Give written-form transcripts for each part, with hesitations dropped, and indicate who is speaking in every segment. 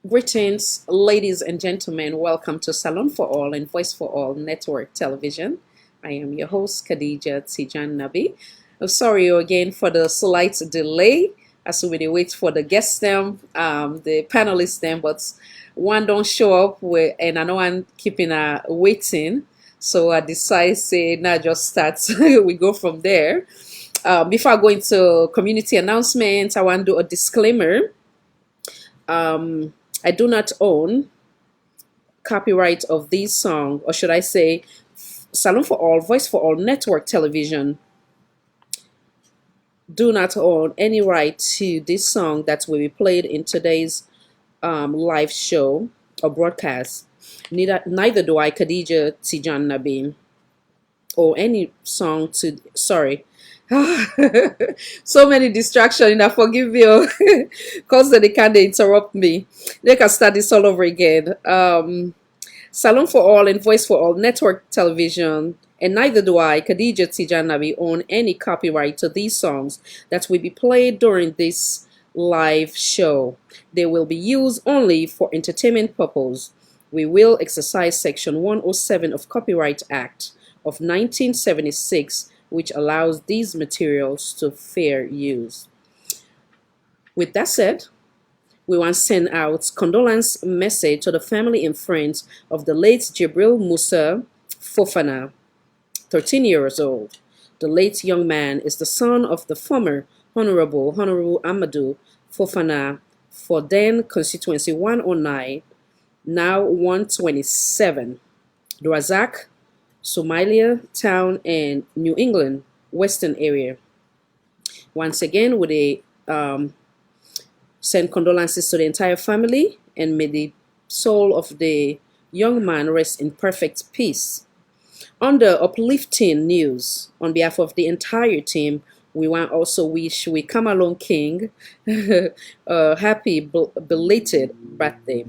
Speaker 1: Greetings, ladies and gentlemen. Welcome to Salon for All and Voice for All Network Television. I am your host, Khadija Tijan Nabi. I'm sorry again for the slight delay as we wait for the guests them, the panelists them, but one don't show up and I know I'm keeping waiting. So I decided say now just start. We go from there. Before I go into community announcements, I want to do a disclaimer. I do not own copyright of this song, or should I say, Salon for All, Voice for All Network Television do not own any right to this song that will be played in today's live show or broadcast. Neither do I, Khadija Tijan Nabi, or any song to, sorry. So many distractions, and I forgive you because they can't interrupt me. They can start this all over again. Salon for All and Voice for All Network Television, and neither do I, Khadija Tijanabi, own any copyright to these songs that will be played during this live show. They will be used only for entertainment purpose. We will exercise Section 107 of Copyright Act of 1976, which allows these materials to fair use. With that said, we want to send out condolence message to the family and friends of the late Jibril Musa Fofana, 13 years old. The late young man is the son of the former Honorable Amadou Fofana for then constituency 109, now 127, Drazak, Somalia Town, and New England Western area. Once again, we send condolences to the entire family, and may the soul of the young man rest in perfect peace. On the uplifting news, on behalf of the entire team, we want also wish we come along King a happy belated birthday.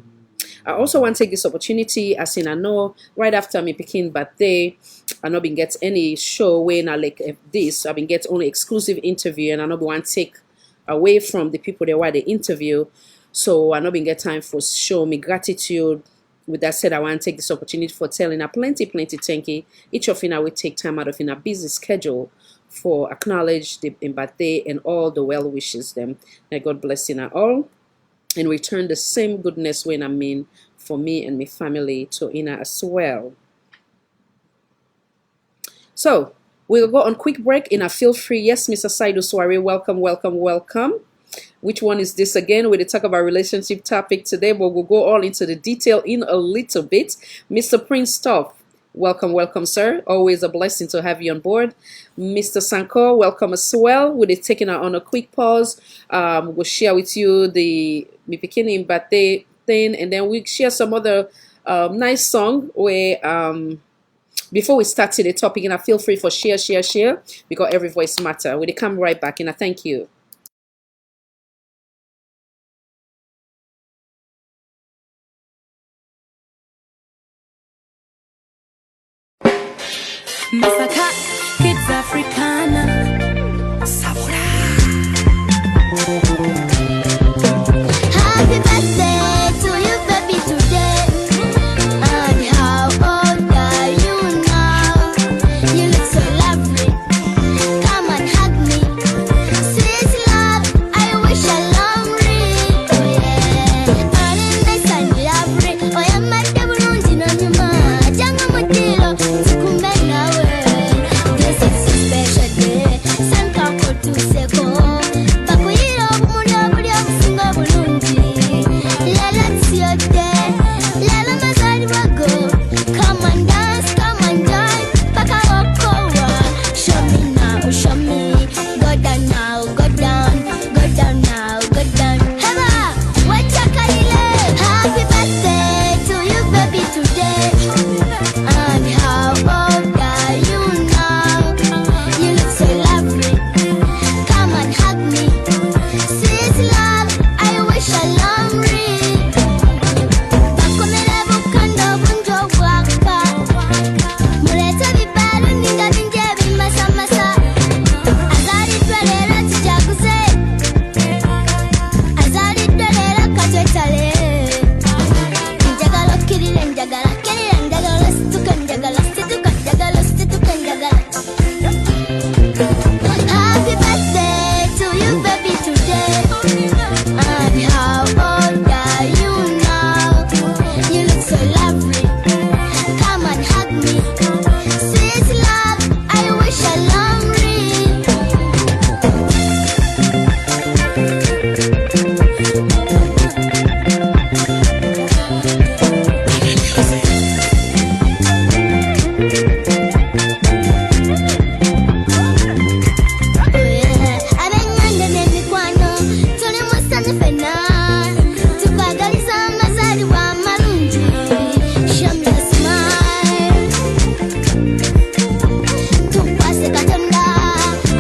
Speaker 1: I also want to take this opportunity, as in I know right after me picking birthday, I not been get any show when I like this. I've been get only exclusive interview, and I not want to take away from the people that why they interview. So I not been get time for show me gratitude. With that said, I want to take this opportunity for telling a plenty thank you. Each of you will take time out of in a busy schedule for acknowledge the birthday and all the well wishes them. May God bless you all, and return the same goodness when I mean for me and my family to Ina as well. So we'll go on quick break in a feel free. Yes, Mr. Saidu Soare, welcome. Which one is this again? We'll talk about relationship topic today, but we'll go all into the detail in a little bit. Mr. Prince Top, welcome, sir. Always a blessing to have you on board. Mr. Sanko, welcome as well. We'll be taking on a quick pause. We'll share with you the me beginning birthday thing, and then we'll share some other nice song where before we start to the topic, and I feel free for share because every voice matter. We'll come right back, and I thank you.
Speaker 2: Masaka, kids Africana. Sabura. Happy birthday to you, baby, today. And how old are you now? You look so lovely. Come and hug me. Sweet love, I wish I love me. Oh yeah. And nice and lovely. Oh yeah, my devil runs in on your mind. Jango mutilo, tukumbe nawe. This is a special day. Send couple to say Show me a smile. Tupase katanda,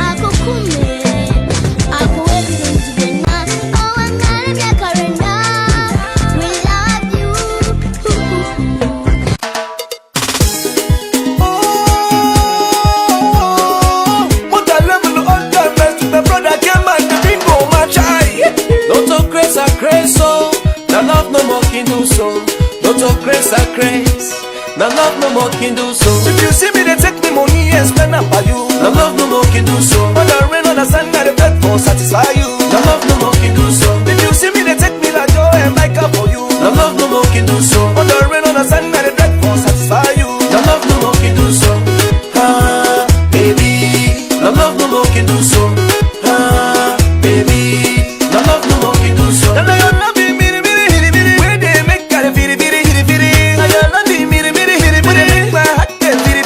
Speaker 2: ako kume, ako evidence vena. Oh, I'm not in your calendar. We love you.
Speaker 3: What a level of underness to the brother came and the bingo match. Don't talk grace or grace, so the love no more can do so. Don't talk grace or grace. The love no more can do so. If you see me, they take me money and spend up by you. The love no more can do so. On the rain on the sun, I the bed for satisfy you. The love no more can do so. If you see me, they take me like joy and make up for you. The love no more can do so. On the rain on the sun, I the bed for satisfy you. The love no more can do so. Ah, baby. The love no more can do so. Ah, baby. The love no more can do so. The love no be me, where they make kind of fitty. Now your love be me, where they make my heart get fitty.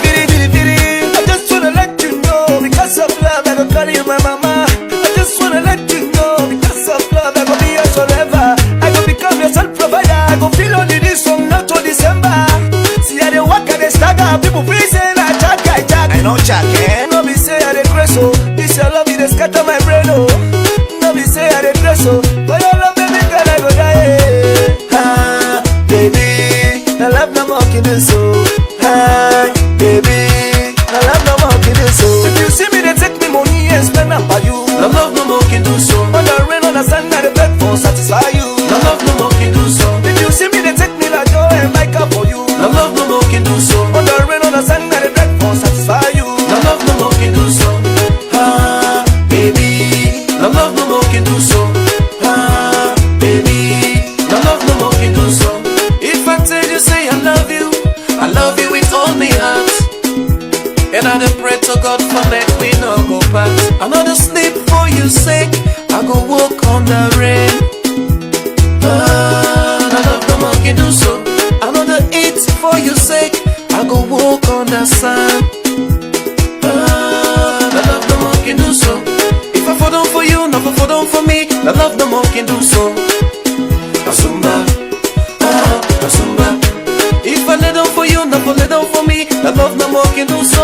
Speaker 3: I just wanna let you know, because of love I go carry you, my mama. I just wanna let you know, because of love I go be yours forever. I go become your son provider. I go feel only this from now to December. See how they walk and they stagger. People freezing, I jack. I know jack, eh? No be say I dey crazy, oh. This your love, it dey scatter my brain, oh. No be say I dey crazy, oh. But your love, baby girl, I go die. Ah, baby, the love no more can do so. Ah, baby, the love no more can do so. If you see me, they take me money and spend up by you. The love no more can do so. On the rain, on the sun, I the bed for satisfy you. The love no more can do so. If you see me, they take me like joy and make up for you. The love no more can do so. On the rain, on the sun, I the bed for satisfy you. The love no more can do so. Ah, baby, the love no more can do so. Ah, baby, the love no more can do so. If I tell you, say I love you with all my heart. And I dey pray to God for make we no go back. I no dey sleep for you sake, I go walk on the rain. Ah, the love no more can do so. I no dey eat for you sake, I go walk on the sun. Ah, the love no more can do so. If I fall down for you, no fall down for me. The love no more can do so. Asumba, ah, asumba. If I lay down for you, no lay down for me. The love no more can do so.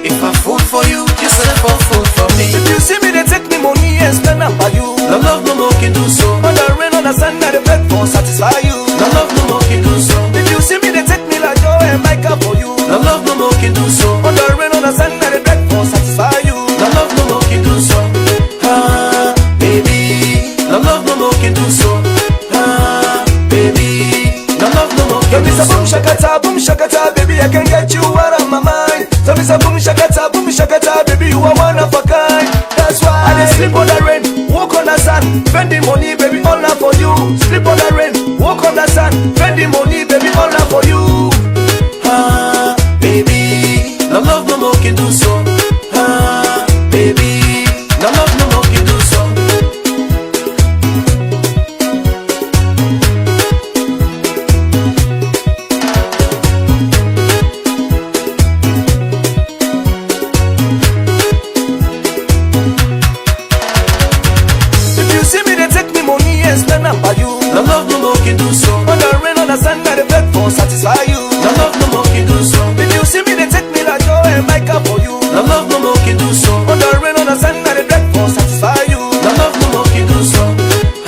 Speaker 3: If I fall for you, you say for food for me. If you see me, they take me money and spend up by you. The love no more can do so. On the rain, on the sun, I the bed for satisfy you. The love no more can do so. If you see me, they take me like joy and make up for you. The love no more can do so. On the rain, on the sun, I the bed for satisfy you. The love no more can do so. Ah, baby, the love no more can do so. Ah, baby, the love no more can do so. Boom shakata, baby, I can get you out of my mind. Tell me some boom shakata, baby, you are one of a kind. That's why I dey sleep on the rain, walk on the sun, spend the money, baby, all love for you. Sleep on the rain, walk on the sun, spend the money, baby, all love for you. Ah, baby, the love no more can do so. Ah, baby, the love no more can do so. If you see me, they take me money and spend up by you. The love no more can do so. On the rain, on the sun, I the bed for satisfy you. The love no more can do so. If you see me, they take me like joy and make up for you. The love no more can do so. On the rain, on the sun, I the bed for satisfy you. The love no more can do so.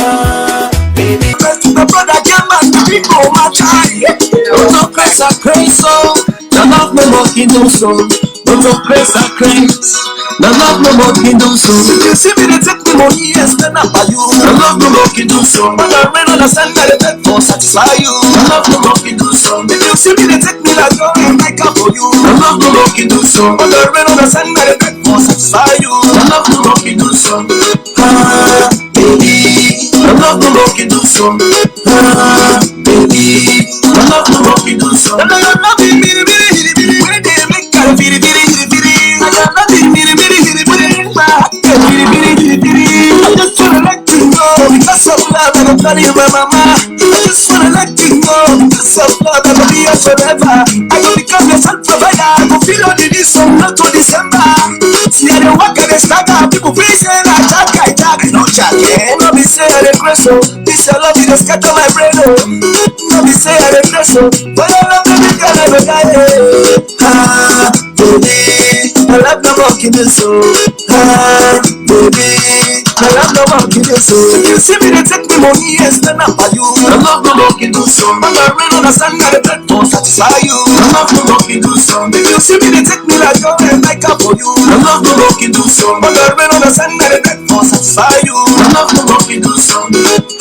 Speaker 3: Ah, baby. The brother came and the people match high. Don't talk crazy, so. The love no more can do so. Don't talk crazy. The love no more can do so. If you see me, they take me money and spend up by you. The love no more can do so. On the rain, on the sun, I the bed for satisfy you. The love no more can do so. If you see me, they take me like joy and make up for you. The love no more can do so. On the rain, on the sun, I the bed for satisfy you. The love no more can do so. Ah, baby, the love no more can do so. Ah, baby, the love no more can do so. The love no be me, when they make kind of fitty. I love me, my heart get I just wanna let you know, because of love I go carry you, my mama. I just wanna let you know, because of love I go be yours forever. I go become your son provider. I go feel all the this from now to December. See how they walk and they stagger. People freezing, I jack. I know jack. No be say I regret so. This your love, you just scatter my brain, oh. No be say I regret so. But I love baby girl, I go die, ah, baby, I love no more kidding so. Ah, baby, I love no more kidding so. You see me, they take me money and stand up for you. I love no more kidding so. I'm a real on a stand, I regret to satisfy you. I love no more kidding so. If you see me, they take me like your and like up for you. I love no more kidding so. I'm a real on a stand, I regret to satisfy you. I love no more kidding so.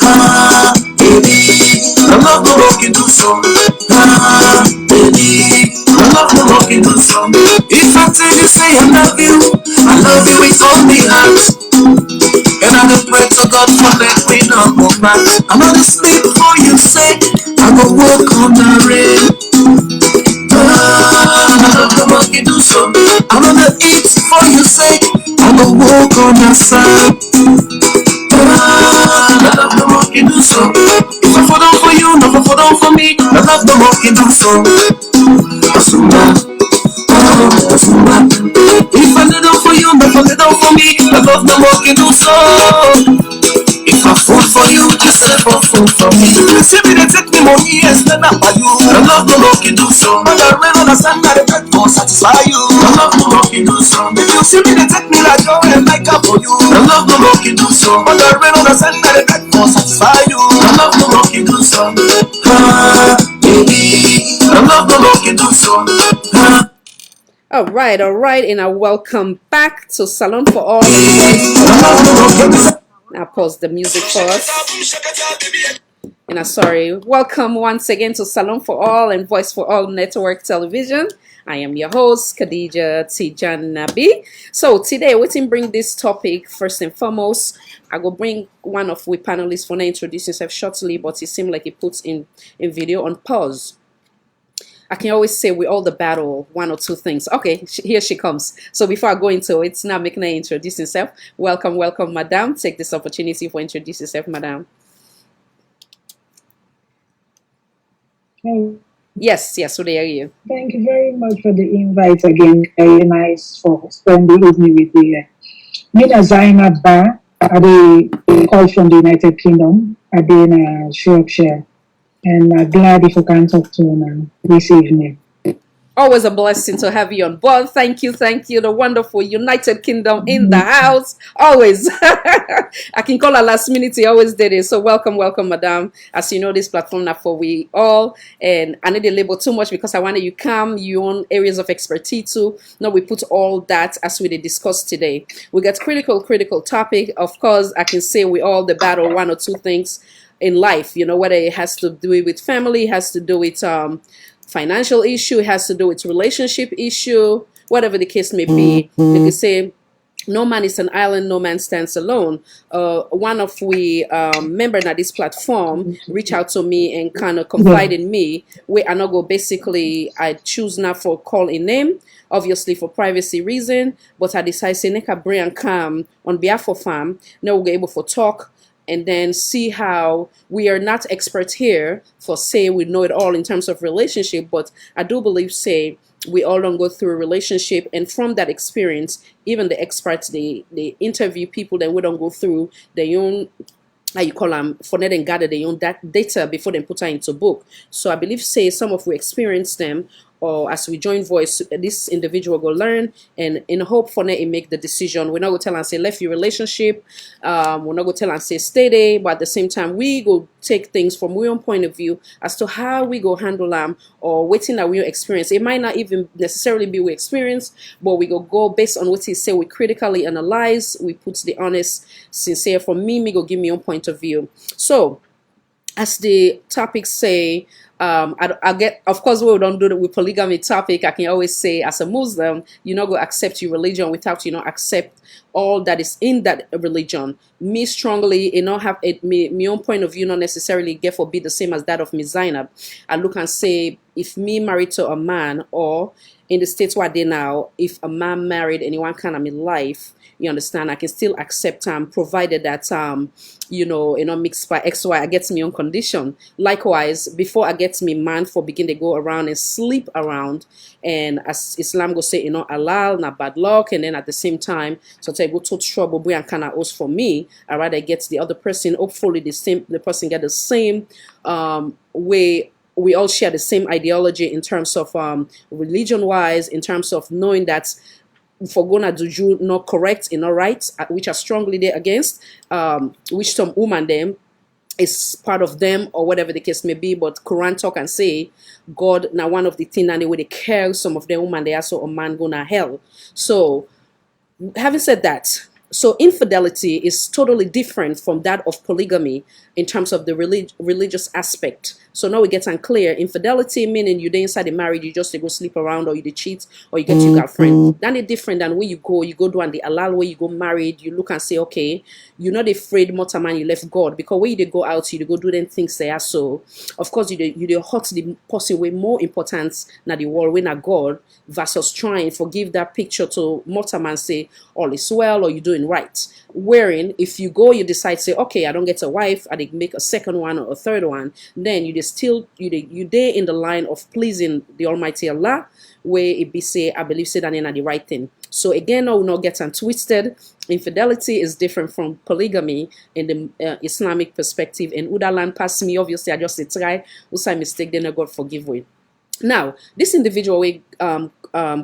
Speaker 3: Ah, baby, I love no more kidding so. Ah, baby, I love no more kidding so. If I tell you say I love you with all my heart. And I go pray to God for let me not go back. I'm gonna sleep for you say I go walk on the rain. I love the work you do so. I'm gonna eat for you say I go walk on the sun. I love the work you do so. If I fall down for you, not fall down for me. I love the work you do so. If I lay down for you, not lay down for me. I love the work you do so. If I fall for you, just say fall for me. You see me, they take me money and stand up by you. I love the work you do so. But I really understand that I can't satisfy you. I love the work you do so. If you see me, they take me like your and like up for you. I love the work you do so. But I really understand that I can't satisfy you. I love the work you do so. Ah, baby, I love the work you do so. Ah.
Speaker 1: All right, and I welcome back to Salon for All and Voice for All. Now pause the music for us. And I'm sorry. Welcome once again to Salon for All and Voice for All Network Television. I am your host, Khadija Tijanabi. So today, we can bring this topic first and foremost. I will bring one of we panelists for now introduce himself shortly, but it seemed like he puts in video on pause. I can always say we all the battle one or two things. Okay, here she comes. So before I go into it, now making her introduce herself. Welcome, madam. Take this opportunity for introduce yourself, madam.
Speaker 4: Hey,
Speaker 1: Yes, so there you.
Speaker 4: thank you very much for the invite again. Very nice for spending the evening with you. Mina Zainab Ba, are they call from the United Kingdom? Are they in Shropshire? And I'm glad if you can talk to them this evening.
Speaker 1: Always a blessing to have you on board. Thank you. The wonderful United Kingdom in the house. Always. I can call her last minute. He always did it. So welcome, madam. As you know, this platform now for we all. And I need to label too much because I wanted you come, your own areas of expertise too. Now we put all that as we discussed today. We got critical topic. Of course, I can say we all the battle one or two things in life, whether it has to do with family, has to do with financial issue, it has to do with relationship issue, whatever the case may be. They can say no man is an island, no man stands alone. One of we members at this platform reach out to me and kind of confide in me where I not go basically I choose not for call a name, obviously for privacy reason, but I decide say Neka bring and come on behalf of fam. Now we'll be able to talk and then see how we are not experts here for say we know it all in terms of relationship, but I do believe say we all don't go through a relationship, and from that experience, even the experts they interview people that we don't go through their own how you call them for net and gather their own data before they put her into book. So I believe say some of we experience them or as we join voice, this individual go learn and in hope for it make the decision. We're not going to tell and say left your relationship. We're not going to tell and say stay there, but at the same time we go take things from our own point of view as to how we go handle them or waiting that we experience. It might not even necessarily be we experience, but we go based on what he say. We critically analyze. We put the honest, sincere. For me go give me own point of view. So as the topics say, I get, of course, we don't do it with polygamy topic. I can always say, as a Muslim, you not go accept your religion without accept all that is in that religion. Me strongly, have my own point of view, not necessarily get for be the same as that of Miss Zainab. I look and say, if me married to a man, or in the states where they now, if a man married anyone kind of in life, you understand, I can still accept provided that mixed by XY, I get me own condition. Likewise, before I gets me man for begin to go around and sleep around, and as Islam go say, halal na bad luck, and then at the same time, so I go to trouble boy and kind of us for me. I rather get the other person. Hopefully, the person get the same way. We all share the same ideology in terms of religion wise, in terms of knowing that for gonna do you not correct and not right, which are strongly there against, which some woman them is part of them or whatever the case may be. But Quran talk and say God now one of the things and the way they care some of the woman they also a man gonna hell. So having said that, so infidelity is totally different from that of polygamy in terms of the religious aspect. So now we get unclear. Infidelity meaning you dey inside the marriage, you just go sleep around or you dey cheat or you get your girlfriend. That is different than where you go do and the halal where you go married, you look and say, okay, you're not afraid more man you left God. Because when you dey go out, you dey go do them things there. So of course you dey hurt the person way more important than the world when a God versus trying forgive that picture to more man say all is well or you're doing right. Wherein if you go, you decide say, okay, I don't get a wife, I make a second one or a third one, then you still you there in the line of pleasing the Almighty Allah, where it be say I believe say that in the right thing. So again, I will not get twisted. Infidelity is different from polygamy in the Islamic perspective. And Udalan pass me, obviously I just say try, who's I mistake, then God forgive me. Now this individual will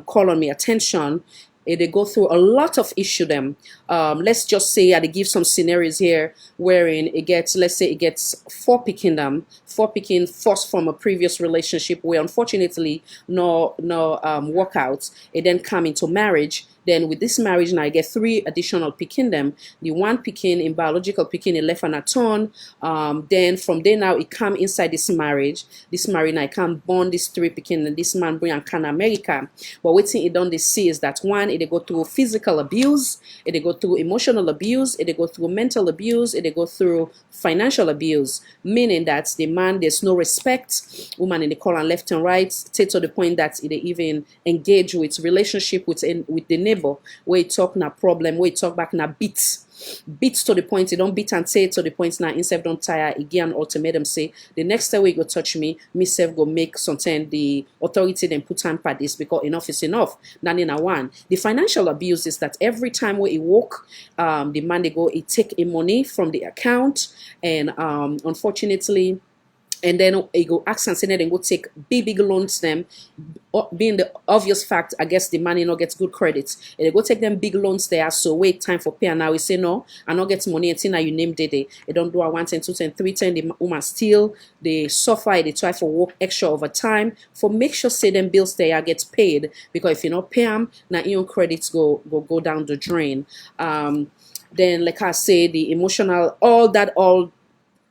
Speaker 1: call on me attention. They go through a lot of issue them. Let's just say I give some scenarios here wherein it gets, let's say it gets four picking forced from a previous relationship where unfortunately no workouts. It then come into marriage. Then with this marriage now I get three additional picking them. The one picking in biological picking it left on a ton. Then from there now it come inside this marriage. This marriage now I can born this three picking and this man bring and can America. But what thing it done they see is that one, it go through physical abuse, it go through emotional abuse, it go through mental abuse, it go through financial abuse, meaning that the man there's no respect, woman in the call and left and right, to the point that it even engage with relationship with the neighbor, where it talk na problem, where it talk back na beats to the point, you don't beat and say to the point now instead don't tire again ultimatum say the next time we go touch me self go make something the authority then put time for this because enough is enough. Then in a one, the financial abuse is that every time we walk, the man they go he take a money from the account and unfortunately. And then he go ask and say then go take big loans them, being the obvious fact I guess the money not gets good credits. And they go take them big loans there. So wait time for pay and now we say no, I not get money until now you name They don't do a 1 10 2 10 3 10. The woman still they suffer, they try for work extra overtime for make sure say them bills there gets paid because if you not pay them, now your credits go down the drain. Then like I say the emotional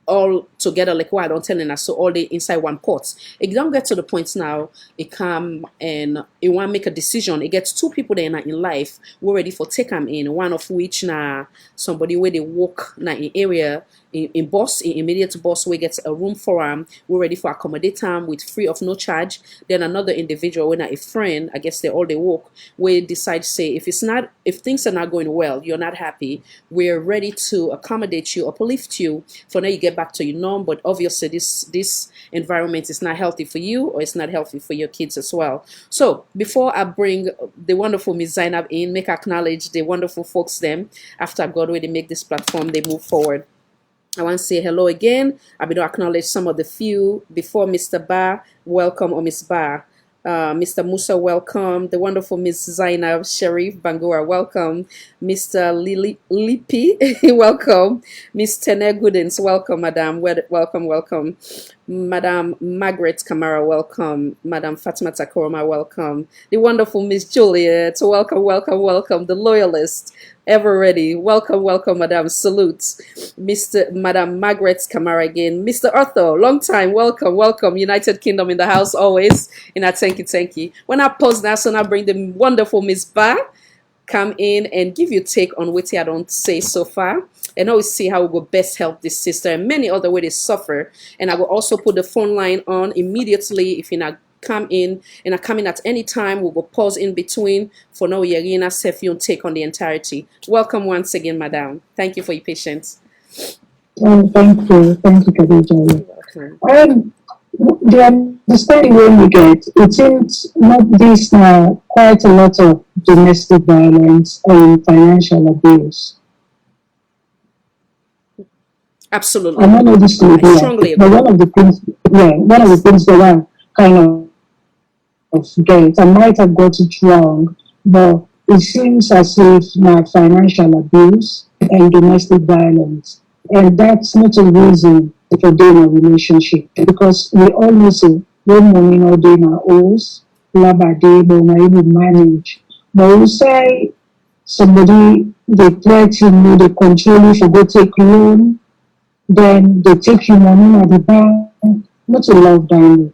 Speaker 1: all together like what I don't telling us so all they inside one pot. It don't get to the point now it come and it want to make a decision. It gets two people there in life we're ready for take them in, one of which now somebody where they work now in area in boss in immediate boss we get a room for them, we're ready for accommodate them with free of no charge. Then another individual when a friend I guess they all they work we decide say if things are not going well, you're not happy, we're ready to accommodate you, uplift you for now you get back to your norm. But obviously this environment is not healthy for you or it's not healthy for your kids as well. So before I bring the wonderful Miss Zainab in, make acknowledge the wonderful folks them after God where they make this platform they move forward. I want to say hello again. I will acknowledge some of the few before Mr. Ba, welcome, or Miss Ba. Mr. Musa, welcome. The wonderful Miss Zainab Sharif Bangura, welcome. Mr. Lipi, welcome. Miss Tene Goodens, welcome, Madam. Welcome. Madam Margaret Kamara, welcome. Madam Fatima Takoroma, welcome. The wonderful Miss Juliet, welcome. The loyalist, ever ready. Welcome, Madam. Salute. Madam Margaret Kamara again. Mr. Arthur, long time. Welcome. United Kingdom in the house always. In a thank you. When I pause now, so now bring the wonderful Miss Ba come in and give you take on what I don't say so far. And always see how we will best help this sister and many other ways they suffer. And I will also put the phone line on immediately if you're not come in and are coming at any time. We'll go pause in between for now. Yarina Sefion take on the entirety. Welcome once again, Madam. Thank you for your patience.
Speaker 4: Thank you, Khadija.
Speaker 1: Welcome.
Speaker 4: The understanding when we get, it seems not this now quite a lot of domestic violence and financial abuse. I
Speaker 1: Absolutely.
Speaker 4: don't know this to
Speaker 1: I
Speaker 4: be right,
Speaker 1: strongly
Speaker 4: but
Speaker 1: agree.
Speaker 4: one of the
Speaker 1: Yes.
Speaker 4: things that I kind of get, I might have got it wrong, but it seems as if now financial abuse and domestic violence, and that's not a reason for being a relationship because we all know say when money not doing our ours, laba day, but we even manage. But we say somebody they threaten you, they control you for go take loan, then they take you money at the bank, not to love down.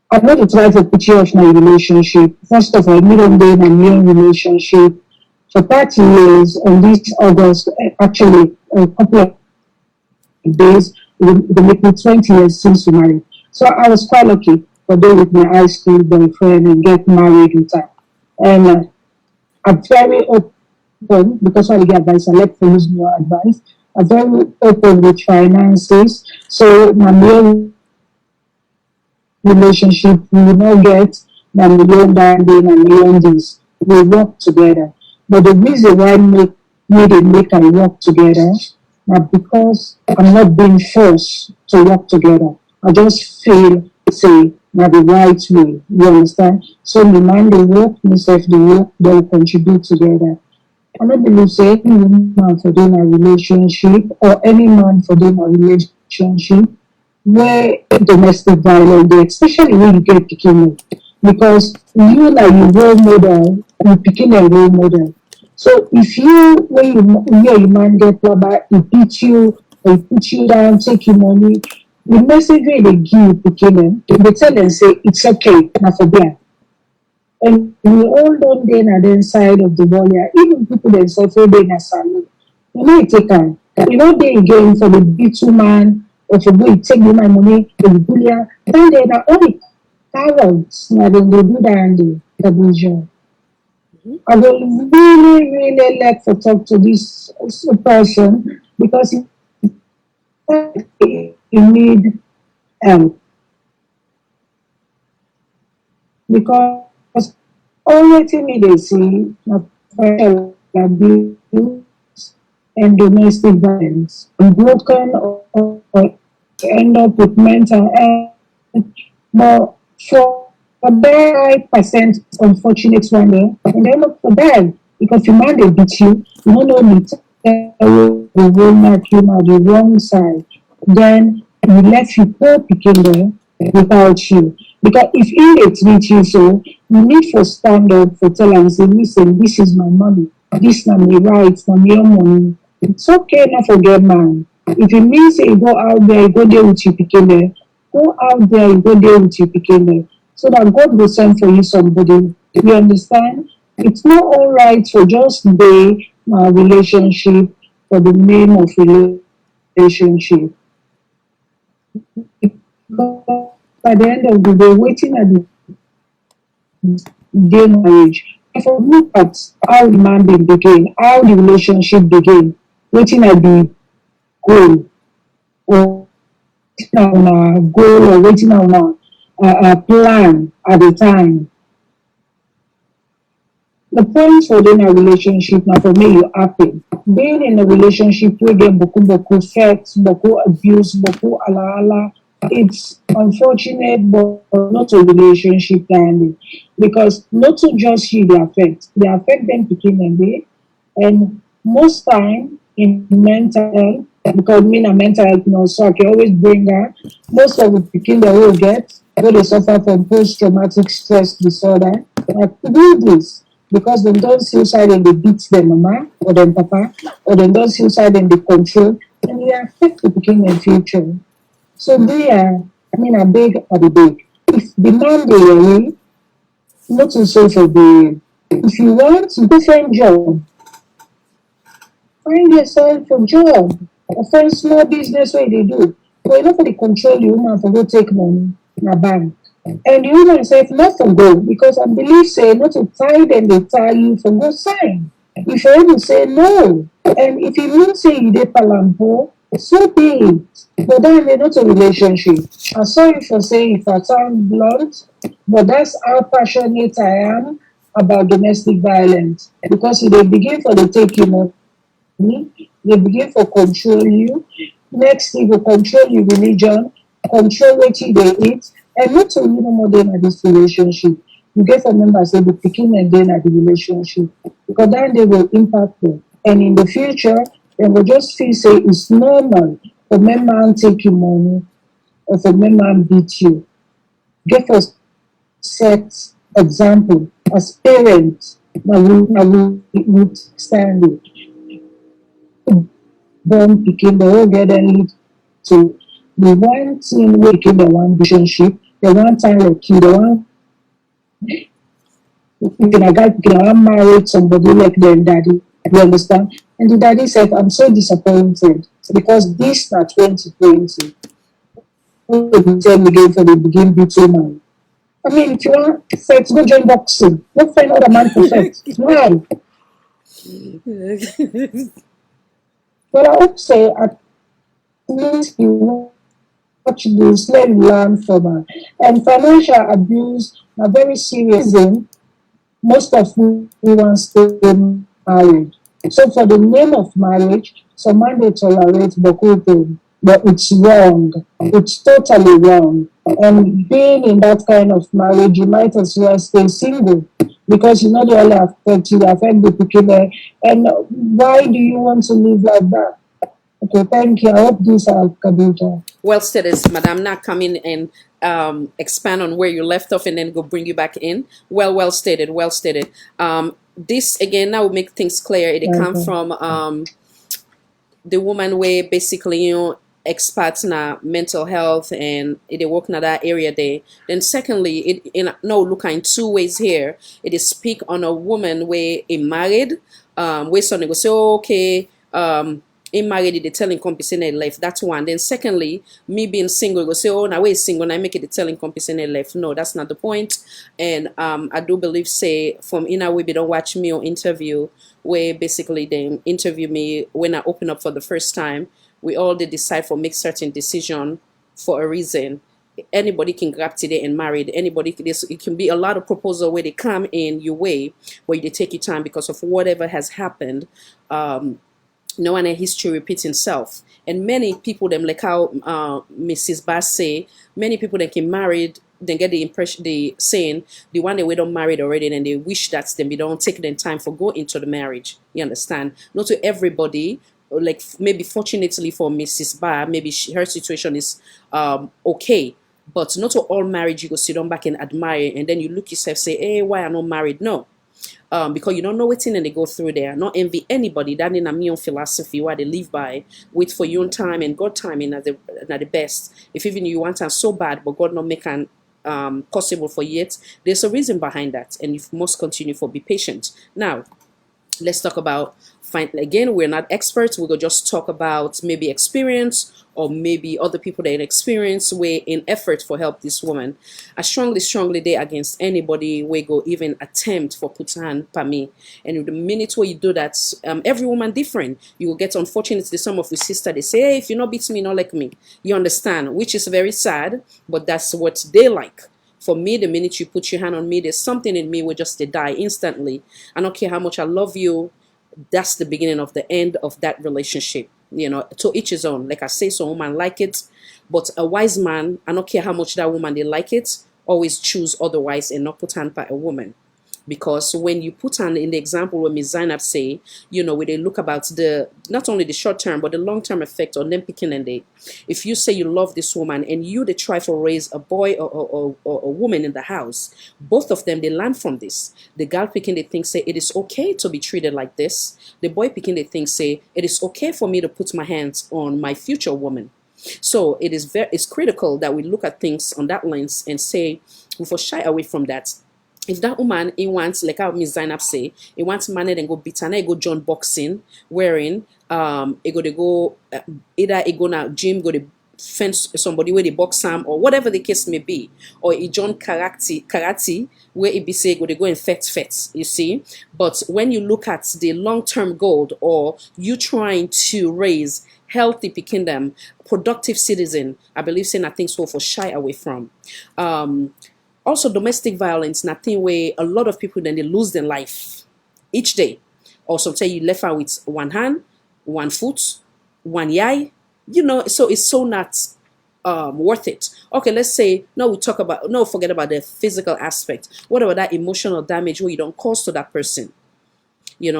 Speaker 4: I'm not to try to picture of my relationship. First of all, me don't be in a new relationship for 30 years on this August, actually a couple of days, they make me 20 years since we married. So I was quite lucky for being with my high school boyfriend and get married in time. And I'm very open because when I get advice, I let police know advice. I'm very open with finances. So my main relationship we will not get a million bonding and million this. We work together. But the reason why made it make and work together now because I'm not being forced to work together. I just feel say now the right way. You understand? So the man they work, myself they work, they'll contribute together. I don't believe say any woman for doing a relationship or any man for doing a relationship where domestic violence dey, especially when you get pikin. Because you like you role model, you pikin a role model. So if you when you your man get rubber, he beat you or he put you down, take your money, the message wey dey give pikin, they tell them say it's okay, na for there. And we all don dey na the side of the warrior. Even people themselves wey dey na salute. You know it take am. You know dey again for the beat man or for go take the man money, for the bullion. Then they na all the cowards na dem dey do that and the television.
Speaker 1: Mhm.
Speaker 4: I will really, really like to talk to this person because he need help. Because all wetin me dey see na financial abuse and domestic violence, broken or end up with mental health. But for that 5% unfortunate one there, and then look for them because the man they beat you don't know the whole mark you are the wrong side. Then you let you poor picking there without you. Because if he dey treat you so, you need for stand up for tell am say, listen, this is my money. This na me right, na me own money. It's okay not forget man. If it means say you go out there, you go there with your pikin there, go out there, you go there with your pikin there. So that God will send for you somebody. You understand? It's not all right for just be relationship for the name of relationship. Because at the end of the day, waiting at the day marriage, if I look at how the man dey begin, how the relationship begin, waiting at the goal or wetin una goal or wetin una plan at the time. The point for being a relationship now for me you happy. Being in a relationship where get boku sex, boku abuse, boku ala ala, it's unfortunate but not a relationship kindly. Because not to just you they affect them picking and they and most time in mental health, because me na mental health nurse, so I can always bring her. Most of the picking they will get, where they suffer from post traumatic stress disorder, like do this because dem don see side dem dey beat dem mama or dem papa or dem don see side dem dey control and e affect the pikin dem future. So they are, I mean, I dey beg. If the man dey worry, not to say for the if you want different job, find yourself a job or find small business wey you dey do. But you no for dey control the woman for go take money na bank. And the woman sef not for go because I believe say not to tie dem dey tie you for go sign. If you even say no, and if you mean say you dey palampo, So be it. But then they're not a relationship. I'm sorry for saying if I sound blunt, but that's how passionate I am about domestic violence. Because if they begin for the taking money, they begin for control you. Next thing will control your religion, control what you they eat, and not to you no more than at this relationship. You get some members say the picking and then at the relationship. Because then they will impact them. And in the future, they will just feel say it's normal for men man take your money or for men man beat you. Get us set example as parents. Now we would stand it born pikin, the whole get them lead to the one thing wey pikin dem wan relationship, the one time like you, the one if na guy pikin dem wan marry somebody like dem daddy, you understand? And the daddy said, I'm so disappointed because this na 2020. Who dey be tell me again for the begin beat woman? I mean, if you want sex, go join boxing. Go find other man to sex. Why? But I hope say at least you watch this, let me learn from her. And financial abuse are very serious thing. Most of we want stay married. So for the name of marriage, some man they tolerate bokuto, but it's wrong. It's totally wrong. And being in that kind of marriage, you might as well stay single because you know they only affect you, affect the people. And why do you want to live like that? Okay, thank you. I hope this helped, Khadija.
Speaker 1: Well stated, Madam. Now come in and expand on where you left off, and then go bring you back in. Well stated. Well stated. This again now will make things clear. It come
Speaker 4: Okay.
Speaker 1: from the woman where basically experts na mental health and they work in that area there. Then secondly, it in no look in two ways here. It is speak on a woman where a married where somebody go say okay in married they telling company in life. That's one. Then secondly, me being single go say oh now we single and I make it the telling company in life. No, that's not the point. And I do believe say from in a way they don't watch me on interview where basically they interview me when I open up for the first time. We all did decide for make certain decision for a reason. Anybody can grab today and marry. Anybody it can be a lot of proposal where they come in your way where they take your time because of whatever has happened. No one in history repeats himself. And many people, them like how Mrs. Bass say, many people that can married, then get the impression, they saying the one that we don't married already, and they wish that them they don't take them time for go into the marriage. You understand? Not to everybody. Like maybe fortunately for Mrs. Bar, maybe her situation is okay. But not to all marriage you go sit down back and admire, and then you look yourself say, hey, why I'm not married? No, because you don't know what's in and they go through there. Not envy anybody. That in a me own philosophy why they live by. Wait for your own time and God timing at the best. If even you want them so bad, but God not make an possible for yet, there's a reason behind that, and you must continue for be patient. Now, let's talk about again, we're not experts. We'll just talk about maybe experience or maybe other people that experience way in effort for help this woman. I strongly day against anybody we go even attempt for put hand per me. And the minute where you do that, every woman different. You will get unfortunately some of your sister they say, hey, if you not beat me, not like me. You understand, which is very sad, but that's what they like. For me, the minute you put your hand on me, there's something in me will just die instantly. I don't care how much I love you. That's the beginning of the end of that relationship. To each his own. Like I say, some woman like it, but a wise man, I don't care how much that woman they like it, always choose otherwise and not put hand by a woman. Because when you put on in the example where Ms. Zainab say, where they look about the not only the short term but the long term effect on them picking and they, if you say you love this woman and you they try to raise a boy or a woman in the house, both of them they learn from this. The girl picking they think say it is okay to be treated like this. The boy picking they think say it is okay for me to put my hands on my future woman. So it's critical that we look at things on that lens and say we for shy away from that. If that woman he wants, like how Miss Zainab say, he wants money and go beat and he go join boxing, wearing he go to go either he go na gym, go to fence somebody where they box Sam or whatever the case may be, or a John karate where it be say go they go infect fets, you see. But when you look at the long-term goal, or you trying to raise healthy kingdom, productive citizen, I believe saying I think so for shy away from. Also domestic violence, nothing where a lot of people then they lose their life each day. Or sometimes you left out with one hand, one foot, one eye, so it's so not worth it. Okay, let's say no, we talk about no, forget about the physical aspect. What about that emotional damage where you don't cause to that person?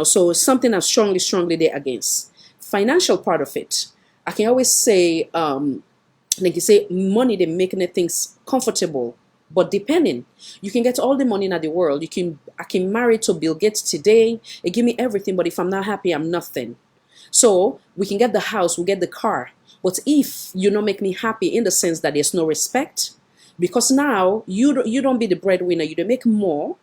Speaker 1: So it's something I'm strongly there against. Financial part of it, I can always say, like you say, money they making things comfortable. But depending, you can get all the money in the world. I can marry to Bill Gates today. It give me everything, but if I'm not happy, I'm nothing. So we can get the house, we get the car. But if you don't make me happy in the sense that there's no respect, because now you don't be the breadwinner, you don't make more,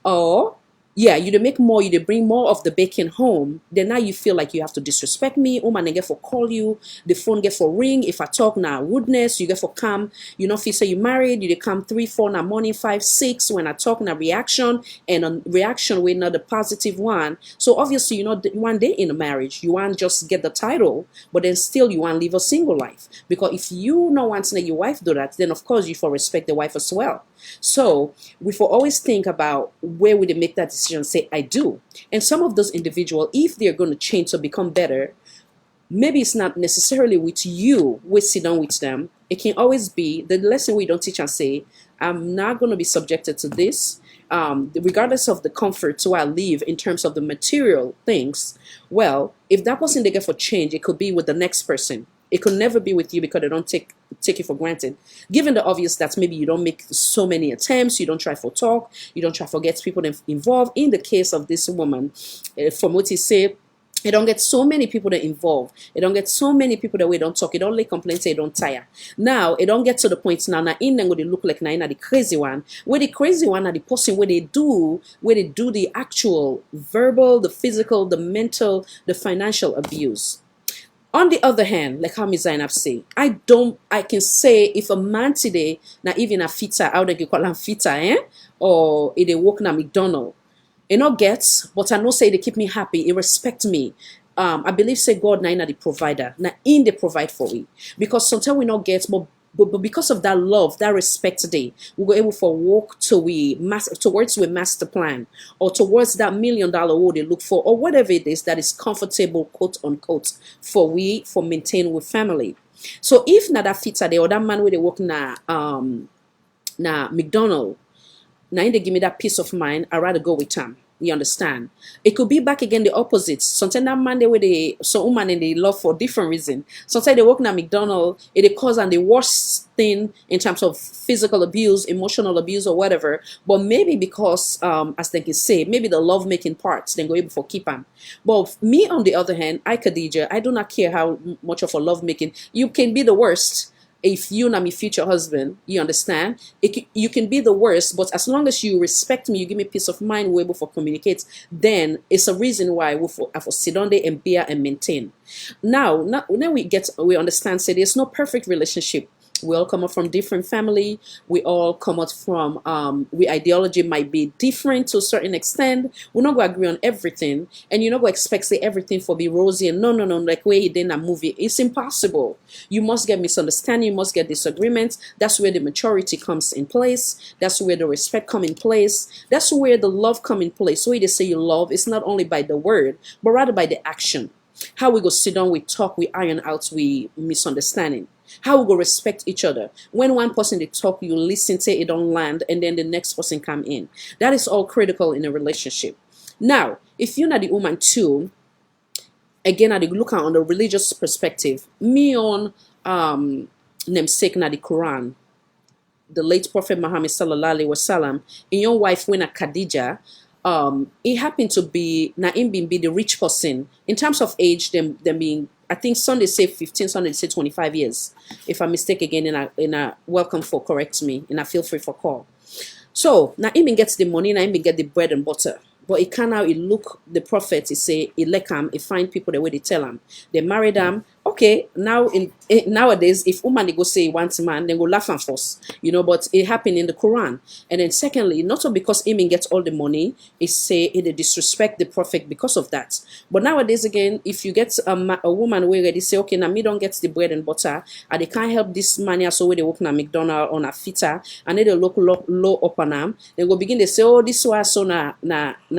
Speaker 1: or yeah, you make more, you bring more of the bacon home, then now you feel like you have to disrespect me. Oh man, I get for call you, the phone get for ring. If I talk now rudeness, you get for come, if you say you married, you come 3, 4 now morning, 5, 6. When I talk now reaction, and a reaction with not the positive one. So obviously, one day in a marriage, you want just get the title, but then still you want to live a single life. Because if you know want to let your wife do that, then of course you for respect the wife as well. So we for always think about where would they make that decision, say I do. And some of those individuals, if they're going to change to become better, maybe it's not necessarily with you, we sit down with them. It can always be the lesson we don't teach and say, I'm not going to be subjected to this. Regardless of the comfort so I live in terms of the material things. Well, if that person they get for change, it could be with the next person. It could never be with you because they don't take it for granted. Given the obvious that maybe you don't make so many attempts, you don't try for talk, you don't try for get people involved. In the case of this woman, from what he said, it don't get so many people that involved. It don't get so many people that we don't talk. It don't lay complaints. It don't tire. Now it don't get to the point now. Now in them where they look like now the crazy one. Where the crazy one are the person where they do the actual verbal, the physical, the mental, the financial abuse. On the other hand, like how Miss Zainab say, I can say if a man today, now even a fitter, how they call him fitter, or if they work na McDonald's, it not gets, but I know say they keep me happy, it respect me. I believe say God na the provider, na in they provide for we, because sometimes we not get, but because of that love, that respect today, we were able to walk towards a master plan, or towards that $1 million what they look for, or whatever it is that is comfortable, quote unquote, for maintain with family. So if na that fitter the other man where they work na McDonald, now they give me that peace of mind, I'd rather go with him. You understand? It could be back again the opposite. Sometimes that man woman and they love for different reason. Sometimes they work at McDonald's, it cause and the worst thing in terms of physical abuse, emotional abuse, or whatever. But maybe because as they can say, maybe the love making parts then go able for keep them. But me on the other hand, Khadija, I do not care how much of a love making. You can be the worst. If you not my future husband, you understand? You can be the worst, but as long as you respect me, you give me peace of mind, we're able to communicate, then it's a reason why we have to sit down there and bear and maintain. Now we understand, say there's no perfect relationship. We all come up from different family. We all come out from, we ideology might be different to a certain extent. We're not going to agree on everything. And you're not going to expect say everything for be rosy and no, like where he did in a movie. It's impossible. You must get misunderstanding. You must get disagreements. That's where the maturity comes in place. That's where the respect come in place. That's where the love come in place. So when they say you love, it's not only by the word, but rather by the action. How we go sit down, we talk, we iron out, we misunderstanding. How we go respect each other. When one person they talk, you listen, say it don't land, and then the next person come in. That is all critical in a relationship. Now, if you're not the woman too, again, I look at on the religious perspective. Me on namesake na the Quran, the late Prophet Muhammad sallallahu alaihi wasallam, and your wife when a Khadija. It happened to be Naim bin be the rich person in terms of age. Them being, I think some they say 15, some they say 25 years. If I mistake again, in a welcome for correct me, and I feel free for call. So Naim gets the money, Naim get the bread and butter. But it can now it look the prophet he say it like him, it find people the way they tell him. They marry them. Okay. okay, now nowadays, if woman they go say want man, then go laugh and fuss, but it happened in the Quran. And then secondly, not so because Amen gets all the money, it say it disrespect the prophet because of that. But nowadays again, if you get a woman where they say, okay, now me don't get the bread and butter, and they can't help this man so where they work na McDonald's on a fitter, and then they look low up on them, they go begin to say, oh, this was so na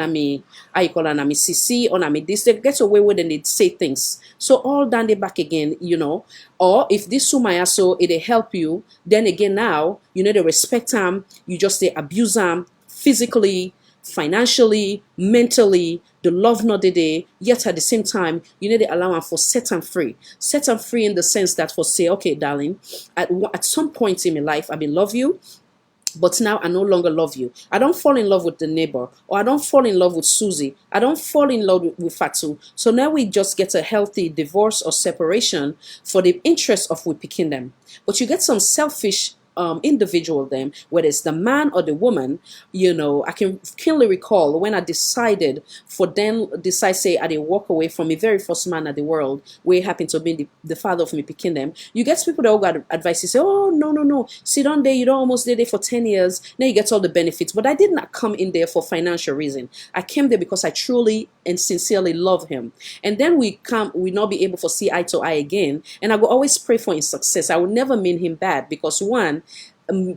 Speaker 1: me, I call her na me CC or na me this. They get away with and they say things. So all down the back again, or if this sumaya so it help you, then again now, they respect them, you just they abuse them physically, financially, mentally, the love not the day, yet at the same time, they allow them for set them free. Set them free in the sense that for say, okay, darling, at some point in my life, I will love you, but now I no longer love you. I don't fall in love with the neighbor, or I don't fall in love with Susie. I don't fall in love with Fatu. So now we just get a healthy divorce or separation for the interest of we picking them. But you get some selfish individual them, whether it's the man or the woman. I can clearly recall when I decided say I did walk away from the very first man at the world where happened to be the father of me picking them. You get people that all got advice. You say, oh no, sit on there, you don't almost did it for 10 years, now you get all the benefits. But I did not come in there for financial reason. I came there because I truly and sincerely love him. And then we not be able to see eye to eye again, and I will always pray for his success. I will never mean him bad, because one,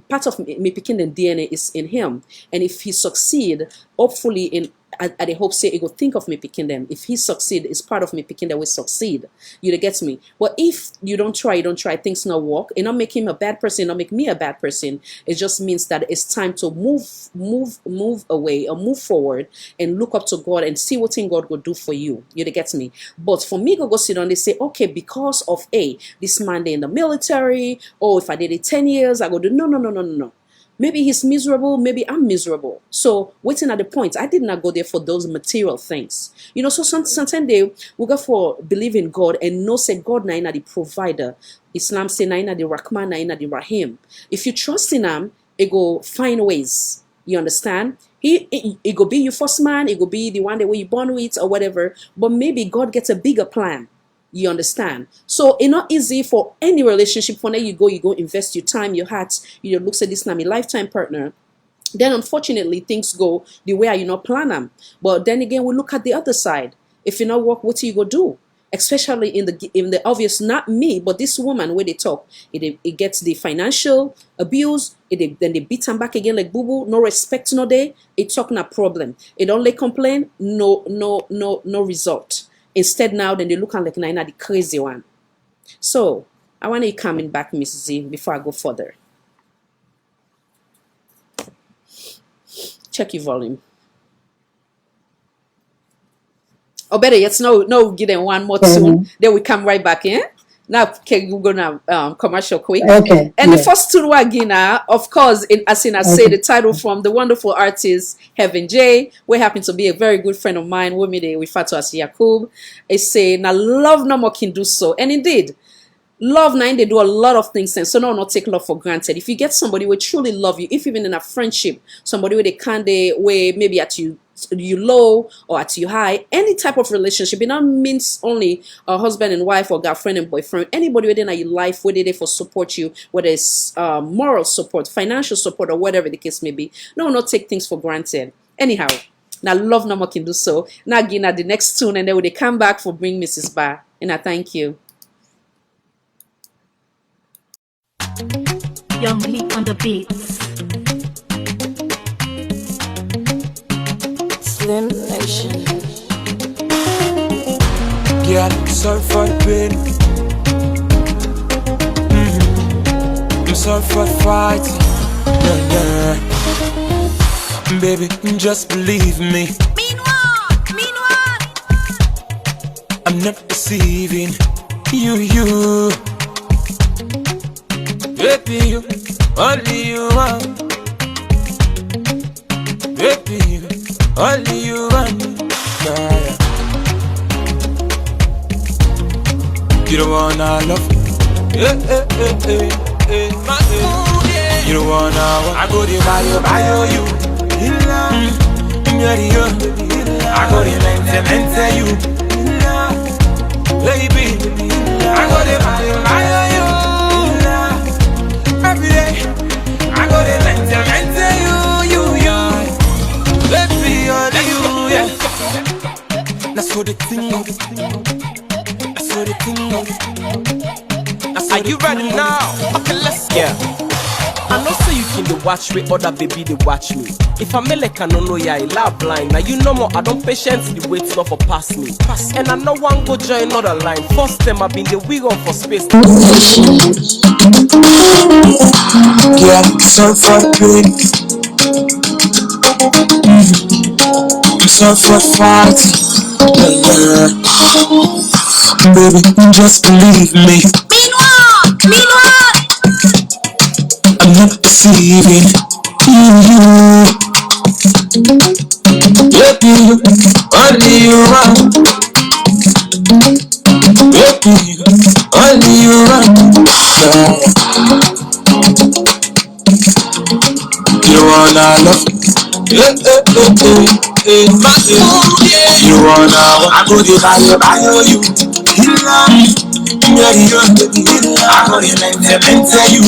Speaker 1: part of me picking the DNA is in him, and if he succeed, hopefully I hope say it will think of me picking them. If he succeed, it's part of me picking that will succeed. You get me? But if you don't try, things not work. It not make him a bad person, it not make me a bad person. It just means that it's time to move away or move forward and look up to God and see what thing God will do for you. You get me? But for me go sit down, they say, okay, because of this man they in the military, or if I did it 10 years, I go do no. Maybe he's miserable, maybe I'm miserable. So waiting at the point, I did not go there for those material things. So sometimes we go for believe in God and know say God na the provider. Islam say na the Rahman, na the Rahim. If you trust in him, it go find ways. You understand? It go be your first man, it go be the one that you born with or whatever, but maybe God gets a bigger plan. You understand? So it's not easy for any relationship. When you go invest your time, your heart, look at this now, my lifetime partner. Then unfortunately things go the way you not plan them. But then again, we look at the other side. If you not work, what you go do? Especially in the obvious, not me, but this woman where they talk, it gets the financial abuse. Then they beat them back again like boo boo. No respect, no day. It talk no problem. It only complain. No result. Instead now, then they look like Nina the crazy one. So I want you coming back, Mrs. Z, before I go further. Check your volume. Or better yet, no, give them one more tune. Then we come right back in. Now, okay, we're gonna commercial quick.
Speaker 4: Okay.
Speaker 1: And the first two again, of course, as I say, the title from the wonderful artist Heaven J, who happen to be a very good friend of mine. With me, they refer to as Yakub. They say, "Now love no more can do so," and indeed, love nine they do a lot of things, and so no, not take love for granted. If you get somebody who truly love you, if even in a friendship, somebody where they can't where maybe at you low or at you high, any type of relationship, it not means only a husband and wife or girlfriend and boyfriend. Anybody within your life, whether they for support you, whether it's moral support, financial support, or whatever the case may be. No, not take things for granted. Anyhow, now love no more can do so. Now again at the next tune, and then when they come back for Bring Mrs. Bar, and I thank you.
Speaker 5: Young Leak on the beats.
Speaker 3: Slim Nation. Girl, sorry for the pain. I'm sorry for the fight. Yeah. Baby, just believe me.
Speaker 2: Meanwhile.
Speaker 3: I'm not deceiving you. Baby, you, only you want. Baby, you, only you want. Yeah. You the one I love. Yeah. You the one I go to buy you. I go to mente you. baby. I go to my you. Every day, I go to mental you. Baby, only you, yeah. That's how the thing goes. That's how the thing goes. Are you ready now? Okay, let's go. Yeah. I know say you can watch me, other baby they watch me. If I'm like I don't know yeah, I love blind. Now you know more, I don't patiently wait not for pass me. And I know one go join another line. First time I've been the wig on for space. Yeah, so for pretty, so for fight. Baby, just believe me. Meanwhile, I'm not deceiving you. Yep, you, only you want. Yep, you, only you want. You wanna love. Yeah, you wanna I go to buy you. Yeah, I go to you.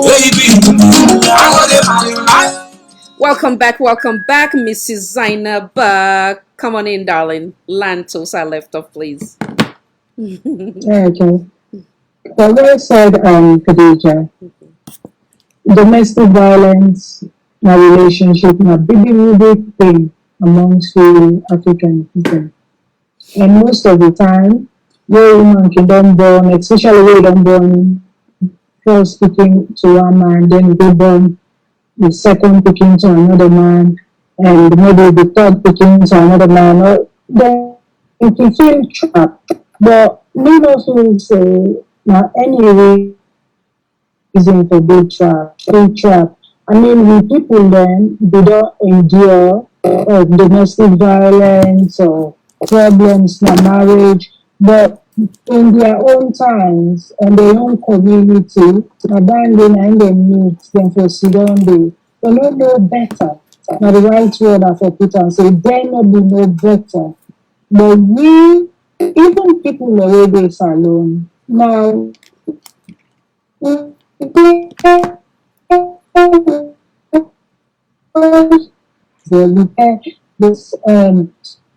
Speaker 3: Baby, I go to
Speaker 1: Welcome back, Mrs. Zainab. Come on in, darling. Lantos, I left off, please.
Speaker 4: Okay. So well said, Khadija. Domestic violence in a relationship is a big thing amongst we African people. And most of the time, where women can don't born, especially where don't born first speaking to one man, then go born the second picking to another man, and maybe the third picking to another man, or then it will feel trapped. But me also say, now any reason for being trapped. I mean, with people then, they don't endure domestic violence or problems in marriage, but in their own times and their own community, abandon and they meet them for Sudan, they don't know better. Now, the right word I for put and say, they not be no better. But we, even people already alone, now, this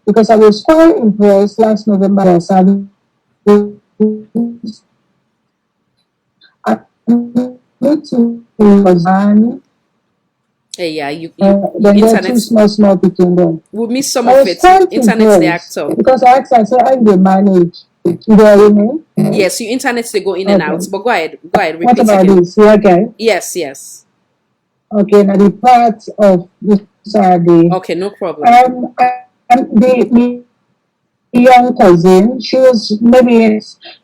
Speaker 4: because I was quite impressed last November. I meeting was
Speaker 1: Hey, yeah, you
Speaker 4: then there are two
Speaker 1: internet.
Speaker 4: small between them.
Speaker 1: We'll miss some
Speaker 4: I
Speaker 1: of
Speaker 4: was
Speaker 1: it.
Speaker 4: quite
Speaker 1: Internet they act
Speaker 4: impressed
Speaker 1: up.
Speaker 4: because I asked, I said, how do they manage? You know what I mean?
Speaker 1: Yes, your internet they go in and out.
Speaker 4: Okay.
Speaker 1: But go ahead,
Speaker 4: What
Speaker 1: repeat
Speaker 4: about
Speaker 1: again.
Speaker 4: this? You okay?
Speaker 1: Yes.
Speaker 4: Okay, now the part of this Saturday.
Speaker 1: Okay, no problem.
Speaker 4: The young cousin, she was maybe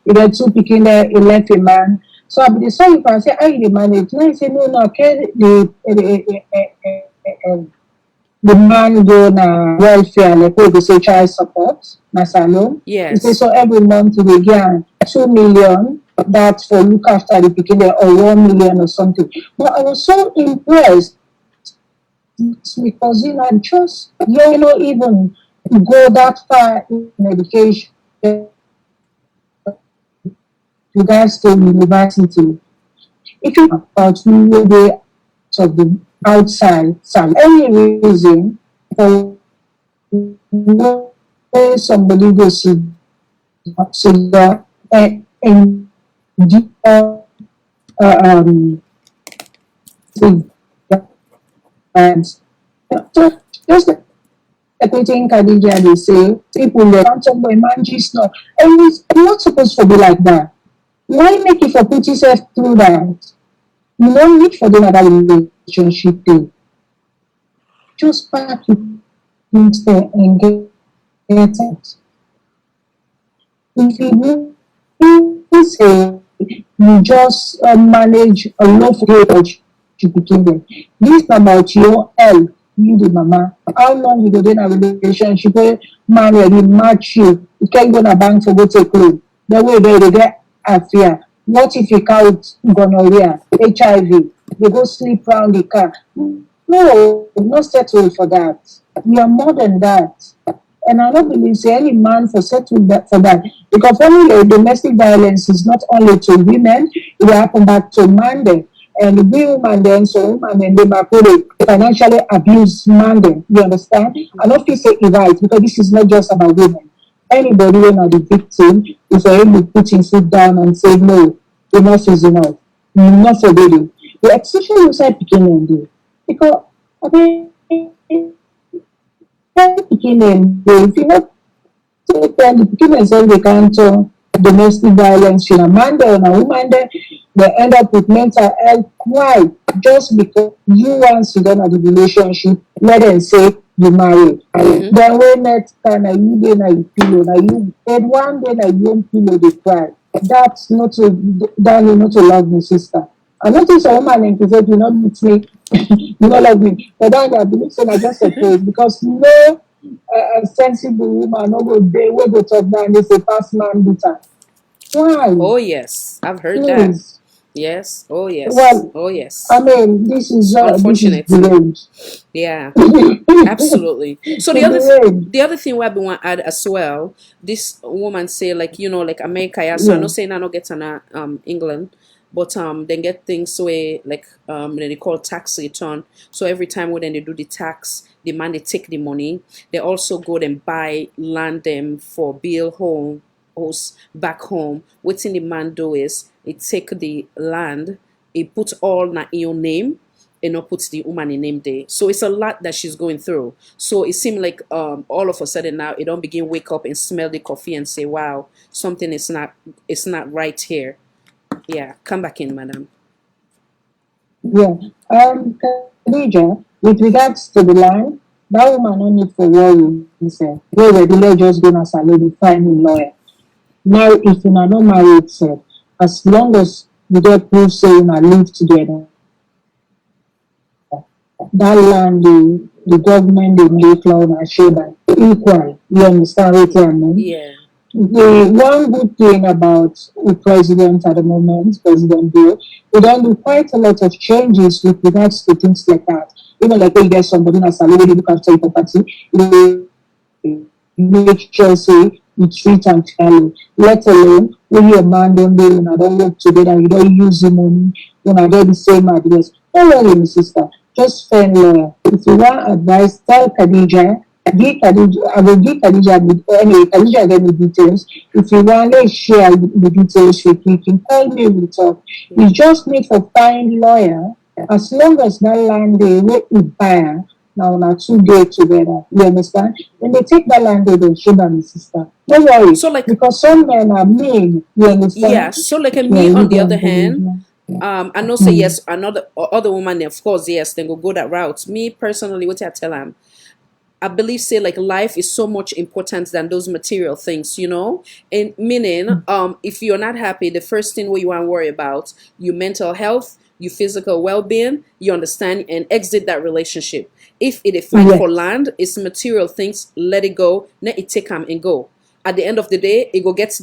Speaker 4: either two picking there, he left a man. So I be the son if I say, how you dey manage? No, he say, no, okay, the man go na welfare, like we go say child support, na salon. He say,
Speaker 1: Yes.
Speaker 4: so every month he dey get 2 million, that for look after the picking there, or 1 million or something. But I was so impressed because just you know even go that far in education regards to university. If you about maybe of the outside some any reason for where somebody goes to so that and um and so just like wetin Khadija dey say, people dey come talk about managis now. And it's not supposed to be like that. Why make it for put yourself through that? You don't need for them that relationship thing. Just pack it instead and get it. If you say you just manage a love marriage to begin with, this about your health, you the mama. How long you go in a relationship where man will match you? You can't go to bank for go take loan. The way they get affair. What if you count gonorrhea, HIV? They go sleep around the car. No, not settle for that. You are more than that. And I don't believe say any man for settle that for that. Because only domestic violence is not only to women, it will happen back to man then. And the woman then so woman then they might probably financially abuse man then. You understand? I don't feel say it right because this is not just about women. Anybody when are the victim, if I able putting sit down and say no, enough is enough. Not for baby. The exception you said picking on day. Because I mean picking in if you not take time the pikin themselves dey counter domestic violence in a man there and a woman there, they end up with mental health why just because you want to get out the relationship let them say you married.
Speaker 1: Mm-hmm.
Speaker 4: Then when next time na you dey na you pillow na you and one day na you own pillow dey cry. That's not to that is not to love me sister. I notice a woman in say you not meet me you not love me but then I believe say na just a phrase because no sensible woman no go dey wey go talk down dey say pass man beat am. Why?
Speaker 1: Oh yes, I've heard that.
Speaker 4: Please.
Speaker 1: Yes. Oh yes.
Speaker 4: Well,
Speaker 1: Oh
Speaker 4: I
Speaker 1: yes.
Speaker 4: mean,
Speaker 1: It's
Speaker 4: this is
Speaker 1: unfortunate.
Speaker 4: deranged.
Speaker 1: Yeah. Absolutely. So
Speaker 4: The deranged.
Speaker 1: the other thing we want to add as well, this woman say like like America, yeah. So I
Speaker 4: Yeah,
Speaker 1: know saying I not get on England, but then get things where like they call tax return. So every time when they do the tax, the man they take the money. They also go and buy land them for build home house back home. What's in the man do is he take the land, he put all na in your name and not put the woman in name there. So it's a lot that she's going through. So it seemed like all of a sudden now it don't begin wake up and smell the coffee and say, wow, something is not it's not right here. Yeah, come back in, madam.
Speaker 4: yeah. Khadija, with regards to the line, that woman no need for worry himself. Wey regular just go na salon find a lawyer. Now, if una no married sef, as long as you get proof say una live together, that land the government dey make law una share am equal. You understand wetin I mean?
Speaker 1: Yeah.
Speaker 4: The one good thing about the president at the moment, President Bill, we don't do quite a lot of changes with regards to things like that. Even like when you get somebody in a salary, look after your property, make sure say you treat am fairly. Let alone when your man don't dey, una don't work together, you don't use the money, una get the same address. Don't worry, my sister. Just find lawyer. If you want advice, tell Khadija. Give Khadija, I will give Khadija anyway. Khadija get the details. If you want, let's share the details with you. You can call me. We talk.
Speaker 1: Yeah.
Speaker 4: You just need to find lawyer. As long as that land they wait you buy now na 2 days together. You understand? When they take that land, they don't show them the sister. Don't worry,
Speaker 1: So like
Speaker 4: because some men are mean. You
Speaker 1: yeah,
Speaker 4: understand?
Speaker 1: so like
Speaker 4: Yeah,
Speaker 1: me
Speaker 4: you
Speaker 1: on the
Speaker 4: go
Speaker 1: other
Speaker 4: and believe
Speaker 1: hand,
Speaker 4: me.
Speaker 1: I know say
Speaker 4: Mm.
Speaker 1: yes, another other woman of course yes, then go that route. Me personally, what I tell them, I believe say like life is so much important than those material things, And meaning, if you're not happy, the first thing what you want to worry about your mental health, your physical well-being, you understand, and exit that relationship. If it is fight for
Speaker 4: Yes.
Speaker 1: land, it's material things, let it go, let it take him and go. At the end of the day, it go gets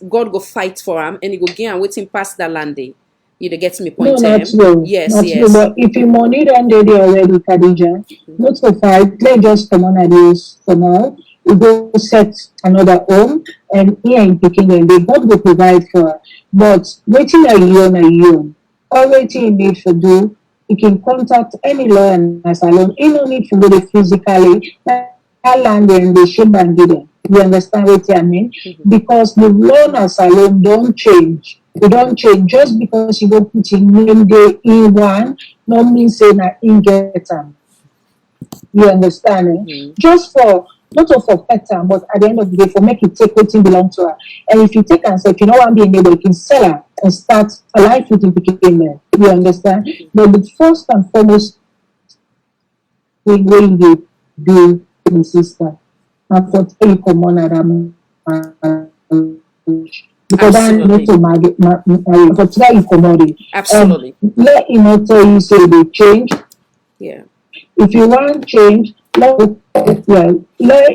Speaker 1: God go fight for him and it go gain and waiting past that land day. You dey get me
Speaker 4: No,
Speaker 1: point
Speaker 4: not
Speaker 1: him?
Speaker 4: true.
Speaker 1: Yes,
Speaker 4: Not true.
Speaker 1: yes.
Speaker 4: But if you money done dey there already, Khadija, not so fight. Let's just come on at this for now. We go set another home and here in Peking and they God will provide for her. But waiting a year and a year. All waiting you need to do, you can contact any lawyer in asylum. You don't need to go there physically. That land and they should and give them. You understand what I mean?
Speaker 1: Mhm.
Speaker 4: Because the loan asylum don't change. It don't change just because you go put in name day in one, no mean say na in get am. You understand? Eh?
Speaker 1: Mhm.
Speaker 4: Just for not to for pet am, but at the end of the day, for make it take wetin belong to her. And if you take and say, if you don't want to be a neighbor, you can sell her and start a life with the became there. You understand? But the first and foremost thing wey you dey do, my sister, na for tell you comot na that marriage. Because that need
Speaker 1: Absolutely.
Speaker 4: to marry, for tell you comot it.
Speaker 1: Absolutely.
Speaker 4: Let him not tell you say e dey change.
Speaker 1: Yeah.
Speaker 4: If you want change, let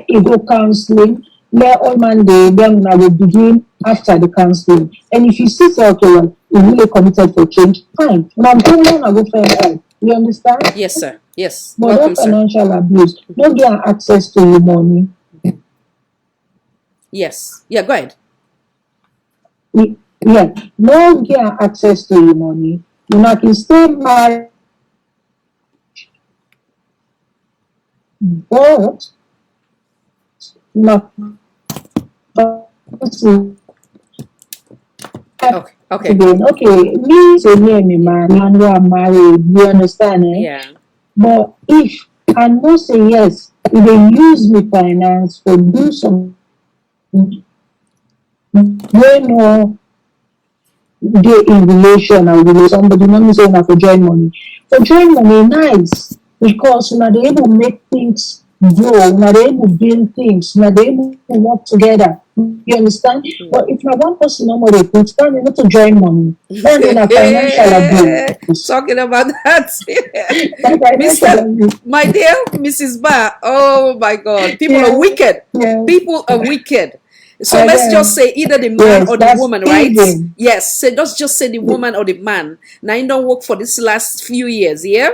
Speaker 4: it go counseling. Let all man dey then una go begin after the counseling. And if you see say okay, well, you really committed for change, fine. Now go on and go find help. You understand?
Speaker 1: Yes, sir. Yes.
Speaker 4: But
Speaker 1: Welcome,
Speaker 4: that
Speaker 1: sir.
Speaker 4: financial abuse, no get access to your money.
Speaker 1: Yes. Yeah, go ahead.
Speaker 4: Yeah, no get access to your money. Una can still marry, but not
Speaker 1: Okay. Okay.
Speaker 4: again. Okay, me say me and my man who are married, you understand, eh?
Speaker 1: Yeah.
Speaker 4: But if I know say yes, if they use me finance for do some way no dey in relation and with somebody, no mean say una for join money. For join money nice because una dey able make things grow, una dey able build things, una dey able work together. You understand? But if na one person no more dey put, that mean no to join money. That mean na financial abuse.
Speaker 1: Talking about that.
Speaker 4: Na financial
Speaker 1: Mr.
Speaker 4: abuse.
Speaker 1: My dear Mrs. Ba. Oh my God. People are
Speaker 4: Yeah,
Speaker 1: wicked.
Speaker 4: yeah.
Speaker 1: People are wicked. So
Speaker 4: And
Speaker 1: let's just
Speaker 4: then
Speaker 1: say either the man
Speaker 4: yes,
Speaker 1: or the
Speaker 4: that's
Speaker 1: woman, right?
Speaker 4: thieving.
Speaker 1: Yes. So let's just say the woman or the man. Now you don't work for this last few years, yeah?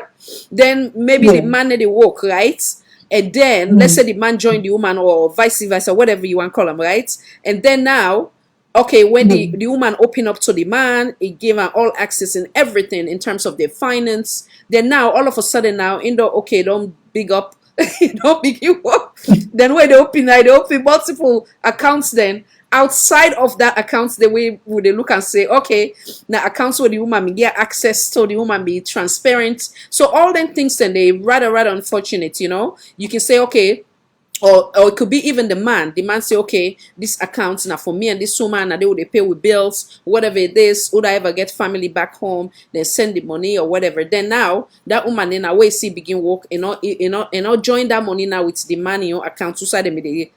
Speaker 1: Then maybe the
Speaker 4: Yeah.
Speaker 1: man and the work, right? And then let's
Speaker 4: Mm.
Speaker 1: say the man joined the woman or vice versa, whatever you want to call them, right? And then now, okay, when
Speaker 4: Yeah.
Speaker 1: the woman opened up to the man, it gave her all access and everything in terms of their finance. Then now all of a sudden now in the okay, don't big up, don't big you up. Then when they open multiple accounts then outside of that accounts the way would they look and say okay now accounts where the woman may get access to the woman be transparent so all them things then they rather unfortunate you can say okay or it could be even the man. The man say, okay, this account now for me and this woman, and they would pay with bills, whatever it is. Would I ever get family back home? Then send the money or whatever. Then now that woman in a way see begin work, join that money now with the money your account. So side the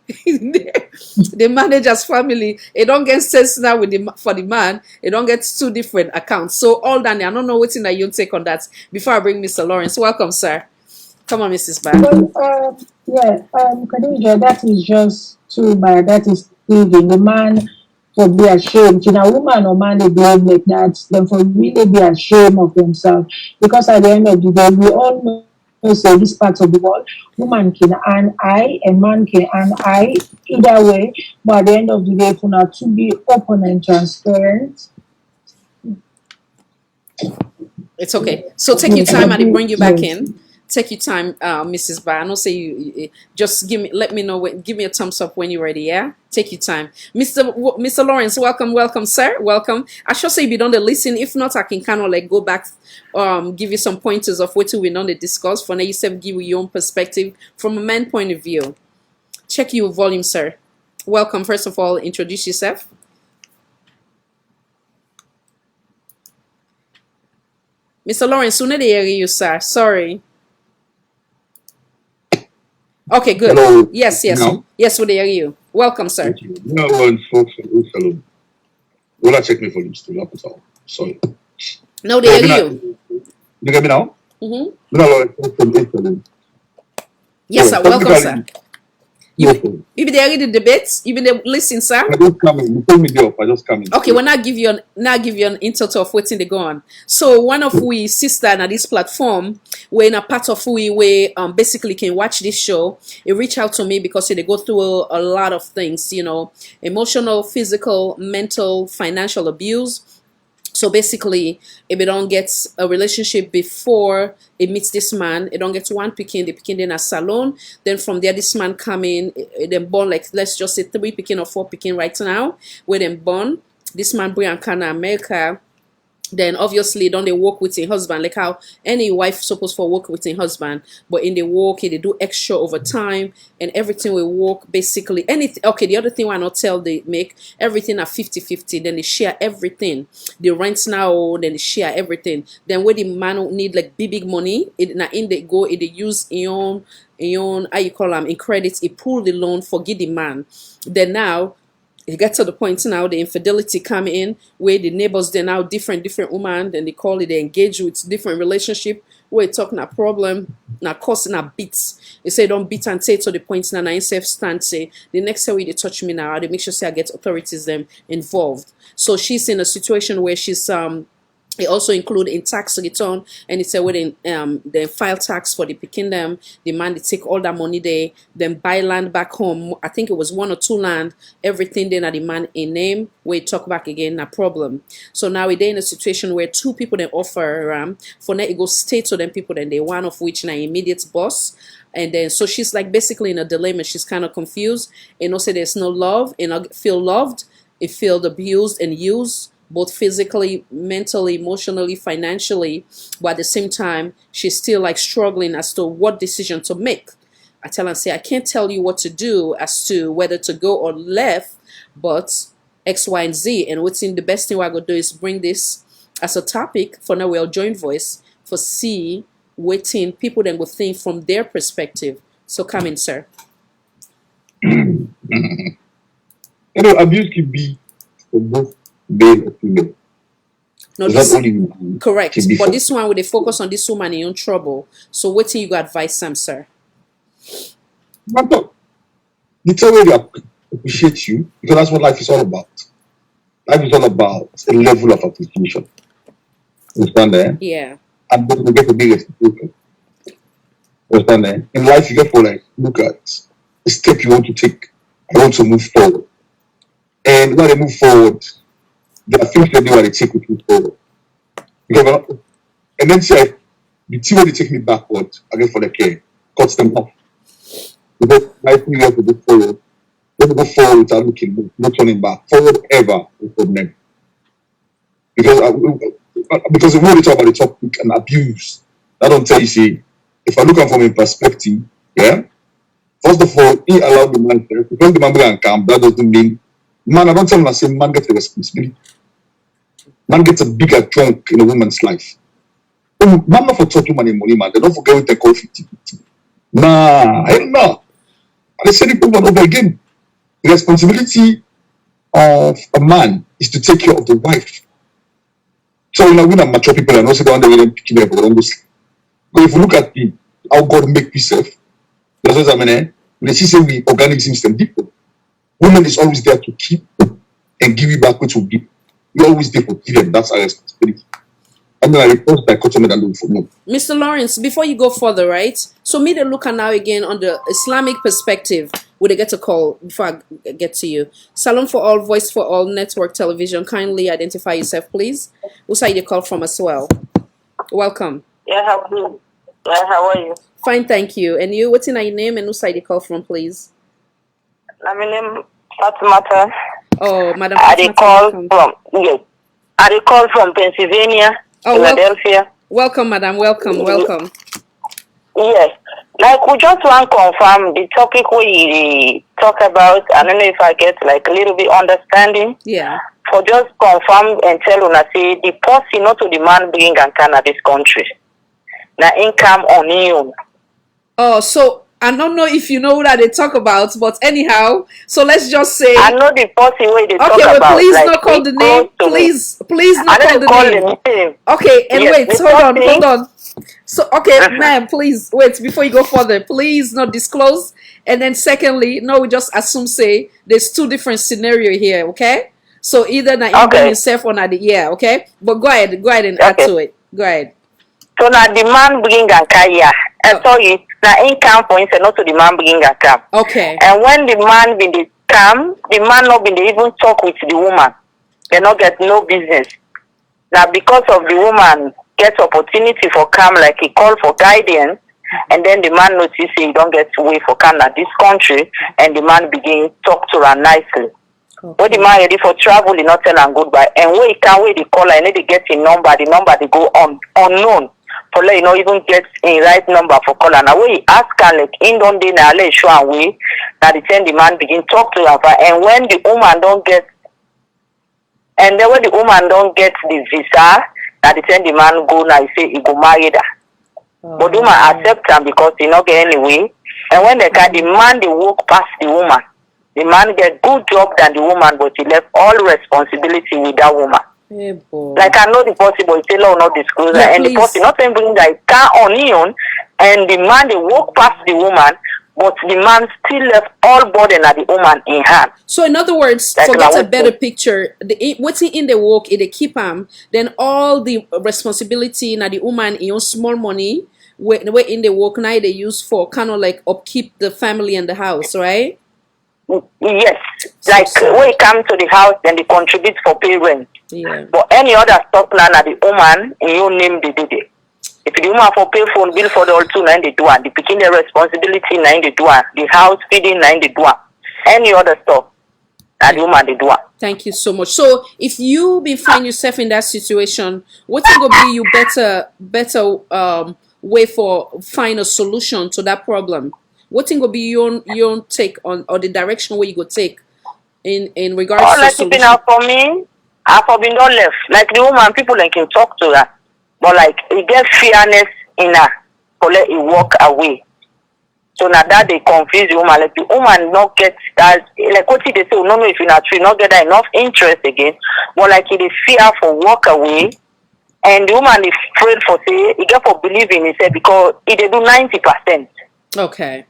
Speaker 1: manager's family. It don't get sense now with the for the man. It don't get two different accounts. So all that I don't know what's in that you take on that. Before I bring Mr. Lawrence, welcome, sir. Come on, Mrs. Bar.
Speaker 4: Well, yeah, Khadija, that is just too bad. That is thieving. The man for be ashamed. You know, woman or man they behave like that, then for really be ashamed of themselves. Because at the end of the day, we all know say this part of the world, woman can earn I, a man can earn I, either way. But at the end of the day, for not to be open and transparent,
Speaker 1: It's okay. So take your
Speaker 4: yes,
Speaker 1: time and it bring you back
Speaker 4: yes.
Speaker 1: in. Take your time, Mrs. Bar. I don't say just let me know give me a thumbs up when you're ready. Yeah, take your time, Mr. Lawrence. Welcome, sir. Welcome. I should say if you don't listen. If not, I can kind of like go back, give you some pointers of what we don't discuss. For now, you said give you your own perspective from a man point of view. Check your volume, sir. Welcome. First of all, introduce yourself. Mr. Lawrence, sooner they hear you, sir. Sorry. Okay, good.
Speaker 6: Hello.
Speaker 1: Yes,
Speaker 6: Now,
Speaker 1: yes, we hear you. Welcome, sir.
Speaker 6: thank you. No one folks from Salon. Will I check me for this to up all? Sorry.
Speaker 1: No, they
Speaker 6: So,
Speaker 1: hear you.
Speaker 6: you get me now?
Speaker 1: Mm-hmm.
Speaker 6: No, from Salon.
Speaker 1: Yes,
Speaker 6: So,
Speaker 1: sir. Welcome, sir.
Speaker 6: no
Speaker 1: You
Speaker 6: problem.
Speaker 1: you be there read the debates. You be there listen, sir.
Speaker 6: I just come in. You told me the up. I just come in.
Speaker 1: Okay, well now give you an insight of what's in the go on. So one of we sister on this platform, we're in a part of we basically can watch this show. It reach out to me because they go through a lot of things, emotional, physical, mental, financial abuse. So basically, if it don't get a relationship before it meets this man, it don't get one picking, the picking in a salon. Then from there, this man come in, then born like let's just say 3 picking or 4 picking right now. Where them born, this man bring and kind America. Then obviously don't they work with your husband like how any wife supposed for work with your husband, but in the work they do extra overtime and everything will work basically anything. Okay, the other thing why not tell they make everything at 50-50, then they share everything, the rents now, then they share everything. Then when the man need like big money, it now in they go it they use in how you call them in credits, it pull the loan, forget the man. Then now it gets to the point now the infidelity come in where the neighbors they're now different woman, then they call it they engage with different relationship where it's talking a problem now causing a beats. They say don't beat and say to the point now I self stand say the next time they touch me now they make sure say I get authorities them involved. So she's in a situation where she's It also include in tax return, and it's a way they file tax for the picking them. The man they take all that money they then buy land back home. I think it was 1 or 2 land, everything then at the man in name. We talk back again, no problem. So now we're in a situation where 2 people then offer for now it goes stay to them people, then they one of which now immediate boss. And then so she's like basically in a dilemma. She's kind of confused and also there's no love and I feel loved, it feel abused and used, both physically, mentally, emotionally, financially, but at the same time she's still like struggling as to what decision to make. I tell her, say, I can't tell you what to do as to whether to go or left, but X, Y, and Z. And what's in the best thing we're gonna do is bring this as a topic for now. We'll join voice for see waiting people then will think from their perspective. So come in, sir.
Speaker 6: Abuse can be for both male or female.
Speaker 1: No,
Speaker 6: It's
Speaker 1: this
Speaker 6: not only
Speaker 1: correct.
Speaker 6: can be
Speaker 1: But
Speaker 6: for
Speaker 1: this one, with the focus on this woman in trouble. So waiting you got advice, Sam, sir.
Speaker 6: but no, the tell way they appreciate you because that's what life is all about. Life is all about a level of appreciation. Understand that?
Speaker 1: Yeah.
Speaker 6: And then you get to be reciprocal. Understand that? In life, you get for like look at the step you want to take. I want to move forward, and when I move forward, there are things that they want to take with me forward. Because, and then say the team when they take me backward, again for the care, cuts them off. Because life we have to go forward. Let me go forward without looking, no turning back. Forward ever with them. Because when we talk about the topic and abuse, I don't tell you, see, if I look at from a perspective, yeah, first of all, he allowed the man to, because the man can come, that doesn't mean, man, I don't tell him I say man gets a responsibility. Man gets a bigger chunk in a woman's life. Man not for talk woman money, man. They don't forget what they call 50-50. Nah, I don't know. And I said it over and over again. The responsibility of a man is to take care of the wife. So when I'm mature people, I know say the one that we picking up, but if you look at how God make himself, that's what I mean. When she say we organic system people, woman is always there to keep and give you back what you give. You're always there for giving. That's our responsibility. And then I report dichotomy that look for me.
Speaker 1: Mr. Lawrence, before you go further, right? So me the look at now again on the Islamic perspective. Would I get a call before I get to you? Salon for All, Voice for All, Network Television. Kindly identify yourself, please. Who's you call from as well? Welcome.
Speaker 7: Yeah, how are you? Yeah, how are you?
Speaker 1: Fine, thank you. And you, what's in your name and who's you call from, please?
Speaker 7: My name Fatimata.
Speaker 1: Oh, Madam
Speaker 7: I
Speaker 1: Fatimata,
Speaker 7: call
Speaker 1: welcome.
Speaker 7: from I call from Pennsylvania, Philadelphia.
Speaker 1: Welcome, madam. Welcome, welcome.
Speaker 7: Yes. Like we just want to confirm the topic we talk about. I don't know if I get like a little bit understanding.
Speaker 1: Yeah.
Speaker 7: For just confirm and tell una say the policy not to demand bring and cannabis country. Now income on you.
Speaker 1: Oh, so I don't know if you know what they talk about, but anyhow, so let's just say.
Speaker 7: I know the policy way they talk
Speaker 1: Okay,
Speaker 7: about.
Speaker 1: but please
Speaker 7: like,
Speaker 1: not call the name. Please not call the name. Okay, and
Speaker 7: yes,
Speaker 1: wait, hold on. So, okay, ma'am, please wait before you go further. Please not disclose. And then, secondly, no, we just assume say there's 2 different scenario here. Okay, so either not yourself or not the okay. But go ahead and add to it. Go ahead.
Speaker 7: So now the man bring and carry. Sorry, now income for instance, not to the man bring and come.
Speaker 1: Okay.
Speaker 7: And when the man been the come, the man not been dey even talk with the woman. They not get no business. Now because of the woman get opportunity for come, like he call for guidance, and then the man notice he don't get way for come at this country, and the man begin talk to her nicely. Okay. When the man ready for travel, he not tell her goodbye. And when he can't wait the caller, and then they get his number, the number they go on unknown. For let you know even get in right number for caller. Now when he ask her like in don't they now let show away, now the time the man begin talk to her, and when the woman don't get, and then when the woman don't get the visa, now the time the man go now he say he go marry her. Oh. But the woman accept him because he not get anyway. And when they can the man they walk past the woman. The man get good job than the woman, but he left all responsibility with that woman.
Speaker 1: Hey,
Speaker 7: like I know the possible, it's a law not disclosure, and the person not even bring that car on his own, and the man they walk past the woman, but the man still left all burden at the woman in hand.
Speaker 1: So in other words,
Speaker 7: Like
Speaker 1: forget
Speaker 7: na
Speaker 1: a better
Speaker 7: wetin-
Speaker 1: picture. What's in the work, it they keep him. Then all the responsibility na the woman in your small money, where in the work now they use for kind of like upkeep the family and the house, right?
Speaker 7: Yes,
Speaker 1: So
Speaker 7: like
Speaker 1: sad.
Speaker 7: when it comes to the house, then they contribute for pay rent.
Speaker 1: Yeah.
Speaker 7: But any other stuff now, na the woman in your name they do it. If the woman for pay phone bill for the all two, nine they do it. The picking the responsibility, nine they do it. The house feeding, nine they do it. Any other stuff, na the woman they do it.
Speaker 1: Thank you so much. So if you be find yourself in that situation, what will be you better way for find a solution to that problem? What thing will be your own take on or the direction where you go take in regards
Speaker 7: All
Speaker 1: to
Speaker 7: like keeping
Speaker 1: solution?
Speaker 7: out for me, I for been done left. Like the woman, people like can talk to her, but like it get fairness in her to let it walk away. So now that they confuse the woman, like the woman not get that, like what they say, no, if you're not true, not get that enough interest again, but like it is fear for walk away, and the woman is afraid for say, he get for believing, he said, because he they do 90%.
Speaker 1: Okay.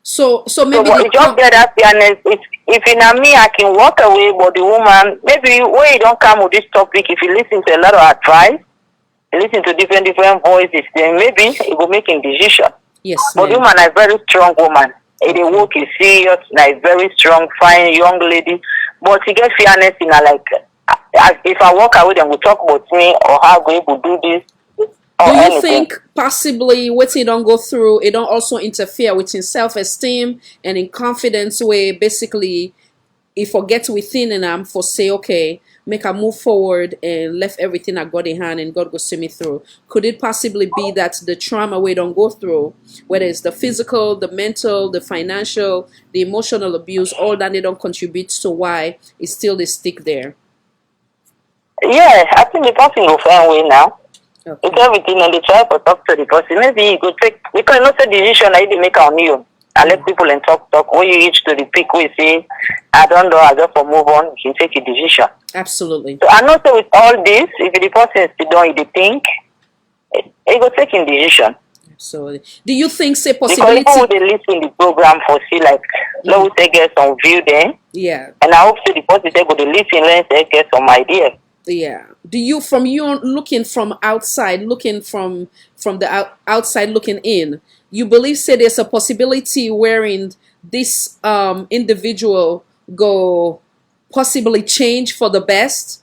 Speaker 1: So
Speaker 7: So
Speaker 1: maybe
Speaker 7: but it just get that fairness. If in a me, I can walk away, but the woman, maybe when you don't come with this topic, if you listen to a lot of advice, you listen to different voices, then maybe it will make a decision.
Speaker 1: yes,
Speaker 7: But the
Speaker 1: ma'am.
Speaker 7: woman is a very strong woman. The work is serious, like very strong, fine young lady. But she get fairness in her, like, if I walk away, then we talk about me or how we will do this or
Speaker 1: Do you
Speaker 7: anything.
Speaker 1: think possibly what it don't go through, it don't also interfere with his self-esteem and in confidence where basically he forgets within and I'm for say, okay, make a move forward and left everything I got in hand and God go see me through. Could it possibly be that the trauma we don't go through, whether it's the physical, the mental, the financial, the emotional abuse, all that they don't contribute to why it still they stick there?
Speaker 7: Yeah, I think the person will find way now. It's
Speaker 1: Okay.
Speaker 7: everything and they try to talk to the person. Maybe you could take, because not a decision I they make on you. I let people and talk. When you reach to the peak, we say, I don't know, I just for move on, you can take a decision.
Speaker 1: Absolutely.
Speaker 7: So I know so with all this, if the person is don't they think, it will take a decision.
Speaker 1: Absolutely. Do you think say
Speaker 7: Because
Speaker 1: possibility?
Speaker 7: people would listen the program for see like let us say get some view then.
Speaker 1: Yeah.
Speaker 7: And I hope so the person they go to listen and say get some idea.
Speaker 1: Yeah. Do you from you looking from outside, looking from the outside looking in, you believe say there's a possibility wherein this individual go possibly change for the best?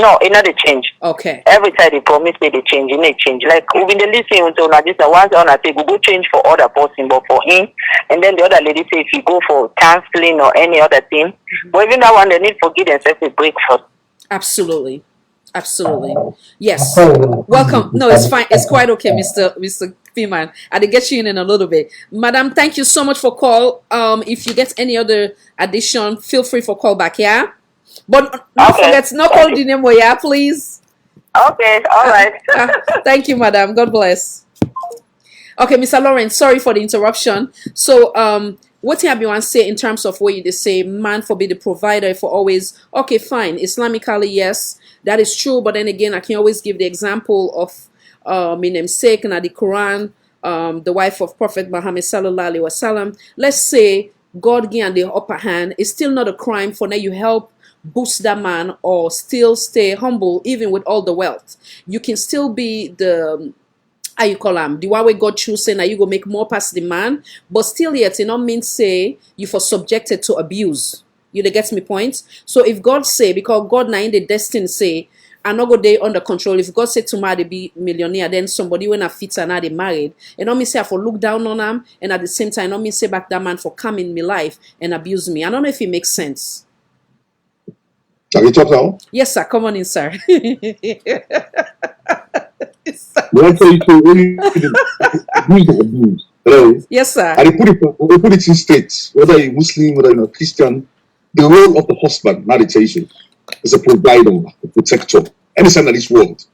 Speaker 7: No, it not a change.
Speaker 1: Okay.
Speaker 7: Every time they promise me they change, it may change. Like we've been listening to this once on I say we go change for other person, but for him, and then the other lady say if you go for counseling or any other thing, but even that one they need to give themselves a break first.
Speaker 1: Absolutely. Absolutely. Yes. Welcome. No, it's fine. It's quite okay, Mr. Piman. I'll get you in a little bit. Madam, thank you so much for call. If you get any other addition, feel free for call back, yeah? But don't
Speaker 7: Okay.
Speaker 1: forget, no call the name, yeah, please.
Speaker 7: Okay, all right.
Speaker 1: Thank you, madam. God bless. Okay, Mr. Lawrence, sorry for the interruption. So, what have you want to say in terms of where you say man for be the provider for always? Okay, fine. Islamically, yes, that is true. But then again, I can always give the example of my namesake and the Quran, the wife of Prophet Muhammad sallallahu alaihi wasallam. Let's say God give the upper hand. It's still not a crime for now you help boost that man or still stay humble even with all the wealth. You can still be the how you call the one way God choosing that you go make more past the man, but still yet it not mean say you for subjected to abuse. You dey get me point? So if God say, because God now in the destiny say I not go day under control. If God said tomorrow they be millionaire, then somebody when I fit and now they married, and not me say I for look down on them, and at the same time not me say back that man for come in my life and abuse me. I don't know if it makes sense.
Speaker 6: Have you talked now?
Speaker 1: Yes, sir. Come on in, sir.
Speaker 6: But I tell you to only abuse the abuse. Hello?
Speaker 1: Yes, sir.
Speaker 6: And they put it in states, whether you're Muslim, whether you're Christian, the role of the husband, not the issue, is a provider, a protector. Any sign of this world.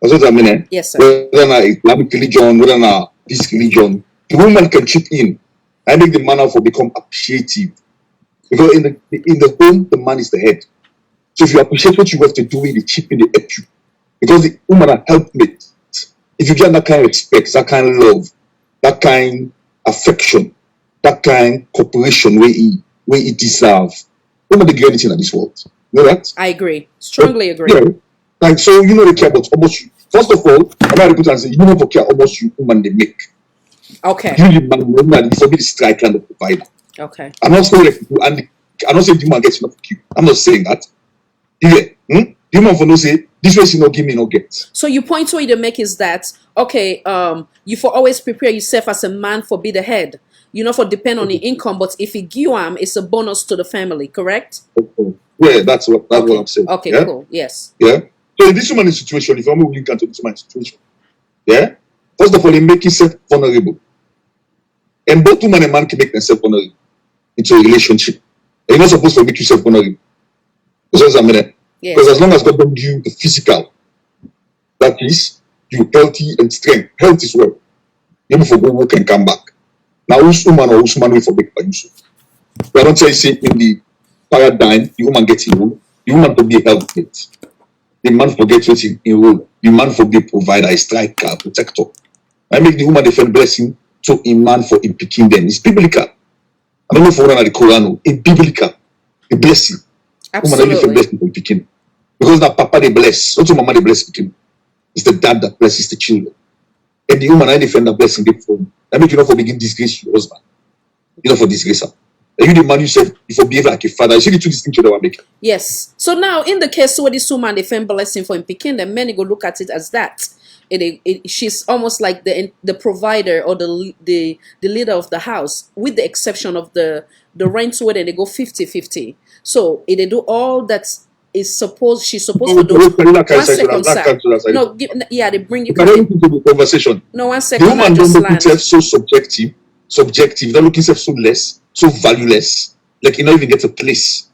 Speaker 6: That's what I mean. Eh?
Speaker 1: Yes, sir.
Speaker 6: Whether not Islamic religion, whether not this religion, the woman can chip in and make the man for become appreciative. Because in the home, the man is the head. So if you appreciate what you have to do in the chip in the help you. Because the woman are helpmate. If you get that kind of respect, that kind of love, that kind affection, that kind cooperation where he deserve. Nobody get anything in this world. You know that?
Speaker 1: I agree. Strongly agree.
Speaker 6: Yeah. Like so, you know they care about almost you. First of all, I'm going to put and say, you know for care almost you woman they make.
Speaker 1: Okay.
Speaker 6: You the man, you forbid the strike and the provider.
Speaker 1: Okay.
Speaker 6: I'm not saying like you and I'm not saying the woman gets enough of you. I'm not saying that. Yeah. The woman for no say this way she not give me no get.
Speaker 1: So you point to it to make is that okay, you for always prepare yourself as a man for be the head. You know, for depend on the income, but if you give him, it's a bonus to the family, correct?
Speaker 6: Okay. Yeah, that's what I'm saying.
Speaker 1: Okay,
Speaker 6: yeah?
Speaker 1: cool. Yes.
Speaker 6: Yeah. So in this woman's situation, if I'm link into this woman's situation, yeah, first of all, they make yourself vulnerable. And both woman and man can make themselves vulnerable into a relationship. And you're not supposed to make yourself vulnerable. That's what I mean.
Speaker 1: Yes.
Speaker 6: Because as long as God don't give you the physical, that is, you healthy and strength. Health is well. You for go work and come back. Now, who's woman or who's man will forget by you. But I don't say in the paradigm, the woman gets enrolled. The woman to be healthy. The man forgets what's enrolled. The man for be provider, a striker, a protector. I make the woman defend blessing to a man for in picking them. It's biblical. I don't know for one of the Quran. It's biblical. A blessing. Woman defend blessing for picking. Because that papa they bless. Not to mama they bless picking. It's the dad that blesses the children. And the woman I defend the blessing they for. That make you not for begin disgrace your husband. You know for disgrace her. And you the man you said you for behave like a father. You see the two distinctions that we're making.
Speaker 1: Yes. So now in the case where this woman defend blessing for him picking, then many go look at it as that. She's almost like the provider or the leader of the house, with the exception of the rent where they go 50-50. So if they do all that is she's supposed to do. 1 second, sir. No, they bring you.
Speaker 6: I don't into the conversation.
Speaker 1: No, 1
Speaker 6: The
Speaker 1: second.
Speaker 6: woman don't look itself so subjective. Don't look itself so less, so valueless. Like you not even get a place.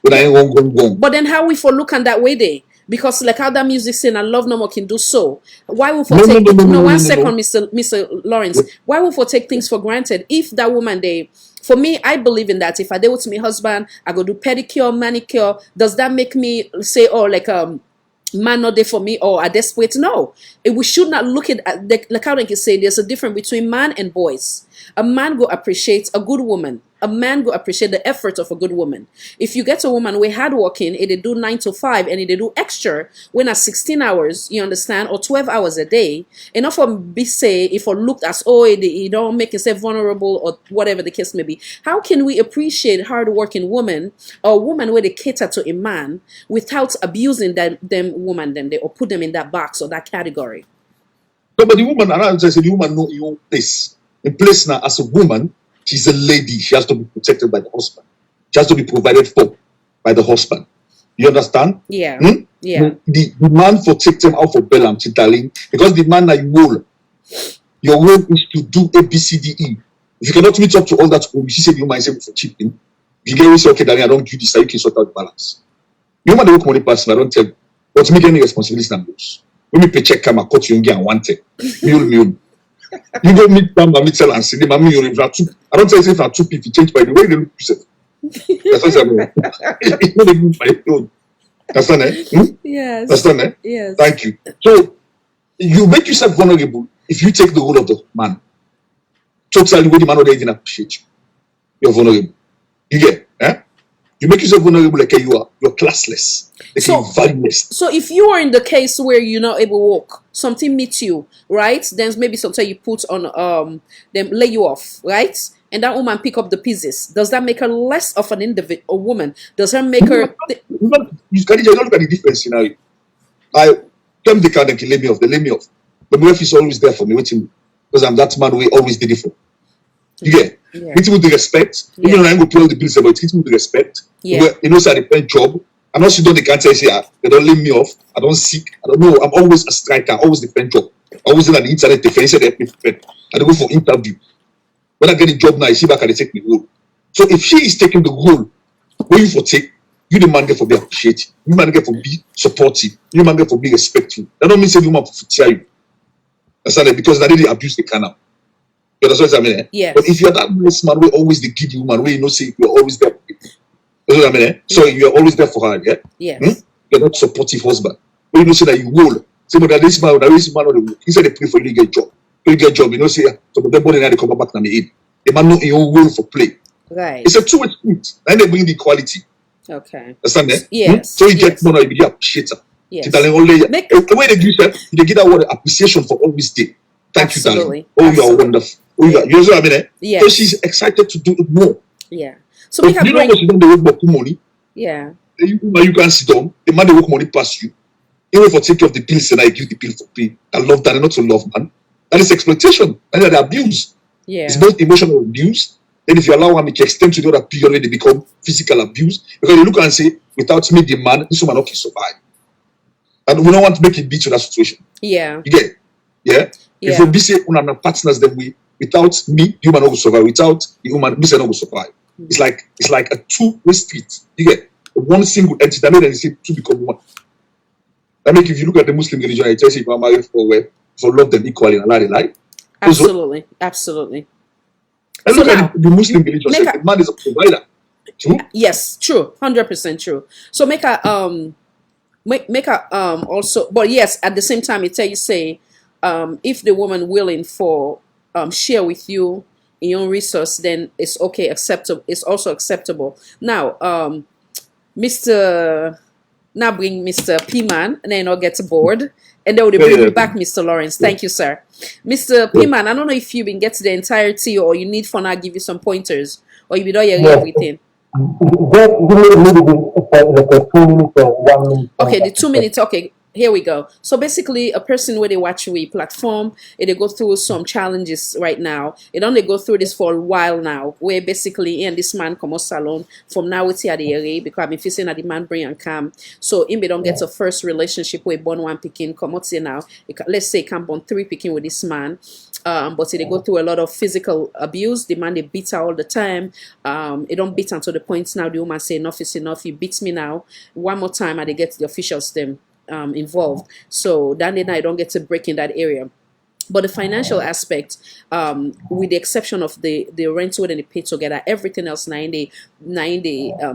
Speaker 6: When I ain't wrong.
Speaker 1: But then how we for look on that way there? Because like how that music saying, I love no more can do so. Why would for take it? No, 1 second, Mr. Lawrence. Why would for take things for granted? If that woman for me, I believe in that. If I deal with my husband, I go do pedicure, manicure. Does that make me say, oh, like man not there for me or are desperate? No. We should not look at like how they can say there's a difference between man and boys. A man go appreciate a good woman. A man go appreciate the effort of a good woman. If you get a woman we hard working, they do 9 to 5 and they do extra when at 16 hours, you understand, or 12 hours a day, enough for be say if or looked as you don't make yourself vulnerable or whatever the case may be. How can we appreciate hard working woman or woman where they cater to a man without abusing them woman then or put them in that box or that category?
Speaker 6: No, but the woman, and I say the woman know your own place. In place now as a woman, she's a lady. She has to be protected by the husband. She has to be provided for by the husband. You understand?
Speaker 1: Yeah.
Speaker 6: Yeah. The man for take them out for Balaam, darling, because the man that your role is to do A, B, C, D, E. If you cannot meet up to all that, you see, the woman is able for cheating. If you get say, okay, darling, I don't do this, you can sort out the balance. The woman that work money person, I don't tell you. But to me, any responsibilities and those. When me paycheck come, I cut you and get one thing. Mule. You go meet them, meet sell and see them. I don't tell you if I 2 if you change by the way they look yourself. That's what I'm saying. It's not a good by your own. Understand it?
Speaker 1: Yes.
Speaker 6: Understand it?
Speaker 1: Yes.
Speaker 6: Thank you. So you make yourself vulnerable if you take the role of the man. Totally, when the man don't even appreciate you, you're vulnerable. You get, you make yourself vulnerable like you're classless, like you're valueless.
Speaker 1: So if you are in the case where you're not able to walk, something meets you, right? Then maybe sometimes you put on them lay you off, right? And that woman pick up the pieces. Does that make her less of an individual, a woman? Does her make her?
Speaker 6: You don't look at the difference scenario. I tell the car they lay me off. They lay me off. But my wife is always there for me, waiting because I'm that man who always did it for. You get.
Speaker 1: Yeah.
Speaker 6: Treat me with the respect.
Speaker 1: Yeah.
Speaker 6: Even when I go pay all the bills, but treat me with the respect.
Speaker 1: Yeah.
Speaker 6: You know, say I depend job. I'm not sitting on the can't say they don't lay me off. I don't seek. I don't know. I'm always a striker. Always depend job. Always in the internet defense. They prepare. I go for interview. When I get a job now, I see back and they take the role. So if she is taking the role, when you for take, you the man get for be appreciated. You man get for be supportive. You man get for be respectful. That don't mean say you man for tear you. That's not it, because that really abuse the canal. You understand what I mean?
Speaker 1: Yes.
Speaker 6: But if you're that nice man, we're always the giddy woman, where you know say you're always there. You know what I mean? So you're always there for her, yeah?
Speaker 1: Yes.
Speaker 6: You're not supportive husband. When you know say that you will. Say, but this man on the road, he said they pray for you to get a job. you get job, say, some of them body they come back to me in. The man know your own will for play.
Speaker 1: Right.
Speaker 6: It's a two-way street. And they bring the equality.
Speaker 1: Okay.
Speaker 6: Understand that?
Speaker 1: Yes.
Speaker 6: So you get
Speaker 1: Yes.
Speaker 6: money, you be appreciator.
Speaker 1: Yes.
Speaker 6: The way they give that, they give that word appreciation for all this day. Thank you, darling. Oh, you are wonderful. Oh, you know what I mean?
Speaker 1: Yes.
Speaker 6: So she's excited to do it more.
Speaker 1: Yeah. So we
Speaker 6: But you know what she don't work about money.
Speaker 1: Yeah.
Speaker 6: You can sit down. The man they work money past you. Even for take care of the bills and I give the bill for pay. I love that and not to love, man. That is exploitation. That is abuse.
Speaker 1: Yeah.
Speaker 6: It's both emotional abuse. Then if you allow one to extend to the other period, they become physical abuse. Because you look and say, without me, the man, this woman can survive. And we don't want to make it be to that situation.
Speaker 1: Yeah.
Speaker 6: You get it? Yeah? If we be say one of partners, then without me, the woman will survive. Without the woman, this will survive. It's like a two-way street. You get one single entity. That means they say two become one. That means if you look at the Muslim religion, it tells you if you are married for love them equally and Allah life.
Speaker 1: Absolutely. Absolutely.
Speaker 6: And look at the Muslim religion. The man is a provider. True?
Speaker 1: Yes, true. 100% true. So make a also, but yes, at the same time, it tell you say, if the woman willing for share with you in your own resource, then it's okay, acceptable. It's also acceptable. Now, now bring Mr. P-Man, and then I'll get bored. And then we'll bring you back, Mr. Lawrence. Thank you, sir. Mr. P-Man, I don't know if you been get to the entirety or you need for now give you some pointers or you be done hearing everything.
Speaker 8: Just give me like a 2 minutes or 1 minute.
Speaker 1: Okay, the 2 minutes. Okay, here we go. So basically, a person where they watch we platform, they go through some challenges right now. It only go through this for a while now, where basically, and this man come out salon from now it's here the area because I've been facing that the man bring and come. So in they don't get a first relationship where born one picking come out here now. Let's say can born 3 picking with this man. But they go through a lot of physical abuse. The man they beat her all the time. They don't beat until the point now the woman say enough is enough. You beat me now. One more time and they get the officials them involved. So then I don't get to break in that area. But the financial aspect, with the exception of the rental and the pay together, everything else 90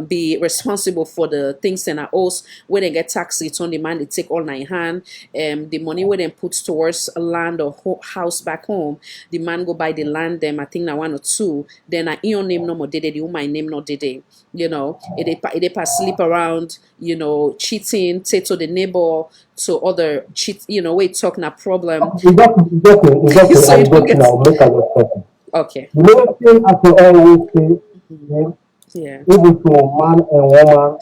Speaker 1: be responsible for the things that are owes. When they get tax return, the man they take all in hand. The money when they put towards a land or house back home, the man go buy the land them. I think now 1 or 2. Then in your name no more did the woman name no did it. You know, they pass sleep around. You know, cheating, say to the neighbor, to other cheat. You know, we talking a problem.
Speaker 8: Exactly.
Speaker 1: So
Speaker 8: I
Speaker 1: you don't get-
Speaker 8: now make a discussion.
Speaker 1: Okay.
Speaker 8: You know what thing I can always say,
Speaker 1: Yeah.
Speaker 8: even to a man and woman,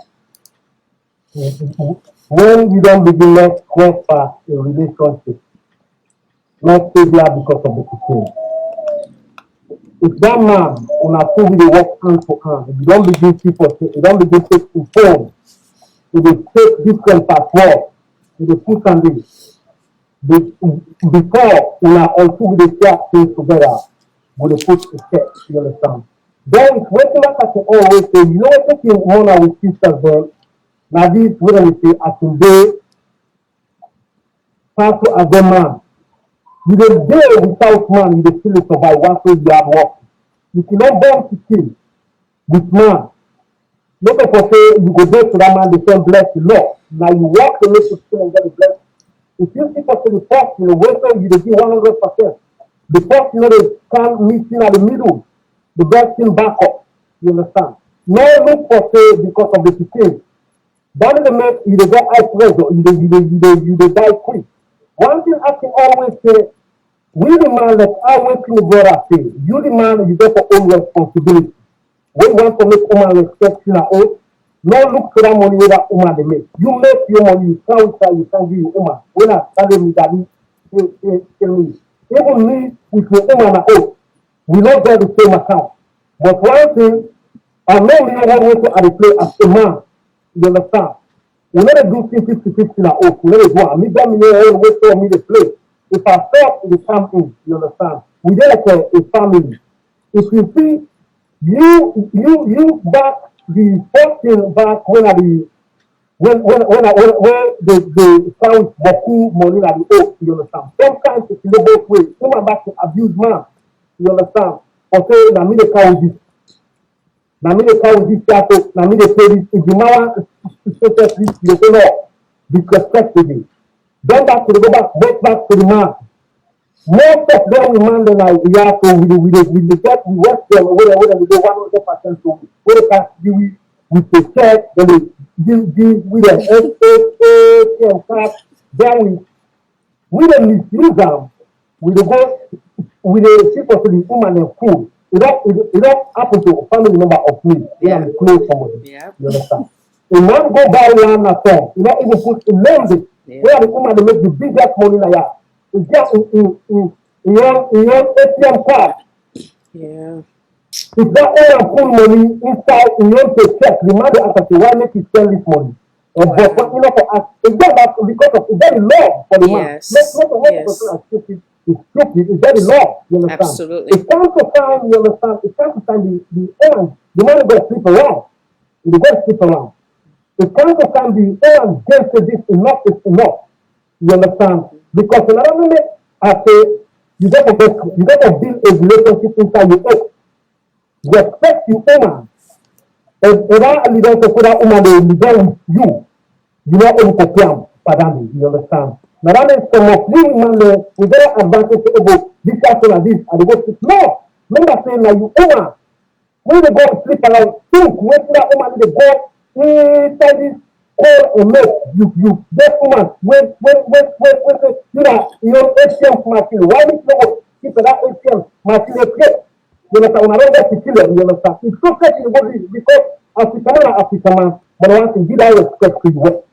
Speaker 8: when you don't begin to trespass a relationship, not stay there because of the situation. If that man on a phone they work hand to hand, if you don't begin people, you don't begin to take the phone, if they take different passwords, if they put on this, before when I also they share things together, when they put the check, you understand? Then when like I can always say, you know what taking one with sisters then, now this when we say I can do pass to as a man. You don't deal without man, you don't feel it survive one way you have work. You cannot born to kill with man. Look at for say you go there to that man, they say bless the Lord. Now you walk the way to still and get the blessing. If you think of the first in the wisdom, you give 100%. The first, you know, they stand meeting at the middle. The best thing back up. You understand? Now look for say because of the teaching. That is the make you get high pressure, you die quick. One thing I can always say, we the man that I went to the brother say, you the man you get your own responsibility. We want to make woman respect you now. No look for that money where that woman they make. You make your money, you can't give your woman. When I tell me that tell me. Even me with your woman at home, we not get the same account. But one thing, I know me one way to the play as a man. You understand? We never do 50-50 now. We never do. I mean, that me know way to me the play. If I stop, it will come in. You understand? We get like a family. If you see, you back the first thing back when the sound Baku money at the oak, you understand? Sometimes it's in the both ways. Someone back to abuse man, you understand? Or say, na me the cow this. Na me the cow this chato, na me the pay this. If the man is this, you say no, disrespect to me. Then back to the go back to the man. Most of them demand like we have to we get we work them whether we go 100% to whether can we protect then we give with them and card then we don't misuse them we dey go we dey see for the woman and food it don't happen to a family member of me when I'm close somebody
Speaker 1: Yeah.
Speaker 8: you understand a man go buy land at all you don't even put a name where the woman they make the biggest money like that it's just in your ATM card.
Speaker 1: Yeah.
Speaker 8: If that owner put money inside in your check, the man will ask you why make you spend this money. But you know, for us, it's just that because of it's very low for the man.
Speaker 1: Yes.
Speaker 8: Not
Speaker 1: Yes.
Speaker 8: person are stupid. It's stupid. It's very low. You understand?
Speaker 1: Absolutely.
Speaker 8: It's time to time. You understand? It's time to time the owner. The man will go sleep around. He will go sleep around. It's time to time the owner just say this enough is enough. You understand? Because another minute I say you got to build a relationship inside your own. Respect your woman. If I lead to put that woman they lead with you, you know able to plan padami, you understand? Now that is some of you women we get advantage to about this after like this and they go sleep. No, remember saying like you woman, when they go sleep around, think when that woman they go inside this call and make you that woman when you know your ATM machine, why did you go keep that ATM machine plate? You understand? When I don't get to kill them, you understand? It's so fresh in the body because African man, but I want to give that respect to you.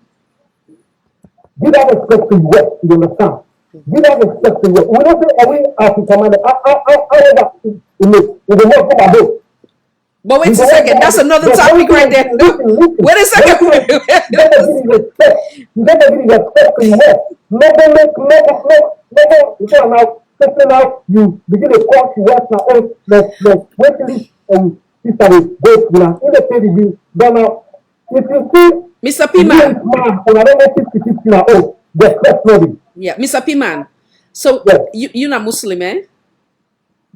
Speaker 8: Give that respect to you. You understand? Give that respect to you. We don't say, are we African man? However, in the most of our book.
Speaker 1: But wait a second, that's another topic right there. Wait a second.
Speaker 8: You gotta give respect. You gotta give respect to you. Never, you know, now, especially now, you begin to call you work now, let's wait till this, sister will go to now. In the pay review, then now, if you see,
Speaker 1: Mr. P-Man.
Speaker 8: when I don't know 50 now, oh, the first lady.
Speaker 1: Yeah, Mr. P-Man. So
Speaker 8: Yes.
Speaker 1: you're not Muslim, eh?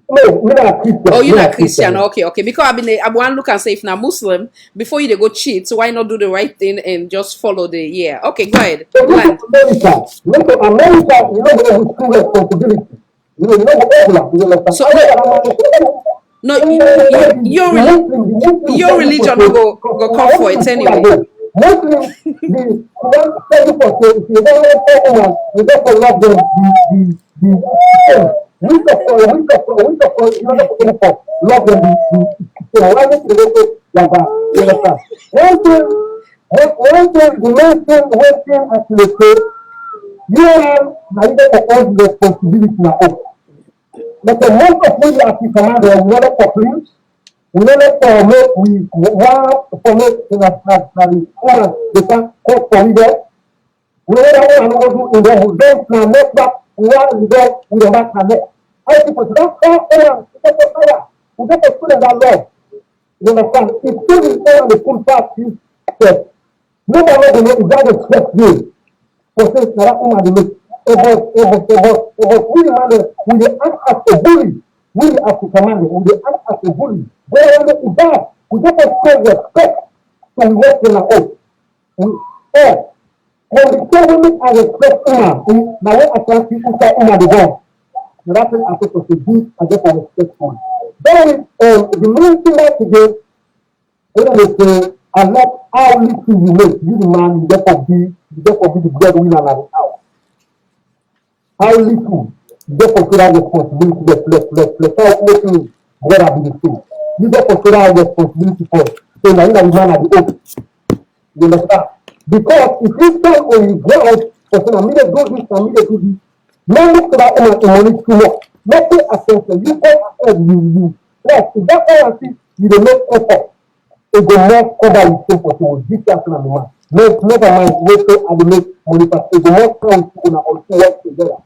Speaker 8: No, you're not Christian.
Speaker 1: Oh, you're not Christian. Okay. Because I want to look and say if not Muslim, before you they go cheat, so why not do the right thing and just follow the Okay, go ahead.
Speaker 8: So
Speaker 1: Go ahead.
Speaker 8: America, you know the full responsibility. You know the you understand?
Speaker 1: So no, your religion will go come for it anyway.
Speaker 8: Muslims, the one study for say, if you don't want woman, you just love them, we love them, so why don't you go like that? You understand? One thing, the main thing, actually say, you are the own responsibility now. But the most of we are commander, we never complain. We never promote, we want to promote they can call for leader. We never want to do in the who don't plan next back, we want to go with the back and neck. I think it's not fire, we get to put in that law. You understand? It's still in the full part, you said. Nobody knows is that expect you. For saying that woman, they make we dey act as a bully. We as a commander, we dey act as a bully. When we bad, we just show respect to what we are own. When we say women are respect woman, now what attract people say woman the born. So that's what I think was a good, I just want to respect one. Then the main thing that today, when they say, I like how little you make, you the man, you therefore be the breadwinner of the house. How little you just consider responsibility, let's how making God have been the same. You just consider responsibility for so now you are the man at the open. You understand? Because if you stand on the ground for saying, I'm going to do this, I'm going to do this, no look to that woman in money too much. Not pay attention. You go ahead, you. Yes, if that woman see you don't make effort, it will not cover you so for you. This person and the man. Never mind, wait till I make money, but it will not come to also work together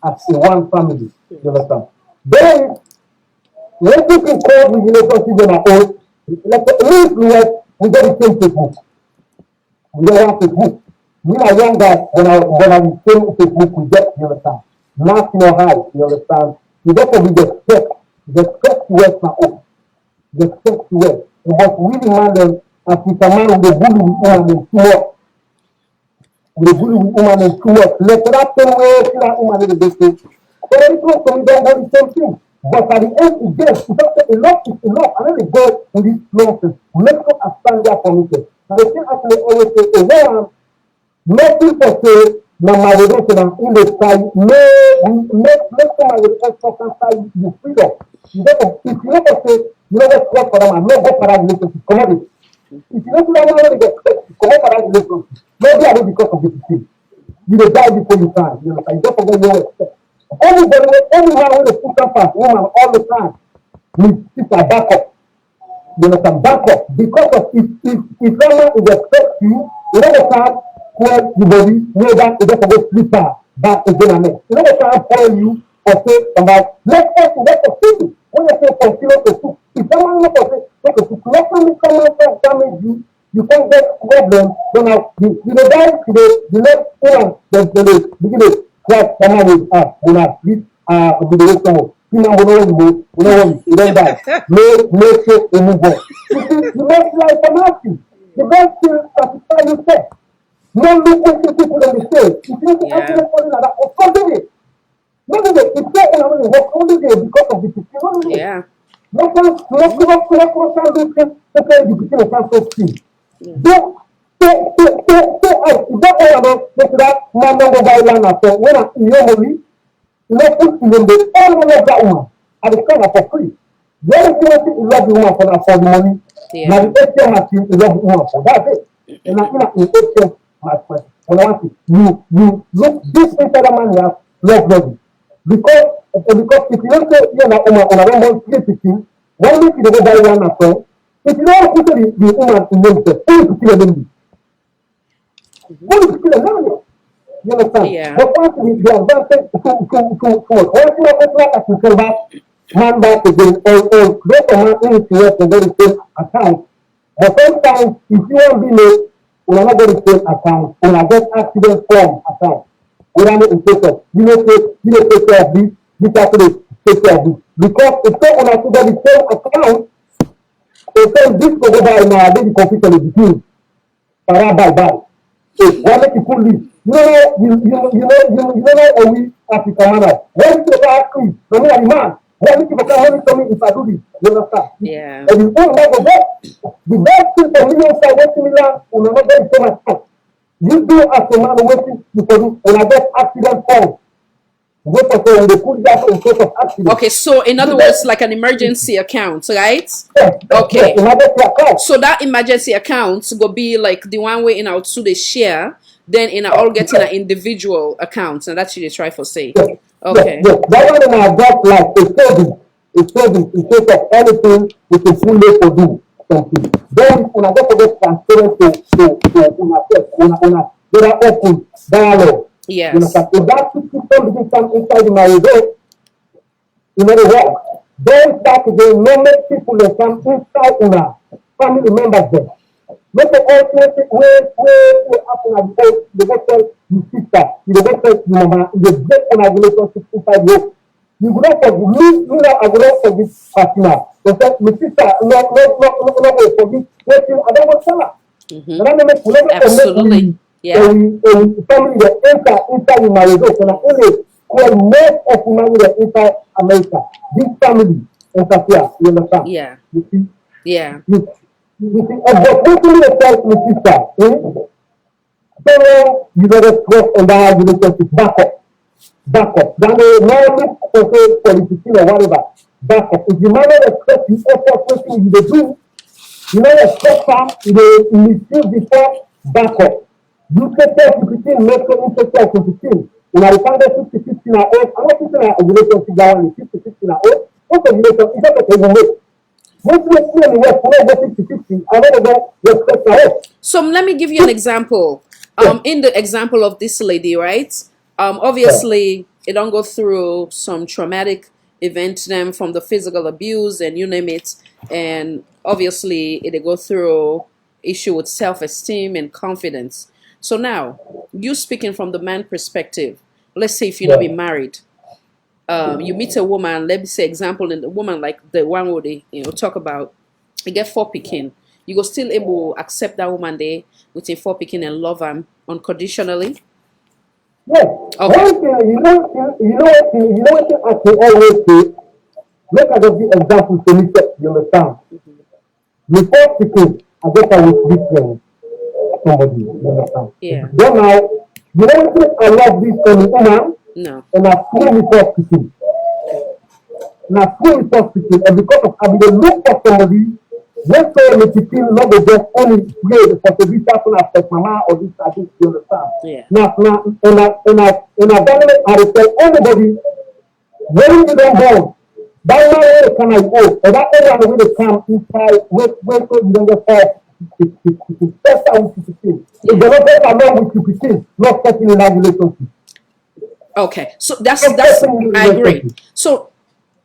Speaker 8: as a one family. You understand? Then, when people call with relationship in our own, like we get the same Facebook. We don't want Facebook. We are young guys, when I was same Facebook, we get, you understand? National high, you understand? You get to be respect to work now own. Respect to work. But we demand them as we command of the bully with woman and too much. The bully with woman and too much. Let that thing where that woman is the best thing. Somebody close to me don't want the same thing. But at the end, it gets enough is enough. And then they go with this nonsense. Make sure I stand there for me. And they still actually always say, a woman, nothing for say, na marriage na in the side, make some of the extra side you freedom. You don't, if you never say, you never work for them and not go for that relationship, come on. If you don't do that, you never get come on for that relationship. Maybe I do because of the thing. You will die before you die. You know, you don't forget your respect. Everybody, everyone when they put up as woman all the time, we sit a backup. You understand? Backup. Because of if someone is expect you, you know the time where you body, where that is just about sleeper back again and next. You know the time tell you or say about let's continue. When you say continue to cook, if someone not to say okay, to let me come out and damage you, you can't get problem. Then now you know that the next one the beginning what someone is when I sleep with the rest of you know you don't die. Make sure you move on. You make life a nasty. The best thing satisfy yourself. No look at people in the state. If you actually fall like that, or something it. Maybe it's not only work only there because of the people.
Speaker 1: Yeah.
Speaker 8: No one the people can so free. Don't that about that man number by land after when I see your money, no put in the all of that woman. I discover for free. The only thing you love the woman for the money. Now the ATM machine you love the woman for. That's it. And I think in ATM, my friend, when I want you look this inside the man you have love. Because if you don't say you're not on a woman creating, why make you go buy one after? If you don't put the woman in themselves, who is killing them? Who is killing them? You understand?
Speaker 1: Yeah.
Speaker 8: But once the advantage to once you have like to sell back, man back again, or let a man in to the very same account. But sometimes if you want to be late, we're not going to same account, and I get accident form account. We don't need to take care. You don't take care of this actually take care of this. Because if someone has to get the same account, they say this will go by now, then the confusion is between. Bye. Why make you cool leave? You know, we African man. Why make you ask me? No, me a man. Why make you come tell me if I do this? You understand?
Speaker 1: Yeah.
Speaker 8: And you don't know the best thing for me outside waiting me now, you know, not very so much time. You do as a man waiting because when I get accident phone, wait for when they put that in case of accident.
Speaker 1: Okay, so in other words, like an emergency account, right?
Speaker 8: Yes,
Speaker 1: Okay.
Speaker 8: emergency account.
Speaker 1: So that emergency account will be like the one way in our to the share, then in our all getting an individual account, and that's what they try for say.
Speaker 8: Yes,
Speaker 1: Okay.
Speaker 8: yes. That one in our got like a savings in case of anything which is too late to do something. Then when I get to get transparent to there are open dialogue. You know,
Speaker 1: Yes.
Speaker 8: if that system begin come inside the marriage, you know the work. Then start again, no make people that come inside una family members there. Make the all places where happen at the website you sister, you the website you mama, you break on relationship inside you. You go not for me, you know I go not for this partner. They say, my sister, no, for this, I don't want to tell her.
Speaker 1: Mm-hmm.
Speaker 8: And I never
Speaker 1: Absolutely. Yeah.
Speaker 8: family that enter inside the marriage, and I only call most of the family that enter America. This family interfere, you understand?
Speaker 1: Yeah.
Speaker 8: You see?
Speaker 1: Yeah.
Speaker 8: You see, but listen to yourself, my sister. So you better trust on that relationship, back up. Then no look for say politician or whatever. Back up. If the man expect you effort something you dey do, you know expect am, you dey misuse before back up. You take care of 15, make sure you take care of 15. When I find out 50-50 na old, I'm not thinking a relationship that one is 50-50 na old. What's a relationship? It's not a table weight. Most people in the West, when I go 50-50, I don't know respect na old.
Speaker 1: So let me give you an example. In the example of this lady, right? Obviously, it don't go through some traumatic event them from the physical abuse and you name it, and obviously it go through issue with self-esteem and confidence. So now, you speaking from the man perspective, let's say if you're not been married, you meet a woman. Let me say example in the woman like the one where they talk about, you get 4 picking. You go still able to accept that woman there with a 4 picking and love her unconditionally.
Speaker 8: Yes.
Speaker 1: Okay.
Speaker 8: One thing, what I can always say, look at the example to me, you understand? Before speaking, I get a with different somebody, you understand?
Speaker 1: Yeah.
Speaker 8: Then now, you know what I love this woman,
Speaker 1: No.
Speaker 8: and I feel before speaking. And I feel before speaking, and because of having the look for somebody, let's say the people not the just only pray for the this person after mama or this, I think you understand.
Speaker 1: Yeah.
Speaker 8: Now, and I will tell everybody, when you don't go, that man will come and go, and that everyone will come inside, when you don't get fall, it's better with you begin. If the not get along with you begin, not getting in that relationship.
Speaker 1: Okay. So
Speaker 8: Not
Speaker 1: that's
Speaker 8: getting in
Speaker 1: I
Speaker 8: the
Speaker 1: agree.
Speaker 8: relationship.
Speaker 1: So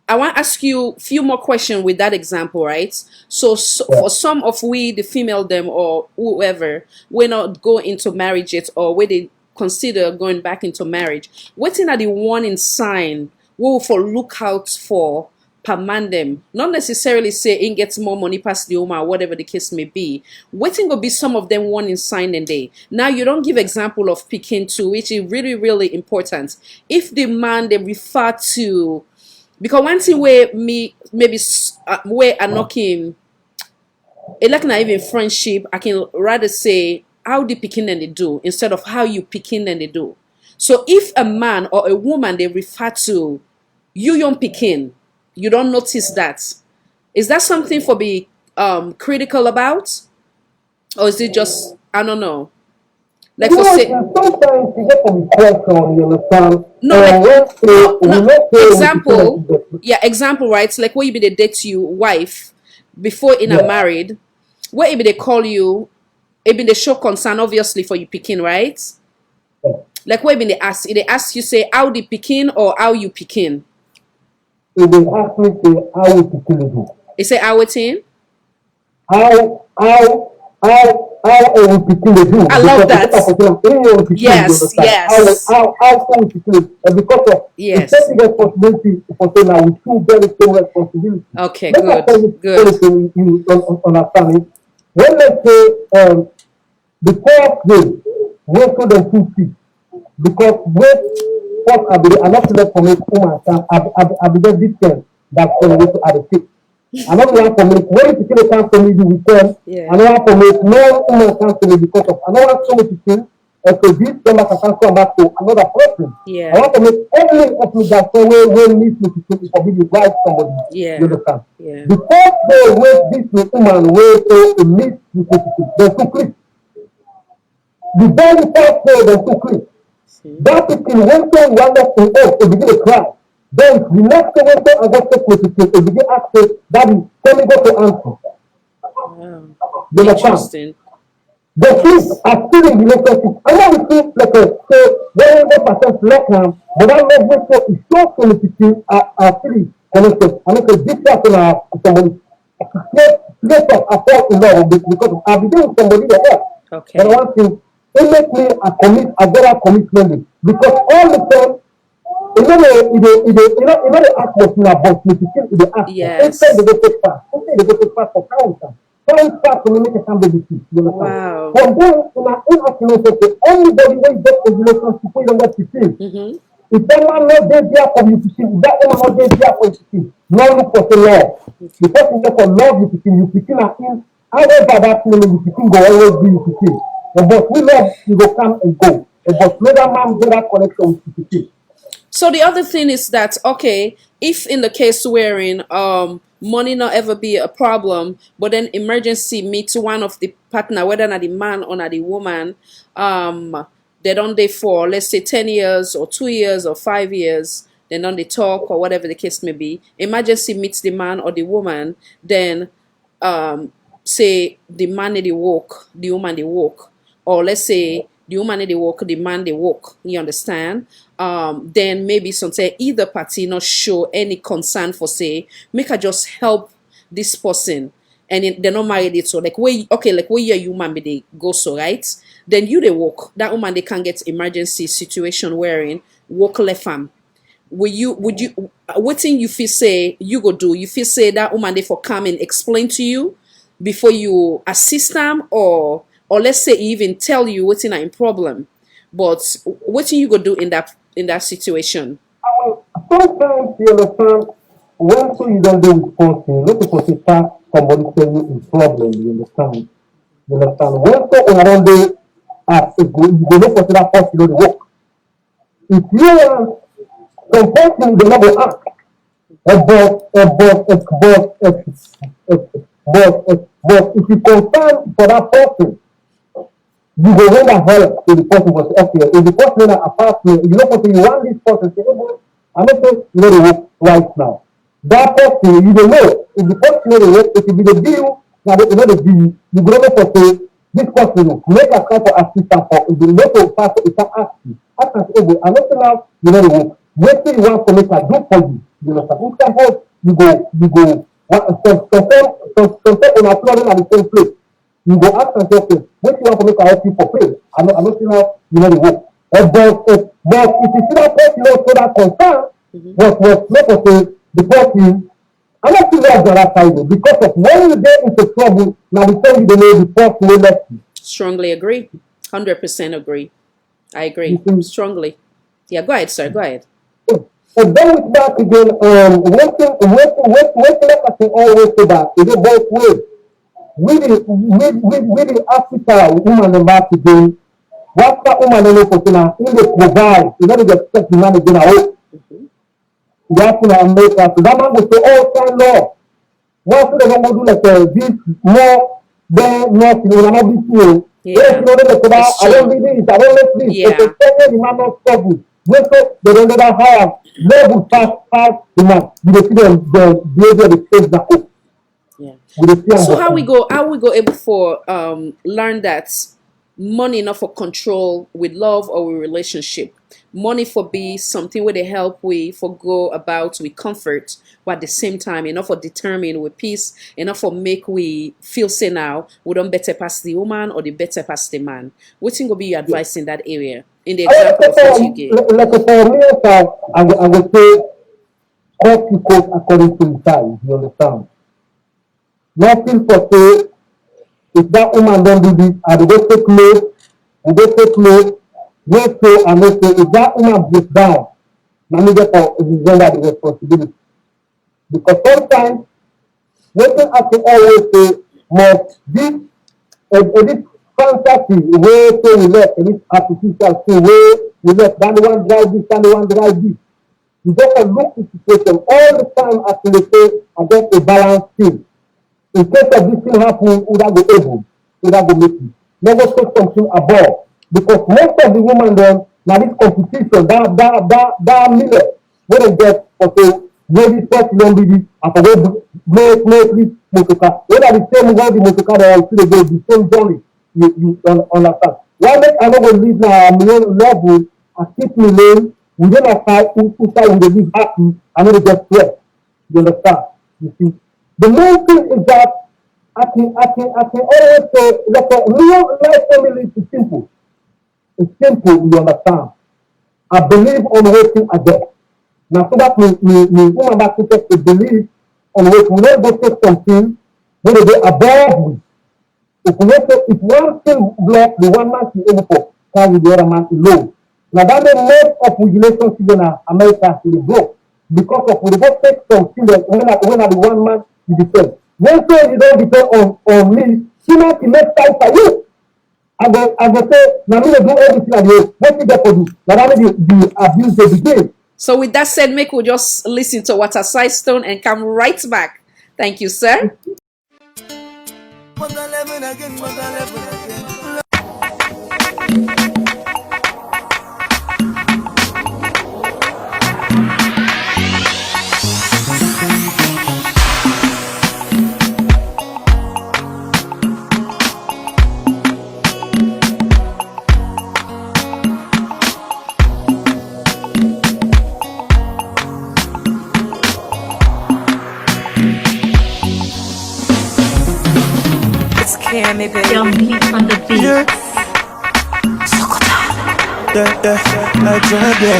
Speaker 1: I want to ask you a few more questions with that example, right? So
Speaker 8: Yeah.
Speaker 1: for some of we, the female them or whoever, we not go into marriage yet, or where they consider going back into marriage. Waiting at the warning sign, we will for look out for per man them. Not necessarily say in gets more money past the woman, or whatever the case may be. Waiting will be some of them warning sign and day. Now you don't give example of picking two, which is really, really important. If the man they refer to, because one thing where me maybe where I knock him, it like not even friendship, I can rather say how the picking and they do instead of how you picking and they do. So if a man or a woman they refer to you young picking, you don't notice that. Is that something for be critical about? Or is it just I don't know? Like
Speaker 8: You
Speaker 1: for
Speaker 8: know,
Speaker 1: say
Speaker 8: sometimes you get some question, you understand?
Speaker 1: no, like
Speaker 8: Let's say,
Speaker 1: no,
Speaker 8: we
Speaker 1: no.
Speaker 8: not say we should say
Speaker 1: Example,
Speaker 8: that you
Speaker 1: yeah, example, right? Like where you be the date you wife before in a
Speaker 8: get,
Speaker 1: married, where it be they call you, it be they show concern obviously for you picking, right?
Speaker 8: yeah.
Speaker 1: Like where it they ask you say how the picking or how you picking.
Speaker 8: If they ask me, say, how we should kill it?
Speaker 1: They say how it in.
Speaker 8: How we should kill it?
Speaker 1: I love
Speaker 8: Because it's
Speaker 1: that.
Speaker 8: not a question of any way we should kill it, you
Speaker 1: Yes,
Speaker 8: understand?
Speaker 1: yes,
Speaker 8: How we should kill it? And because of the
Speaker 1: yes.
Speaker 8: taking responsibility for saying now, we should bear the same responsibility.
Speaker 1: Okay,
Speaker 8: Let us
Speaker 1: good,
Speaker 8: tell you
Speaker 1: good.
Speaker 8: anything you understand it. When let's say, the first day, wait till them 2 feet. Because wait, what I not let for me woman I be get different that from wait at the tip. I not want for me when you people come to me the weekend,
Speaker 1: Yeah,
Speaker 8: I don't want for me no woman come to me because of I don't want so many people and so this member can come back to another person. I
Speaker 1: yeah,
Speaker 8: want to make every of me that so way needs me to for me to drive somebody. You
Speaker 1: yeah,
Speaker 8: understand?
Speaker 1: yeah.
Speaker 8: The first day wait this woman wait to meet the people, they too quick. The very first day they too quick.
Speaker 1: See?
Speaker 8: That pikin went to one of the earth to begin to cry. Then the next day went to Augusta to begin to ask her, Daddy, can we go to answer?
Speaker 1: Wow.
Speaker 8: You understand?
Speaker 1: Interesting.
Speaker 8: The kids
Speaker 1: Yes.
Speaker 8: are still in relationship. I know we see like a so very good percent like now, but that love with so is so significant are still connected. I mean, this person somebody straight up I fall in love with because I've been doing somebody there. And
Speaker 1: Okay.
Speaker 8: one thing, it makes me a better commitment because all the time, they ask for thing about me, they ask for. Instead,
Speaker 1: Yes.
Speaker 8: they go take part. Instead, they go take part for counter. Count part to make a somebody see. You understand?
Speaker 1: Wow.
Speaker 8: From there, in asking to anybody when get a relationship, we don't get to see.
Speaker 1: Mm-hmm.
Speaker 8: If someone not there for you to see, if that woman not there for you to see, no look for the love. Because you get for love you begin at him. However that feeling you begin go always be you begin. But we love you go come and go. But later man get that connection with you begin.
Speaker 1: So the other thing is that okay, if in the case wherein money not ever be a problem, but then emergency meets one of the partner, whether not the man or not the woman, they don't they for let's say 10 years or 2 years or 5 years, then don't they talk or whatever the case may be. Emergency meets the man or the woman, then say the man they walk, the woman they walk, or let's say the woman they walk, the man they walk. You understand? Then maybe sometimes either party not show any concern for say, make her just help this person, and they're not married it so like where okay like where your human be they go so right. Then you they walk that woman they can get emergency situation wherein walk left farm would you what thing you feel say you go do you feel say that woman they for come and explain to you before you assist them or let's say even tell you what's in a problem But what you go do in that situation?
Speaker 8: Sometimes you understand when so you don't do responsible, not to consider somebody saying you is problem, you understand? You understand? When so on around there you go not consider first you know the work. If you want some person they never ask but if you confirm for that person you go render help to the person was okay. If the person in apartment, you know what you want this person say, oh, I'm not saying you know the work right now. That person, you don't know. If the person know the work, it will be the bill, now you know the bill, you go over for say, this person, make a call for assistance for if the local person is not asking. Ask us, oh, I'm not saying now, you know the work. What thing you want to make a do for you? You know, suppose you go, sometimes on a flooding at the same place. You go ask yourself, okay, what you want to make a help you for free? I'm not saying how you know the work. But if you see that person know so that concern, what make us say the person, I'm not saying that's the right side because of when you get into trouble, now the time you don't know the person will let you.
Speaker 1: Strongly agree. 100% agree. I agree. Strongly. Yeah, go ahead, sir. Go ahead.
Speaker 8: So then with that again, one thing I can always say that is it both ways. With the Africa woman about today, what that woman know for now, in the provide, you know, they expect the man again out. You have to America, so that man will say, oh, thank Lord. Once they don't do like this, more than nothing, when I'm not this way. Yes, you know, I don't do this, I don't let this.
Speaker 1: Yeah.
Speaker 8: It's a the man not trouble. When they don't know that higher level fast the man, you see them, the behavior, the face that hope.
Speaker 1: Yeah. So how we go able for learn that money not for control with love or with relationship. Money for be something where they help we for go about with comfort, but at the same time enough for determine with peace, enough for make we feel say now we don't better pass the woman or the better pass the man. What thing will be your advice in that area? In the example of what you gave.
Speaker 8: Like for me, I would say cost equals according to the size, you understand? Nothing for say if that woman don't do this, I will go take note, we go take note, let's say and let's say if that woman breaks down, now me get for the responsibility. Because sometimes what I can always say must this fantasy way so we left and this artificial thing way we left, then the one drive this, then the one drive this. You got to look at the situation all the time as they say and get a balanced thing. In case of this thing happening, would I go able? Would I go make it? Never take something above. Because most of the women then, now this competition, that minute, when they get, okay, maybe first you don't be this, after they make this motorcar. When are the same way the motorcar they are still go the same journey, you understand. Why make I not go live now on my own level and keep me lane, we don't have fight, who when they live happy, I know they get stressed. You understand? You see? The main thing is that I can always say like a real life family is simple. It's simple, you understand. I believe on waiting again. Now so that me woman back to take a believe on waiting. We don't go take something when they go above me. If one thing block the one man is able to carry the other man alone. Now that means most of the relationship in America is broke because of we don't take something that when I the one man you depend. When say you don't depend on me, she might make time for you. I go say, now me do everything I do. What you get for you? Now that means the abuse they begin.
Speaker 1: So with that said, make we just listen to what a side stone and come right back. Thank you, sir.
Speaker 5: Young Lee on the beat.
Speaker 3: Yeah, I tried they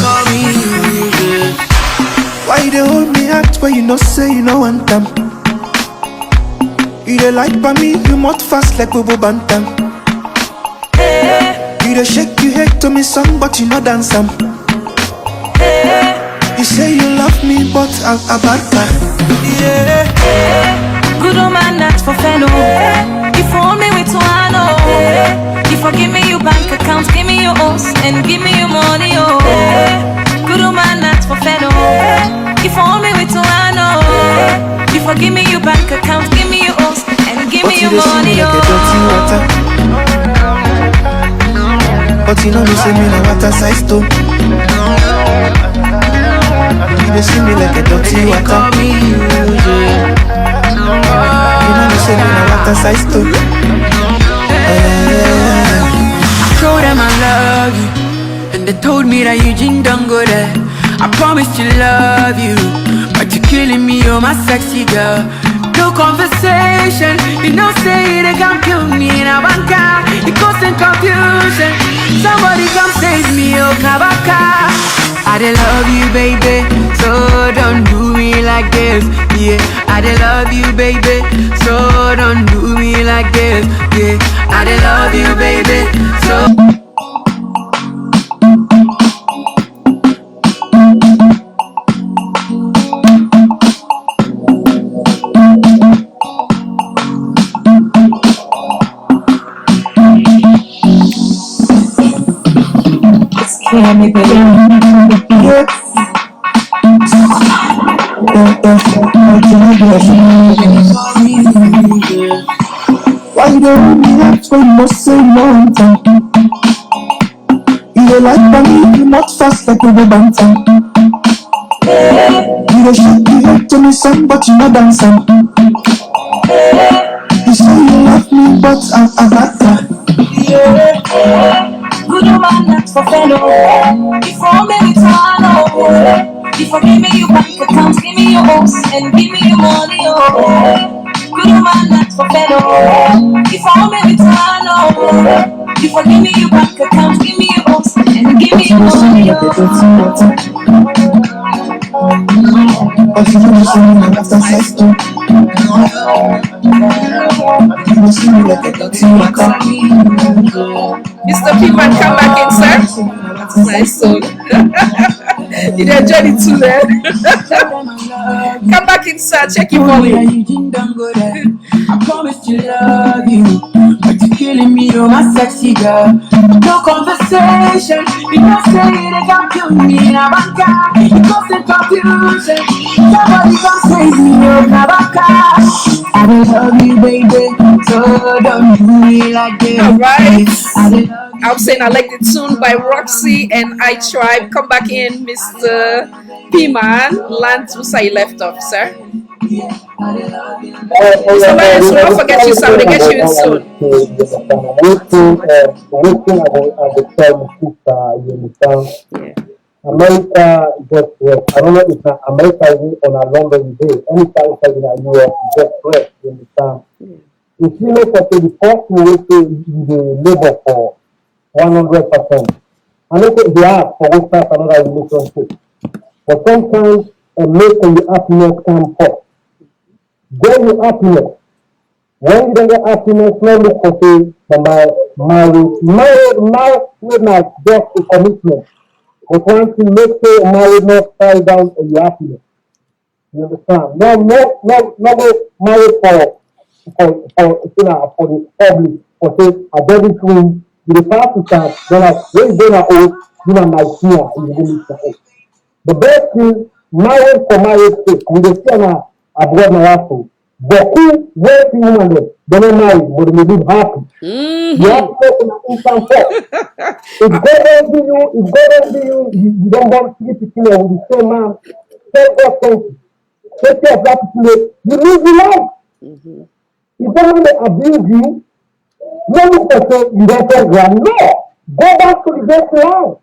Speaker 3: call me. Why you dey hold me out when you know say you know want them? You dey like by me, you must fast like Bobo Bantam. You the shake you hate to me song, but you no dance some. You say you love me, but I'm a bad guy. Yeah.
Speaker 5: Good old man, that's for fellow. You phone me with one, oh. You forgive me your bank account, give me your house, and give me your money, oh. Good old man, that's for fellow. You phone me with one, oh. You forgive me your bank account, give me your house, and give me your money, oh.
Speaker 3: But you know me say me na water size too. You dey see me like a dirty water. You know me say me na water size too.
Speaker 9: I told them I love you, and they told me that Eugene don't go there. I promised to love you, but you're killing me, you're my sexy girl. No conversation, you know say they can't kill me in a banka. It goes in confusion. Somebody come save me, oh Kabaka. I dey love you, baby, so don't do me like this. Yeah, I dey love you, baby, so don't do me like this. Yeah, I dey love you, baby, so.
Speaker 3: Why you don't me up for no so long time? You don't like money, you not fast like a bantam. You don't shake your head to me some, but you not dancing. You say you love me, but I'm not that.
Speaker 5: Good man, that's for fellow. You phone me with one, oh. You forgive me your bank account, give me your house, and give me your money, oh. Good man, that's for fellow. You phone me with one, oh. You forgive me your bank account, give me your house, and give me your money, oh.
Speaker 3: But you know say me na water size too. You dey see me like a dirty water.
Speaker 1: Mr. Pittman, come back in, sir. Nice soul. Did you enjoy it too, man? Come back in, sir. Check your volume.
Speaker 9: I promised to love you, but you're killing me, you're my sexy girl. No conversation, you don't say they can't kill me in a banka. It goes in confusion. Somebody come save me, oh Kabaka. I don't love you, baby, so don't do me like this.
Speaker 1: All right.
Speaker 9: I don't love you.
Speaker 1: I'm saying I like the tune by Roxy and I Tribe. Come back in, Mr. P-Man. Land to say left off, sir. Mr. Lance, don't forget you, sir. We'll get you in soon. Yeah.
Speaker 8: America just rest. I don't know if not America is on a London day. Anytime inside in the US, just rest. You understand? If you look at the first you the labor for 100%. I look at the app for which start another relationship. But sometimes a make your happiness come first. Get your happiness. When you don't get happiness, not look for say marriage not just a commitment. But once you make sure marriage not tie down on your happiness. You understand? No marriage for the public for say a baby twin. You have to start then when you go old, you know my fear in the the best thing marriage for marriage sake, we dey see now abroad na happen. But who wealthy woman dem don't marry, but they live happy. You have to make an instant thought. If God don't be you, you don't want to sleep with the same man. Tell God thank you. Take care of that people. You live your life. If someone abuse you, no look for say you don't take ground. No. Go back to the best line.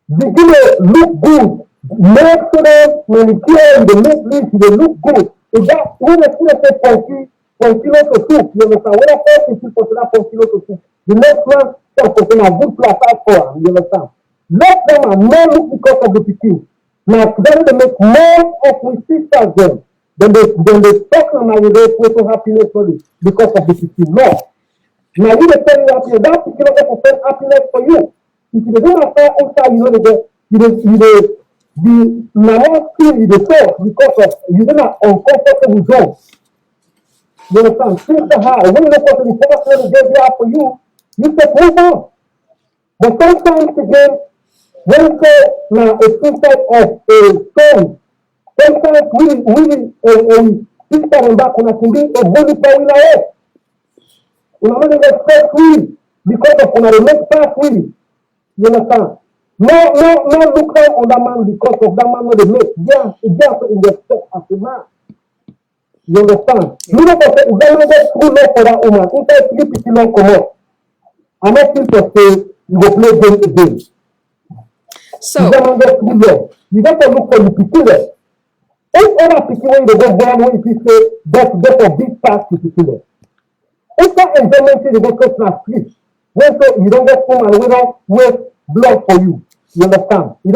Speaker 8: Begin to look good. Make sure they manicure, they make this, they look good. If that when they say from kilo to soup, you understand? When I first see consider from kilo to soup, the next one talk for a good class out for them, you understand? Let them and no look because of the pikin. Now then they make more of we sisters them. Then they talk about the way to happiness only because of the pikin. No. Now you dey tell me happiness. That particular person send happiness for you. If you dey not far outside, you know you dey the normal feel you dey feel because of you dey not uncomfortable zone. You understand? Things are hard. When you look at the first one they there for you, you say move on. But sometimes again, when you say now a suicide of a story, sometimes we sister and back on a can be a bully for in our head. You know, when they stress really because of when they make fast really. You understand? No look down on that man because of that man what they make. Yeah, in the step as a man. You understand? You know what if that man get true love for that woman, if I sleep it long come up, I'm not think to say you go play game again.
Speaker 1: So
Speaker 8: If that man get true love, you got to look for the people there. If other people when they go down when you say that's a big task to people there. If that enjoyment they go to the street, when so you don't get home and we don't waste blood for you. You understand? You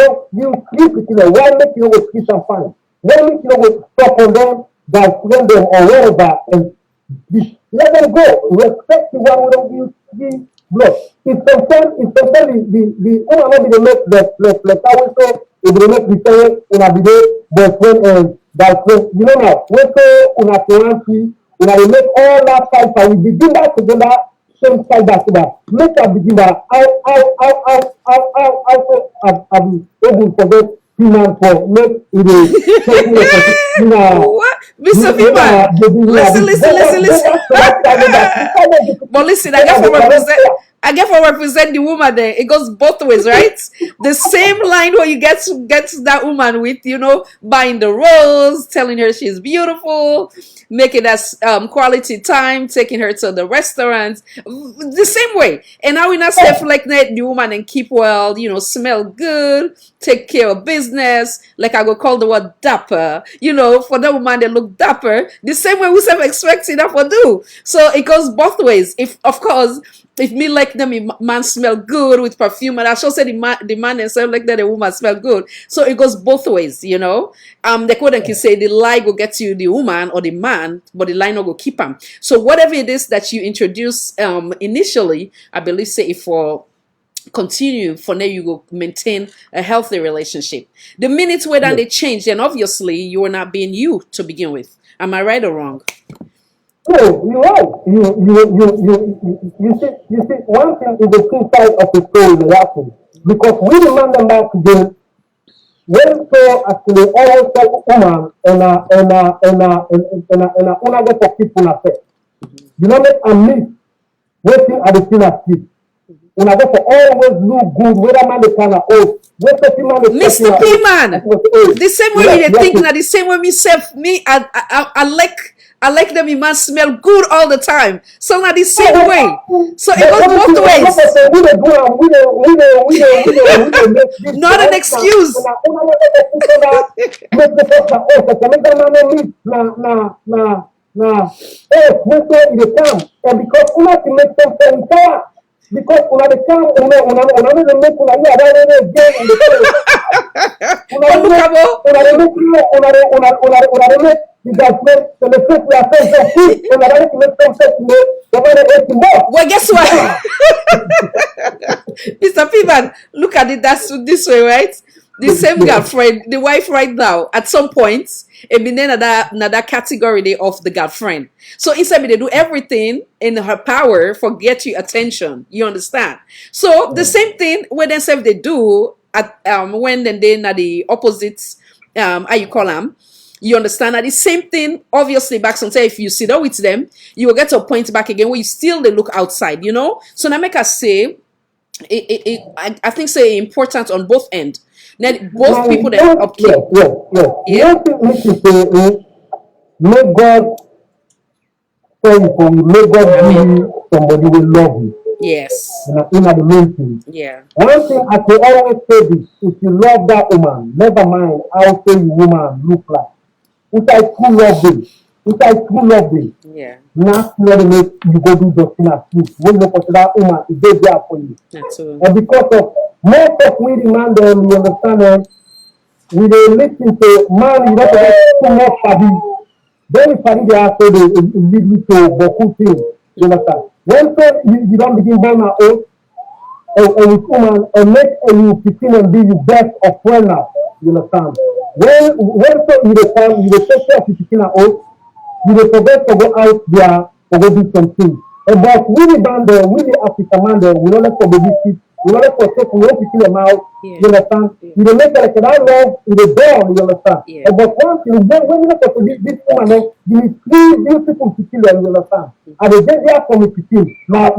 Speaker 8: sleep with them. Why make you go sleep and fine? Why make you go stop on them that friend them or whatever and let them go. Respect the one who don't give blood. If sometimes the owner not be the make the I will say if they make the same in a day the friend and that friend you know now when so una plan when I make all that fight and we begin that together, same side back to that. Make us begin that. I'll be able to forget human for make it
Speaker 1: what? Mr. Piman, listen. But listen, I get for represent the woman there. It goes both ways, right? The same line where you get to that woman with, buying the rose, telling her she's beautiful, making us quality time, taking her to the restaurant, the same way. And now we not self like that the woman and keep well, smell good, take care of business. Like I go call the word dapper, for the woman they look dapper. The same way we self expecting that for do. So it goes both ways. If me like them, man smell good with perfume, and I should say the man and self like that, the woman smell good. So it goes both ways, The quote can say the lie will get you the woman or the man, but the lie not go keep him. So whatever it is that you introduce initially, I believe say if for continue for now you will maintain a healthy relationship. The minute where they change, then obviously you are not being you to begin with. Am I right or wrong?
Speaker 8: No, you're right. You see, one thing is the two sides of the story that happen. Because we remember back again, when so actually always tell woman and a una go for people na say. You know make a miss waiting at the scene at sleep. Una go for always look good, whether man the kind of old.
Speaker 1: Mr. P-Man, the same way you think that the same way I like them. It must smell good all the time. So not the same way. So it goes both ways. Not an excuse.
Speaker 8: Because una the come una no make una here that again in the make the government to the people that say that una that make some sense the more.
Speaker 1: Well, guess what? Mr. Piman, look at it this way, right? The same girlfriend, the wife right now, at some point, it be another category of the girlfriend. So instead they do everything in her power for get you attention. You understand? So the same thing when themselves they do at when they na the opposites how you call them. You understand that the same thing, obviously, back sometimes if you sit down with them, you will get to a point back again where you still they look outside, So now make us say I think say important on both ends. Now both people that upkeep.
Speaker 8: Yeah. Make God send for you, make God give you somebody will love you.
Speaker 1: Yes.
Speaker 8: In the main thing.
Speaker 1: Yeah.
Speaker 8: One thing I can always say this: if you love that woman, never mind how say you woman look like. If I true love them,
Speaker 1: Yeah.
Speaker 8: not to make you go do just in a sleep. When you consider that woman, it's there for you.
Speaker 1: Absolutely.
Speaker 8: And because of most of we demand them, you understand them, we they listen to man, you don't get too much for them. Then if I they have to lead me to Boku thing, you understand? When so you don't begin born a old or with woman or make you begin and be the best of well now. You understand? When so you dey come, you dey take care of the pikin at home, you dey forget to go out there to go do something. But we the band there, we the African man there, we don't let for baby sit, we don't let for take, we don't pick them out.
Speaker 1: Yeah.
Speaker 8: You understand?
Speaker 1: Yeah.
Speaker 8: You dey make like that love, you dey born, you understand?
Speaker 1: Yeah.
Speaker 8: But once you when you look at this woman, then you need three beautiful pikin there, you understand? And they get there for me pikin. Now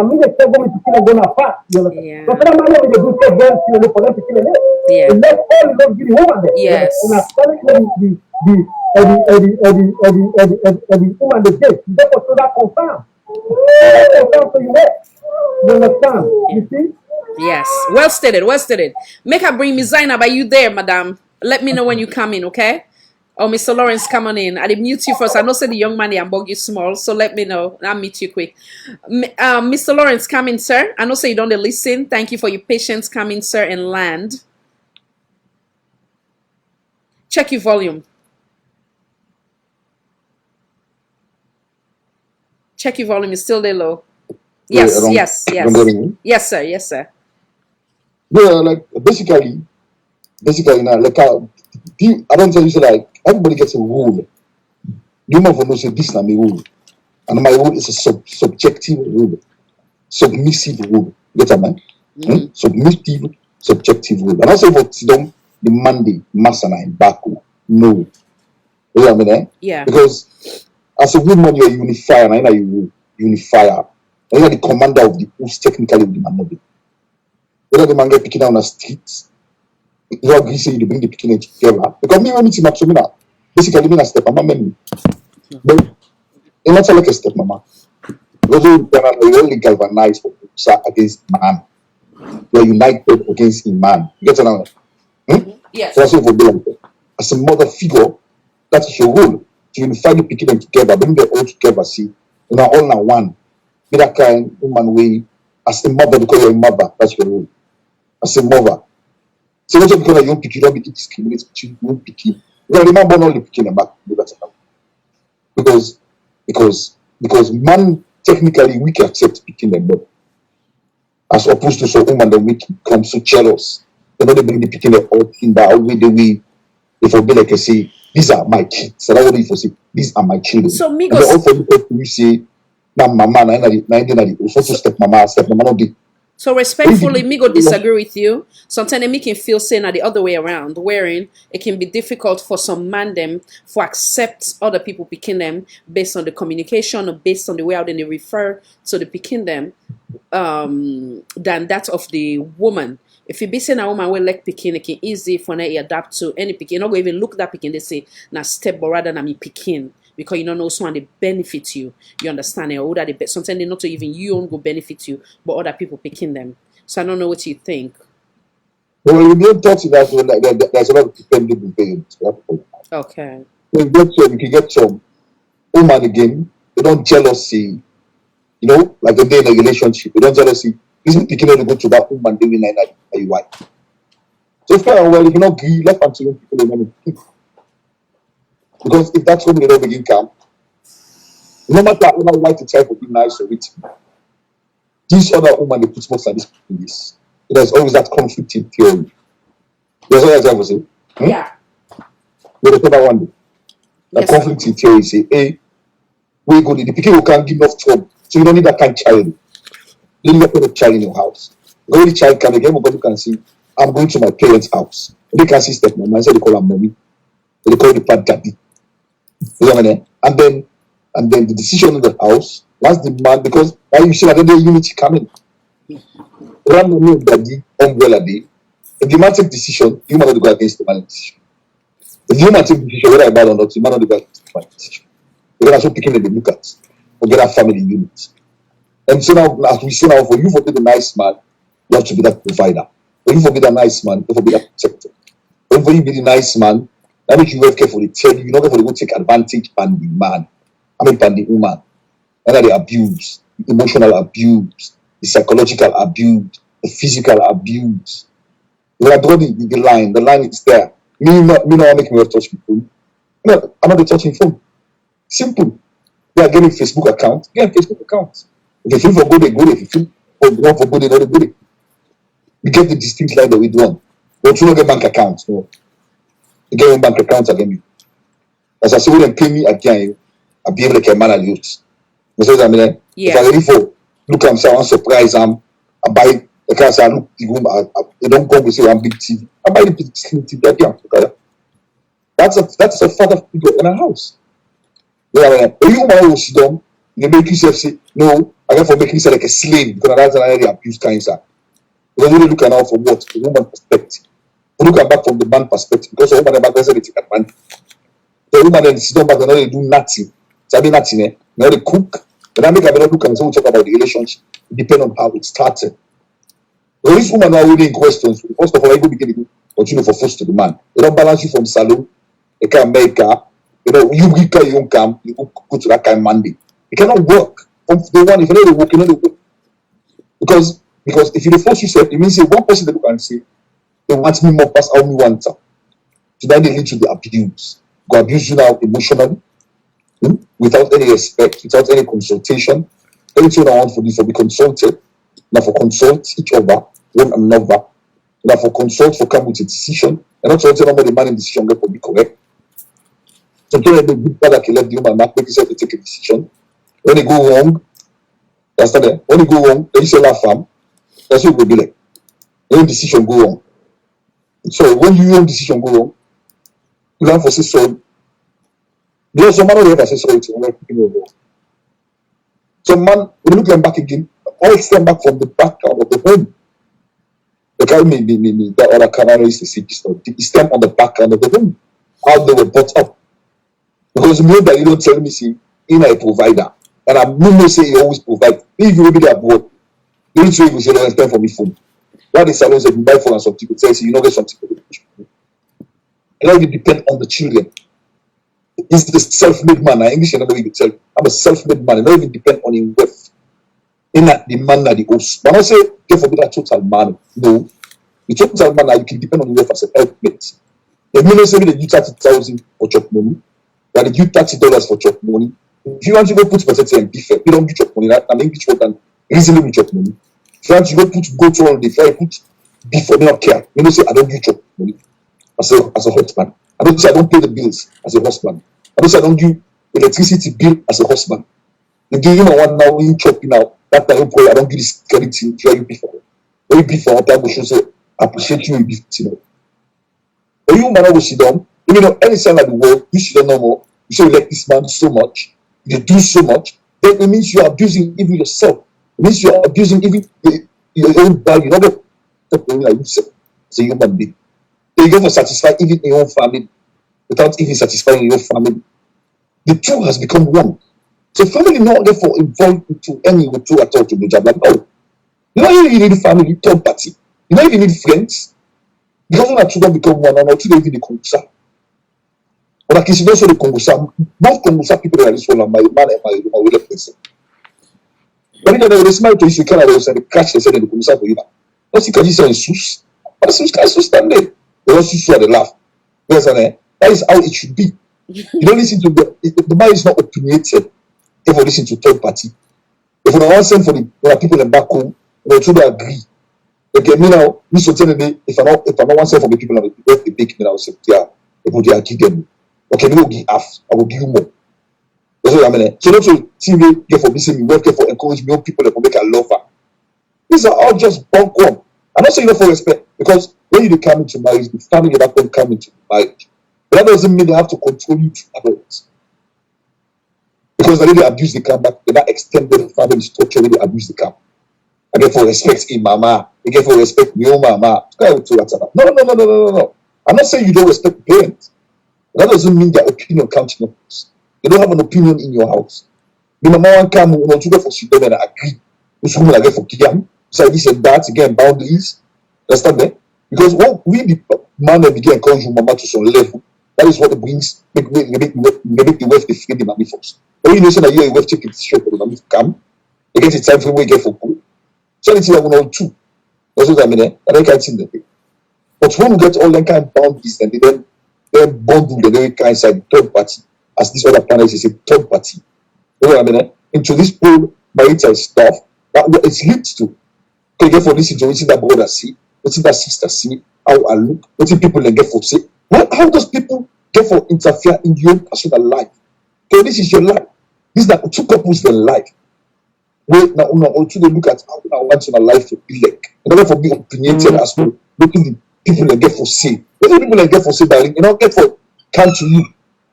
Speaker 8: me dey tell me pikin go na fast, you understand?
Speaker 1: Yeah.
Speaker 8: So for that man, we dey do so very few for them pikin there.
Speaker 1: Yeah.
Speaker 8: And let all the love give the woman there.
Speaker 1: Yes.
Speaker 8: And I started the woman the date. Therefore, so that confirm. Confirm so you know. You understand? You see?
Speaker 1: Yes. Well stated. Well stated. Make her bring me Zainab. Are you there, madam? Let me know when you come in, okay? Oh, Mr. Lawrence, come on in. I did mute you first. I know say the young man and bug you small, so let me know. I'll meet you quick. Mr. Lawrence, come in, sir. I know say you don't listen. Thank you for your patience. Come in, sir, and land. Check your volume. Check your volume. It's still there low. Yes,
Speaker 6: Yeah,
Speaker 1: yes,
Speaker 6: I'm
Speaker 1: yes.
Speaker 6: getting you.
Speaker 1: Yes, sir. Yes, sir.
Speaker 6: Yeah, like basically now, like I don't tell you so like everybody gets a rule. You must know say this is my rule, and my rule is a subjective rule, submissive rule. You get that, man? Submissive, subjective rule. And also for them, the Monday, Masana, and Baku. No, you know what I mean?
Speaker 1: Yeah.
Speaker 6: Because as a woman, you're a unifier, and I know you unifier. And you're the commander of the who's technically the man. Whether the man get picking out on the streets, you agree say you bring the picking together. Because me when it's Maximina, basically mean a step mama men. But it's not like a step mama. Because you only galvanize for against man. You're united against a man. You get what I mean?
Speaker 1: Yes.
Speaker 6: So that's what we're doing. As a mother figure, that is your role. To unify the picking them together, bring them all together, see. You know, all now one. Be that kind woman way. As a mother, because you're a mother, that's your role. As a mother. So not just because you don't pick, you don't be discriminated between you don't pick. You remember not only picking them back. Because man technically we can accept picking them up. As opposed to some woman that we become so jealous. They don't bring the picking them out in that way the way if I be like I say, these are my kids. So that's what if I say, these are my children.
Speaker 1: So
Speaker 6: and then also you say, now mama, also to step mama not the.
Speaker 1: So respectfully, me go disagree with you. Sometimes it make him feel saying the other way around, wherein it can be difficult for some man them for accept other people picking them based on the communication or based on the way how they refer to the picking them than that of the woman. If you be saying a woman will like picking, it can easy for them to adapt to any picking. Not go even look that picking. They say na step but rather than me picking. Because you don't know someone they benefit you. You understand it? Or that they sometimes they not even you don't go benefit you, but other people picking them. So I don't know what you think.
Speaker 6: Well, you don't talk to that like there's a lot of dependable parents.
Speaker 1: Okay.
Speaker 6: You can get some woman again, they don't jealousy, you know, like when they're in a relationship, they don't jealousy. This is picking to go to that woman doing like that you wife. So fair and well, if you not agree, let them to people. Because if that's when they don't begin camp, no matter how white to try to be nice or it, this other woman they put most of this in this. There's always that conflicting theory. There's always that was it.
Speaker 1: Yeah.
Speaker 6: But the other one, the
Speaker 1: Yes,
Speaker 6: conflicting theory say, hey, we go the people who can't give enough trouble, so you don't need that kind of child. You need that kind of child in your house. Go the child can again, but you can see, I'm going to my parents' house. They can see step mama, so they call her mommy. They call the part daddy. You know what I mean? And then the decision in the house, once the man, because now you see that the unity coming. Run the name daddy, umbrella day. If the man take decision, you might not go against the man's decision. If you man take decision, whether I bad or not, you might not go against the man's decision. Because that's what picking the look at. Forget that family unit. And so now, as we say now, for you to be the nice man, you have to be that provider. For you to be the nice man, you have to be that protector. When for you be the nice man, that makes you very careful. They tell you, you're not going to go take advantage of the man. I mean, by the woman. And that the abuse, the emotional abuse, the psychological abuse, the physical abuse. You are drawing the line. The line is there. Me not make me touch my phone. No, I'm not touching phone. Simple. They are getting Facebook account. Get a Facebook account. If you feel for good, they go. If you feel for not for good, they not go. You get the distinct line that we do. But you don't get bank accounts. No. You get one bank accounts again. As I say, when they pay me again, I'll be able to man and youth. If I ready for look at someone surprise I buy the car say look the room they don't come with say one big TV. I buy the big TV again. Okay? That's a father figure in a house. You man will sit down, they make yourself say, no, I got for making yourself like a slave because that's an area abuse kind of. Because when you look at now from what the woman perspective. You look at back from the man perspective because the woman back doesn't take advantage. The woman then sit down back and they do nothing. So I mean nothing, eh? Now they cook. But I make a better look and so we talk about the relationship. It depends on how it started. When this woman are really in questions, first of all, I go begin to continue for first to the man. They don't balance you from salon, they can't make car. You bring car, you don't come, you go to that kind of Monday. It cannot work. From the one, if you know they work, you know they work. Because if you force yourself, it means say one person they look and say, they want me more past how me want to. So then they lead to the abuse. Go abuse you now emotionally. Without any respect, without any consultation. Everything I want for this will be consulted. Now for consult each other, one another. Now for consult for come with a decision. And not tell nobody the man in decision get to be correct. Sometimes the good father can let the human make himself to take a decision. When they go wrong, that's not there. When they go wrong, then you say laugh fam. That's what it will be like. Your decision go wrong. So when your decision go wrong, you have to say sorry. There's some man who ever say sorry to when people over. Some man, when you look them back again, all stand back from the background of the home. The guy me that other camera used to see this stuff. He stand on the background of the home. How they were brought up. Because you know that you don't tell me see in a provider. And I no say you always provide. If you will be there board, you need to even say don't spend for me phone. Why the salon said you buy phone and some people say you don't get something for the and now you depend on the children. He's the self-made man. English another way you tell. I'm a self-made man. I don't even depend on him wealth. In that the man that the host. But I say, get for me that total man. No. The total man, you can depend on your wealth as a helpmate. The million say they give 30,000 for chop money. That they give $30 for chop money. If you want to go put potato and beef, you don't give chop money. That an English word and reasonable chop money. If you want to go to all the fry, put beef for me, don't care. You know, say I don't give chop money as a husband. I don't say I don't pay the bills as a husband. I don't say I don't give electricity bill as a husband. If you know one now in chopping out, that time I don't give this credit to you beef for. When you beef for time we should say appreciate you in beef, you know. When you man will sit down, you know any sign of the world, you sit down no more. You say you like this man so much, you do so much, then it means you are abusing even yourself. It means you are abusing even your own body. You know what like yourself as a human being. You go for satisfy even your own family without even satisfying your family. The two has become one. So family not therefore involved into any with two at all to do job. Like, no. You know you need family, third party. You know you need friends. Because when two don't become one, or two don't even the Kongusa. But like you also the Kongusa, both Kongusa people that are this one are my man and my will person. But then they smile to you, kind of say the catch they said the Kongusa for you. What's the catch say in sus? But sus can't stand there. They also swear they laugh. That is how it should be. You don't listen to the man is not opinionated if you listen to third party. If you don't want send for the people in back home, they should agree. Okay, me now, me so tell me if I don't want send for the people in the big me now say, yeah, they will give them. Okay, me will give half, I will give you more. That's what I mean. So not to see me get for missing me, work for encourage me, people that will make a lover. These are all just bunk one. I'm not saying for respect because when you come into marriage, the family that don't come into marriage. But that doesn't mean they have to control you to adults. Because they really abuse the camp, but that extended family structure really abuse the camp. I get for respect in mama, I get for respect me own mama. No. I'm not saying you don't respect parents. That doesn't mean their opinion counts in your house. You don't have an opinion in your house. The mama one come on to go for sit down and agree. This woman I get for Kiyam. So this and that again boundaries. Understand that? Because when we the man that begin encourage your mama to some level, that is what it brings. Make the wife the free the mommy first. When you know that you're a wife taking decision for the mommy to come, you get the time frame we get for good. So it's like 1 or 2. That's what I mean. I don't can't see the thing. But when we get all that kind of boundaries and then bundle the very kind side third party, as this other panel is a third party. You know what I mean? Into this whole marital stuff, that what it leads to. Okay, get for this situation that brother see, what that sister see, how I look, what people they get for say. How does people get for interfere in your personal life? Okay, this is your life. These are two couples their life. Wait now, also they look at how I want your life to be like. In order for be opinionated as well, looking the people they get for say. What do people they get for say, darling? You know, get for come to you.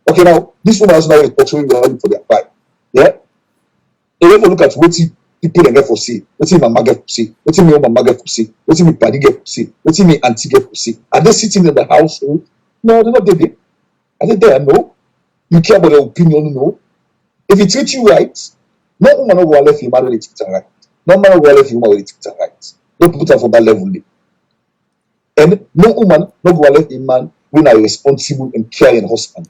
Speaker 6: Okay, now this woman is now a portfolio for their vibe. Yeah. You never look at what people they get for say, what mama get for say, what me mama get for say, what me paddy get for say, what me auntie get for say. Are they sitting in the household? No, they're not there. Are they there? No. You care about their opinion? No. If it treats you right, no woman will left you marry it right. No man will left you marry it right. Don't put her for that level. And no woman no go left a man when are responsible and caring husband.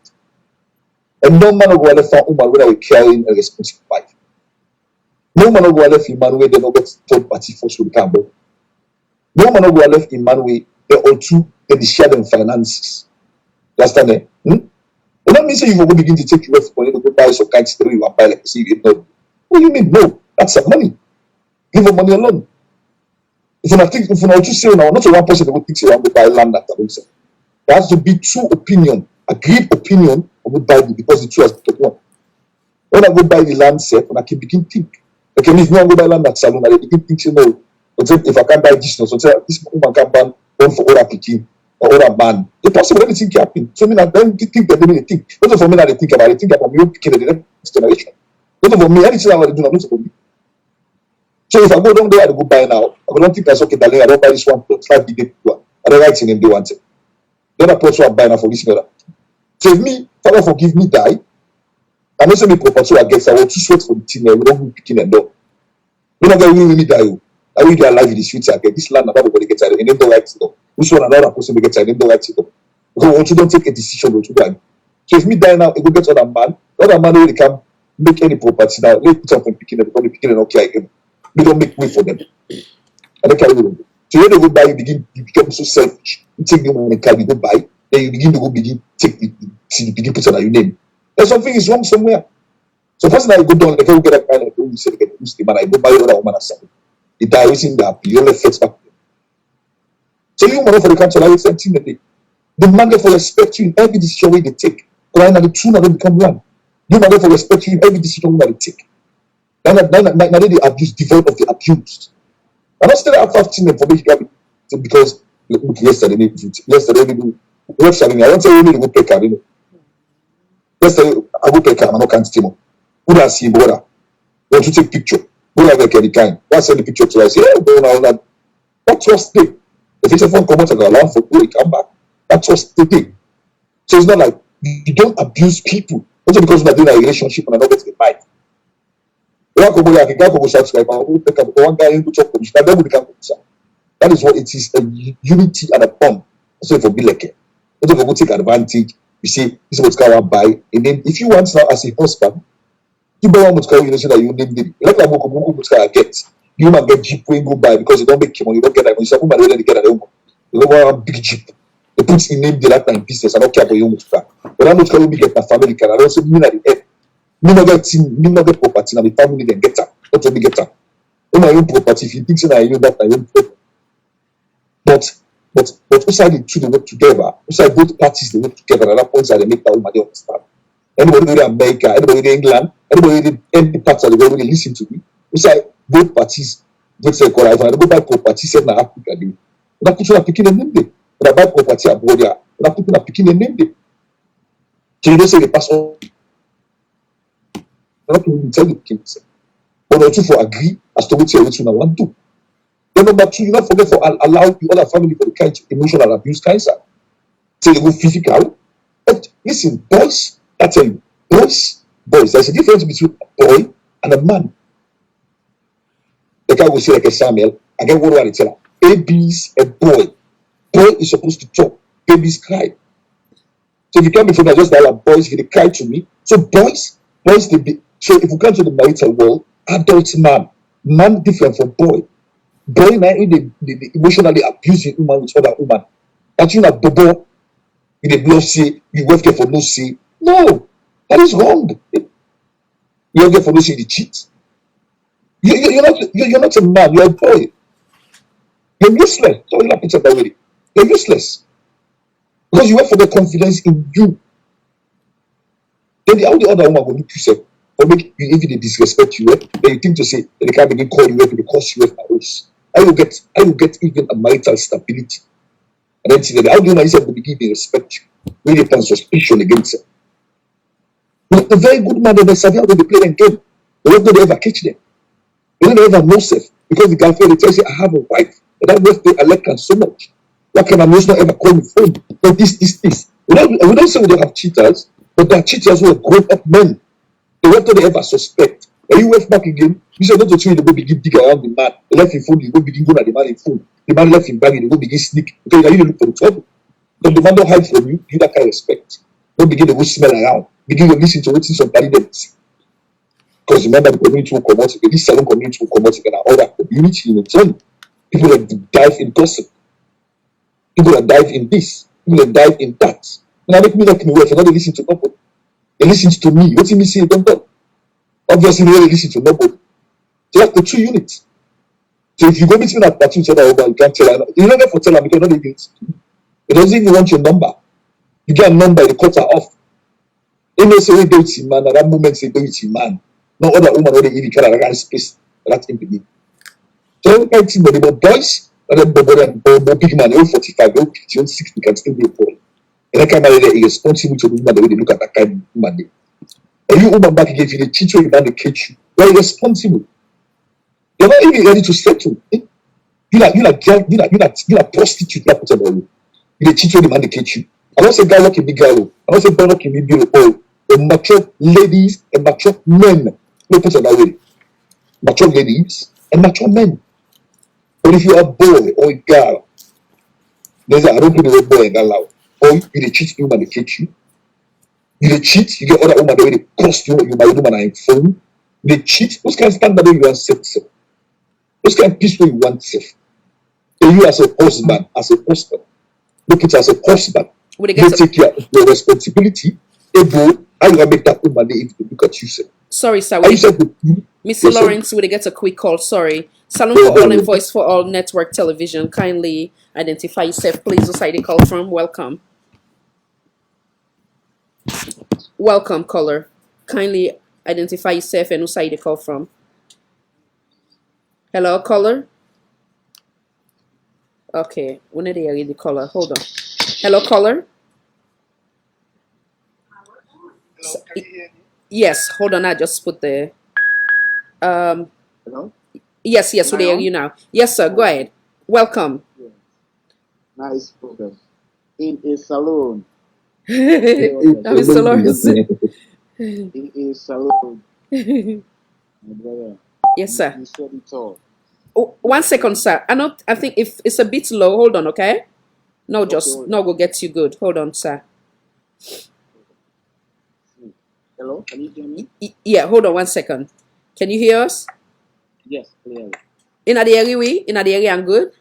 Speaker 6: And no man will left a woman when are caring and responsible wife. No man will left a man where they no get third party force will come. No man will left a man where they all two they share them finances. You understand it? It don't mean say you will begin to take your money to go buy some kind of stuff you buy like say you know. What do you mean? No, that's some money. Give her money alone. If you not just say now, not one person will think you want to buy land at the there has to be two opinion, agreed opinion of what buy it because the two has to one. When I go buy the land set, when I can begin think. Okay, if you want to buy land at salon, I begin think you know. If I can't buy this, so this woman can ban one for other picking or other man. The possible anything can happen. So I mean, I don't think that they think. Not for me that they think about it, think about me picking the next generation. Not for me, anything I want to do, not for me. So if I go down there, I go buy now. I don't think that's okay, darling. I don't buy this one plot, 5 big one. I don't write in them, they want it. The other plot, so I buy now for this brother. So if me, Father forgive me, die. I know say me property so I get, I will too sweat for the team, we don't be picking them down. You know, we die. I will get alive in the streets again. This land, nobody gets tired, and then don't write it up. This one, another person get tired, and don't write it up. Because you don't take a decision, don't you die. So if me die now, it will get other man will come make any property now. Let's put something picking them, probably picking them okay again. We don't make way for them. I don't carry them. So when they go buy, you become so selfish. You take the money and carry, you go buy, then you begin to go take the begin put on your name. Then something is wrong somewhere. So first time I go down, they can get that kind of thing, you say they can use the man, I go buy another woman or something. The die using that, you only flex back. So you want for the council, I will send that they demand for respect you in every decision way they take. Because now the two now they become one. You demand for respect you in every decision way they take. Now they abuse, devoid of the abused. I'm not still after them for making because look, yesterday, I don't say you need to go pay car. Yesterday, I go pay car, I'm not can't steam. Who does see brother? Want to take picture? Go like any kind. Why send the picture to us? Yeah, go now that. That's what's the if it's a phone come out and go allow for go, come back. That's what's the thing. So it's not like you don't abuse people. Also because we're doing a relationship and I'm not getting a bite. That is what it is, a unity and a bond. So for be like don't go take advantage. You say this is what's going to buy, and then if you want now as a husband, you buy one you know so that you name it. Like that get you might get jeep when go buy because you don't make money, you don't get that money. So woman really get that you go buy one big jeep. They put in name the like in business. I don't care about you much car. But how much can we get a family car? I also mean at the end. Me not get property, now the family then get her. Not to be get her. On my own property, if you think so that I know that I own property. But outside the two they work together, outside both parties they work together, at that point they make that woman they understand. Anybody in America, anybody in England, anybody in any parts of the world they listen to me. Outside both parties, don't say if I go buy property, say na Africa they. When I put you picking a name day. When I buy property abroad there, when I put you picking a name day. So you don't say the person. Not to tell the kids. But also for agree as to what you want to do. Then number two, you not forget for allow the other family for the kind of emotional abuse cancer. So they go physical. But listen, boys, I tell you, boys, there's a difference between a boy and a man. The guy will say like a Samuel, I get what I tell her. Baby's a boy. Boy is supposed to talk. Babies cry. So if you come before me, just like boys, if they cry to me. So boys they be. So if you come to the marital world, adult man different from boy. Boy now in the emotionally abusing woman with other woman. That you not bobo, you the blow say, you work for no say. No, that is wrong. You don't get for no say the cheat. You're not a man. You're a boy. You're useless. So you're not put it that way. You're useless because you have for the confidence in you. Then how the other woman will look you say, or make you even they disrespect you. Then you think to say they can't begin call you because you have a race. I will get even a marital stability. And then see that how the woman will begin to respect you. When they turn suspicion against her. But a very good man, they savvy how they play them game. They don't know they ever catch them. They don't ever know self. Because the girlfriend they tell you, I have a wife. And that wife they elect her so much. What can I not ever call me phone? But this. We don't say we don't have cheaters, but there are cheaters who are grown up men. They what do they ever suspect? When you went back again, you said not to train, they go begin dig around the man. They left him phone, you go begin go at the man in phone. The man left him bag, they go begin sneak. Because now you look for the trouble. Because the man don't hide from you, you that kind of respect. Don't begin to go smell around. Begin to listen to what somebody them say. Because remember the community will come out, this salon community will come out and all that community in the journey. People that dive in gossip. People that dive in this. People that dive in that. And I make me like me well, if not they listen to nobody. They listen to me. What do you say? Don't know. Obviously, they don't listen to nobody. So that's the two units. So if you go between that platoon each other over, you can't tell her. You don't for tell her because not even it doesn't even want your number. You get a number, they cut her off. They may say we do it, man. At that moment, they do it, man. No other woman or they even try to run space. That's impossible. So every thing, but boys, and then big man, they're 45, they're 50, 60, can still be a boy. And I can't marry the irresponsible to the woman the way they look at that kind of woman. And you woman back again, if they cheat you, you man, they catch you. You're irresponsible. You're not even ready to settle. You're like prostitute, not put on you. You cheat you, the man, they catch you. I don't say guy like a big girl. I don't say boy like a big girl. Oh, the mature ladies and mature men. No put on that way. Mature ladies and mature men. But if you're a boy or a girl, I don't put the word boy and girl out. Or you cheat you, man, they catch you. You cheat, you get other woman the way they cost you marry woman on phone. They cheat, those kind of standard you want set self. Those kind of peace where you want self. So you as a husband, look at it as a husband. You take care of your responsibility. Able, how you make that woman if you look at you, sir.
Speaker 1: Sorry, sir.
Speaker 6: Mr.
Speaker 1: Yes, Lawrence, we get a quick call. Sorry. Salon for All and Voice for All Network Television. Kindly identify yourself, please. Who side you call from? Welcome. Welcome, caller. Kindly identify yourself and who side you call from. Hello, caller. Okay, when did I read the caller? Hold on. Hello, caller.
Speaker 10: Hello, can you hear me?
Speaker 1: Yes, hold on. I just put the.
Speaker 10: Hello?
Speaker 1: Yes, we hear you now. Yes, sir. Go ahead. Welcome.
Speaker 10: Yeah. Nice program. In a salon.
Speaker 1: I'm Mr. Lawrence.
Speaker 10: In a salon. My brother.
Speaker 1: Yes, sir.
Speaker 10: You said it all.
Speaker 1: Oh, 1 second, sir. I think if it's a bit low, hold on, okay? No, go get you good. Hold on, sir.
Speaker 10: Hello, can you hear me?
Speaker 1: Yeah, hold on 1 second. Can you hear us?
Speaker 10: Yes, clearly.
Speaker 1: In the area, I'm good.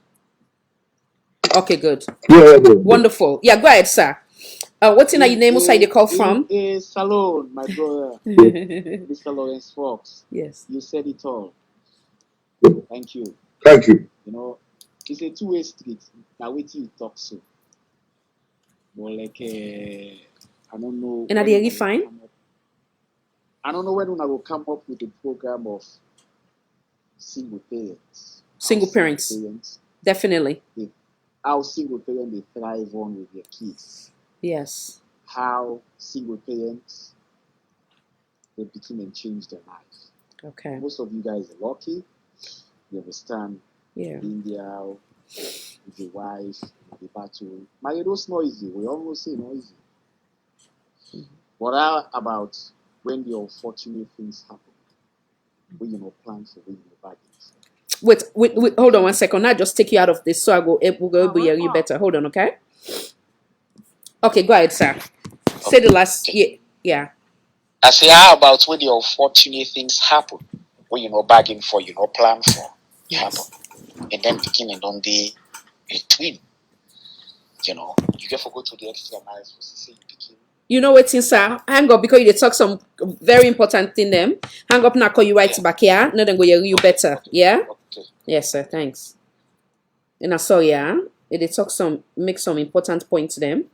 Speaker 1: Okay, good.
Speaker 6: Yeah.
Speaker 1: Wonderful. Yeah, go ahead, sir. What's in your name? Who side you call from?
Speaker 10: In a salon, my brother. Mr. Lawrence Fox.
Speaker 1: Yes.
Speaker 10: You said it all. Thank you.
Speaker 6: Thank you.
Speaker 10: You know, it's a two-way street. Now wait till you talk so. But like, I don't know.
Speaker 1: In the area, fine.
Speaker 10: I don't know when I will come up with a program of single parents.
Speaker 1: Single parents. Definitely.
Speaker 10: How single parents they thrive on with their kids.
Speaker 1: Yes.
Speaker 10: How single parents they become and change their lives.
Speaker 1: Okay.
Speaker 10: Most of you guys are lucky. You understand?
Speaker 1: Yeah.
Speaker 10: India with a wife, the battle. Married was not easy. We almost say not easy. But how about when the unfortunate things happen? When you know plan for when you bad things.
Speaker 1: Wait, hold on 1 second. I'll just take you out of this so we'll go able to hear you better. Hold on, okay? Okay, go ahead, sir. Say the last yeah.
Speaker 11: I say, how about when the unfortunate things happen? When you know bargain for, you know plan for, happen. And then beginning on the between. You know, you get to go to the extra miles for say you begin
Speaker 1: You know what, sir? Hang up because you dey talk some very important thing them. Hang up now, call you right back here. No, then go hear you better. Yeah?
Speaker 11: Okay.
Speaker 1: Yes, sir. Thanks. And I saw, yeah, it is talk some, make some important points them.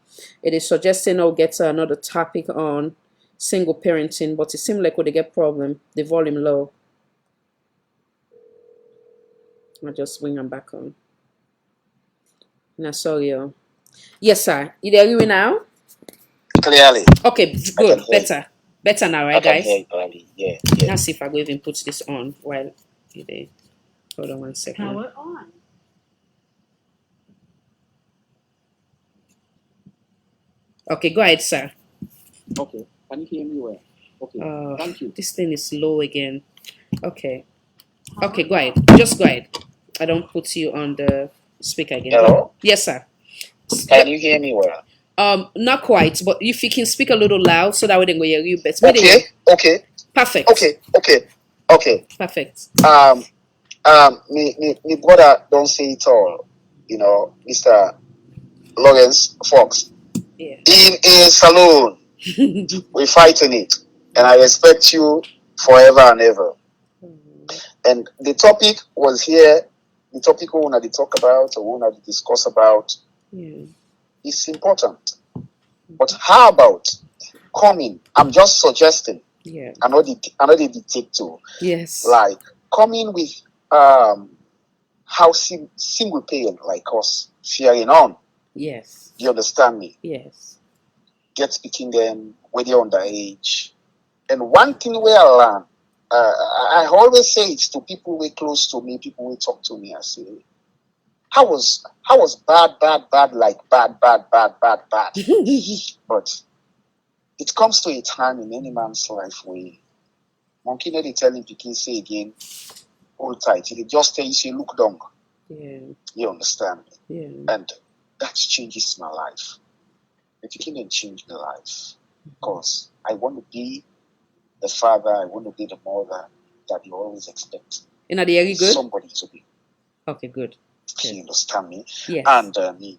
Speaker 1: It is suggesting I'll get another topic on single parenting, but it seems like when they get problem, the volume low. I'll just swing them back on. And I saw you. Yes, sir. You there you now?
Speaker 11: Clearly.
Speaker 1: Okay,
Speaker 11: I can
Speaker 1: good.
Speaker 11: hear you.
Speaker 1: Better. Better now,
Speaker 11: I
Speaker 1: right,
Speaker 11: can
Speaker 1: guys?
Speaker 11: hear you clearly. Yeah, yeah.
Speaker 1: Let's see if I go even put this on while you there. Hold on one second.
Speaker 12: Power on.
Speaker 1: Okay, go ahead, sir.
Speaker 10: Okay. Can you hear me well? Okay. Thank you.
Speaker 1: This thing is low again. Okay.
Speaker 12: Power
Speaker 1: Okay, go ahead.
Speaker 12: on.
Speaker 1: Just go ahead. I don't put you on the speaker again.
Speaker 11: Hello?
Speaker 1: Yes, sir.
Speaker 11: Can you hear me well?
Speaker 1: Not quite, but if you can speak a little loud so that we can go hear you better.
Speaker 11: Okay, okay,
Speaker 1: Perfect.
Speaker 11: okay.
Speaker 1: Perfect.
Speaker 11: Me brother don't say it all. You know, Mr. Lawrence Fox.
Speaker 1: Yeah.
Speaker 11: In a saloon, we fighting it, and I respect you forever and ever. And the topic was here. The topic we want to talk about, or we want to discuss about,
Speaker 1: Yeah.
Speaker 11: is important. But how about coming? I'm just suggesting.
Speaker 1: Yeah.
Speaker 11: I know they dictate to.
Speaker 1: Yes.
Speaker 11: Like coming with how single parent like us fearing on.
Speaker 1: Yes.
Speaker 11: You understand me?
Speaker 1: Yes.
Speaker 11: Get speaking them when they're underage. And one thing where I learn, I always say it to people who are close to me, people who talk to me. I say, how was bad, like bad. But it comes to a time in any man's life where monkey not tell him pikin say again, hold tight. He just tell you say look down.
Speaker 1: Yeah.
Speaker 11: You understand me?
Speaker 1: Yeah.
Speaker 11: And that changes my life. The pikin didn't change my life because I want to be the father, I want to be the mother that you always expect.
Speaker 1: And are they good?
Speaker 11: Somebody to be.
Speaker 1: Okay, good. Okay.
Speaker 11: You understand me?
Speaker 1: Yes.
Speaker 11: And me,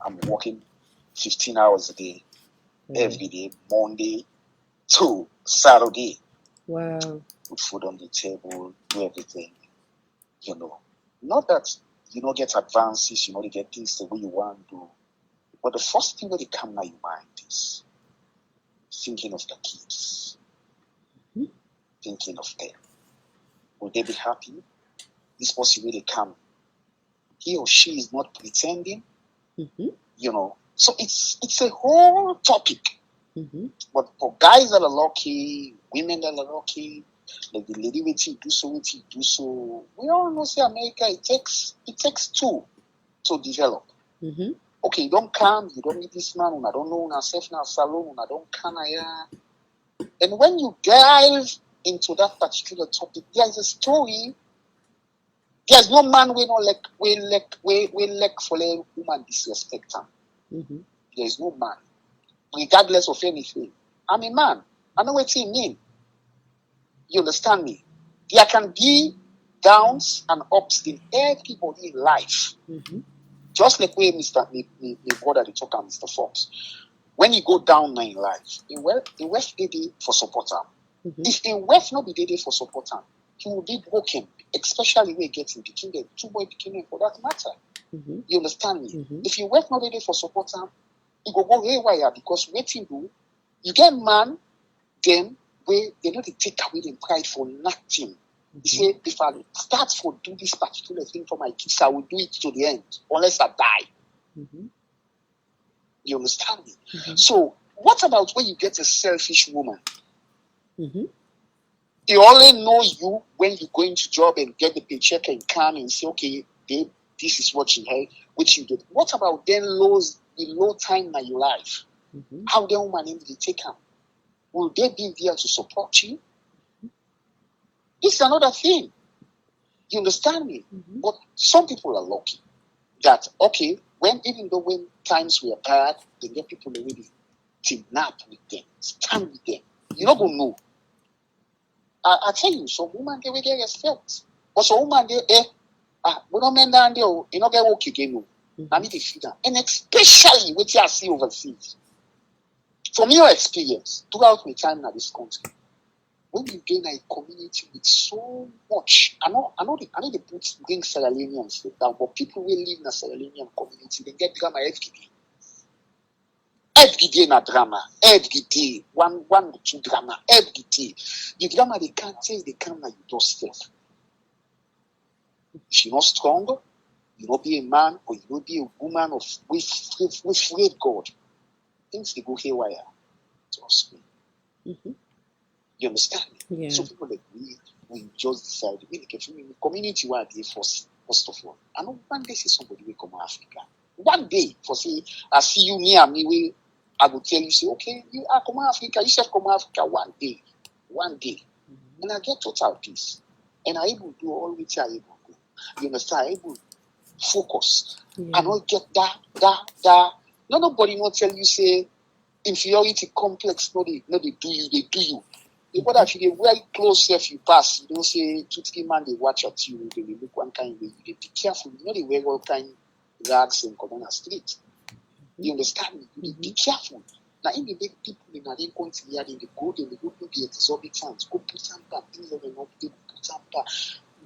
Speaker 11: I'm working 15 hours a day, every day, Monday to Saturday.
Speaker 1: Wow.
Speaker 11: Put food on the table, do everything. You know, not that you don't get advances, you know, you get things the way you want to do. But the first thing that come to your mind is thinking of the kids, thinking of them. Will they be happy? This person really come. He or she is not pretending. You know, so it's a whole topic. But for guys that are lucky, women that are lucky, like the lady waiting do so. We all know say America it takes two to develop. Okay, you don't come, you don't meet this man, I don't know una self na salon, I don't come here. And when you dive into that particular topic, there is a story. There's no man we not like for a woman disrespect him. There is no man, regardless of anything. I'm a man. I know what you mean. You understand me? There can be downs and ups in everybody's life. Just like where my brother they talk about Mr. Fox. When you go down in life, in West Day for support him. If in West not be day for support him, he will be broken, especially when he gets in between the two boy beginning for that matter. You understand me? If you West not day for support him, he go haywire because waiting do you get man them where they not take away their pride for nothing. He say, if I start for do this particular thing for my kids, I will do it to the end, unless I die. You understand me? So, what about when you get a selfish woman? They only know you when you go into job and get the paycheck and come and say, okay, babe, this is what you have, which you did. What about then the low time in your life? How the woman will take her? Will they be there to support you? It's another thing. You understand me? But some people are lucky that, okay, even though when times were bad, they get people already kidnap with them, stand with them. You're not going to know. I tell you, some women, they will get respect. But some women, we don't men down there, you don't get work again. I need to feed them. And especially what you see overseas. From your experience throughout my time in this country, when you gain a community with so much, I know they bring Sierra Leoneans down, but people will live in a Sierra Leonean community, they get drama every day. Every day na drama, every day, one or two drama, every day. The drama they can't say they come at your doorstep. If you're not strong, you not be a man or you not be a woman of with faith God, things they go haywire. Trust me. You understand me?
Speaker 1: Yeah.
Speaker 11: So people like we just decide we like community where they first of all. I know one day see somebody will come to Africa. One day for say I see you near me, I will tell you say okay, you are come to Africa, you should come to Africa one day. And I get total peace. And I able to do all which I able to do. You understand? I able to focus. I don't get that. Nobody not tell you say inferiority complex, no they do you. You got actually very close if you pass. You don't say 2-3 man they watch at you, they will look one kind way. You be careful, you know they wear all kind rags and come on the street. You understand me? You be careful. Now in the big people in the country here, they go do the exorbitant, go put some back, things that they not they put some back.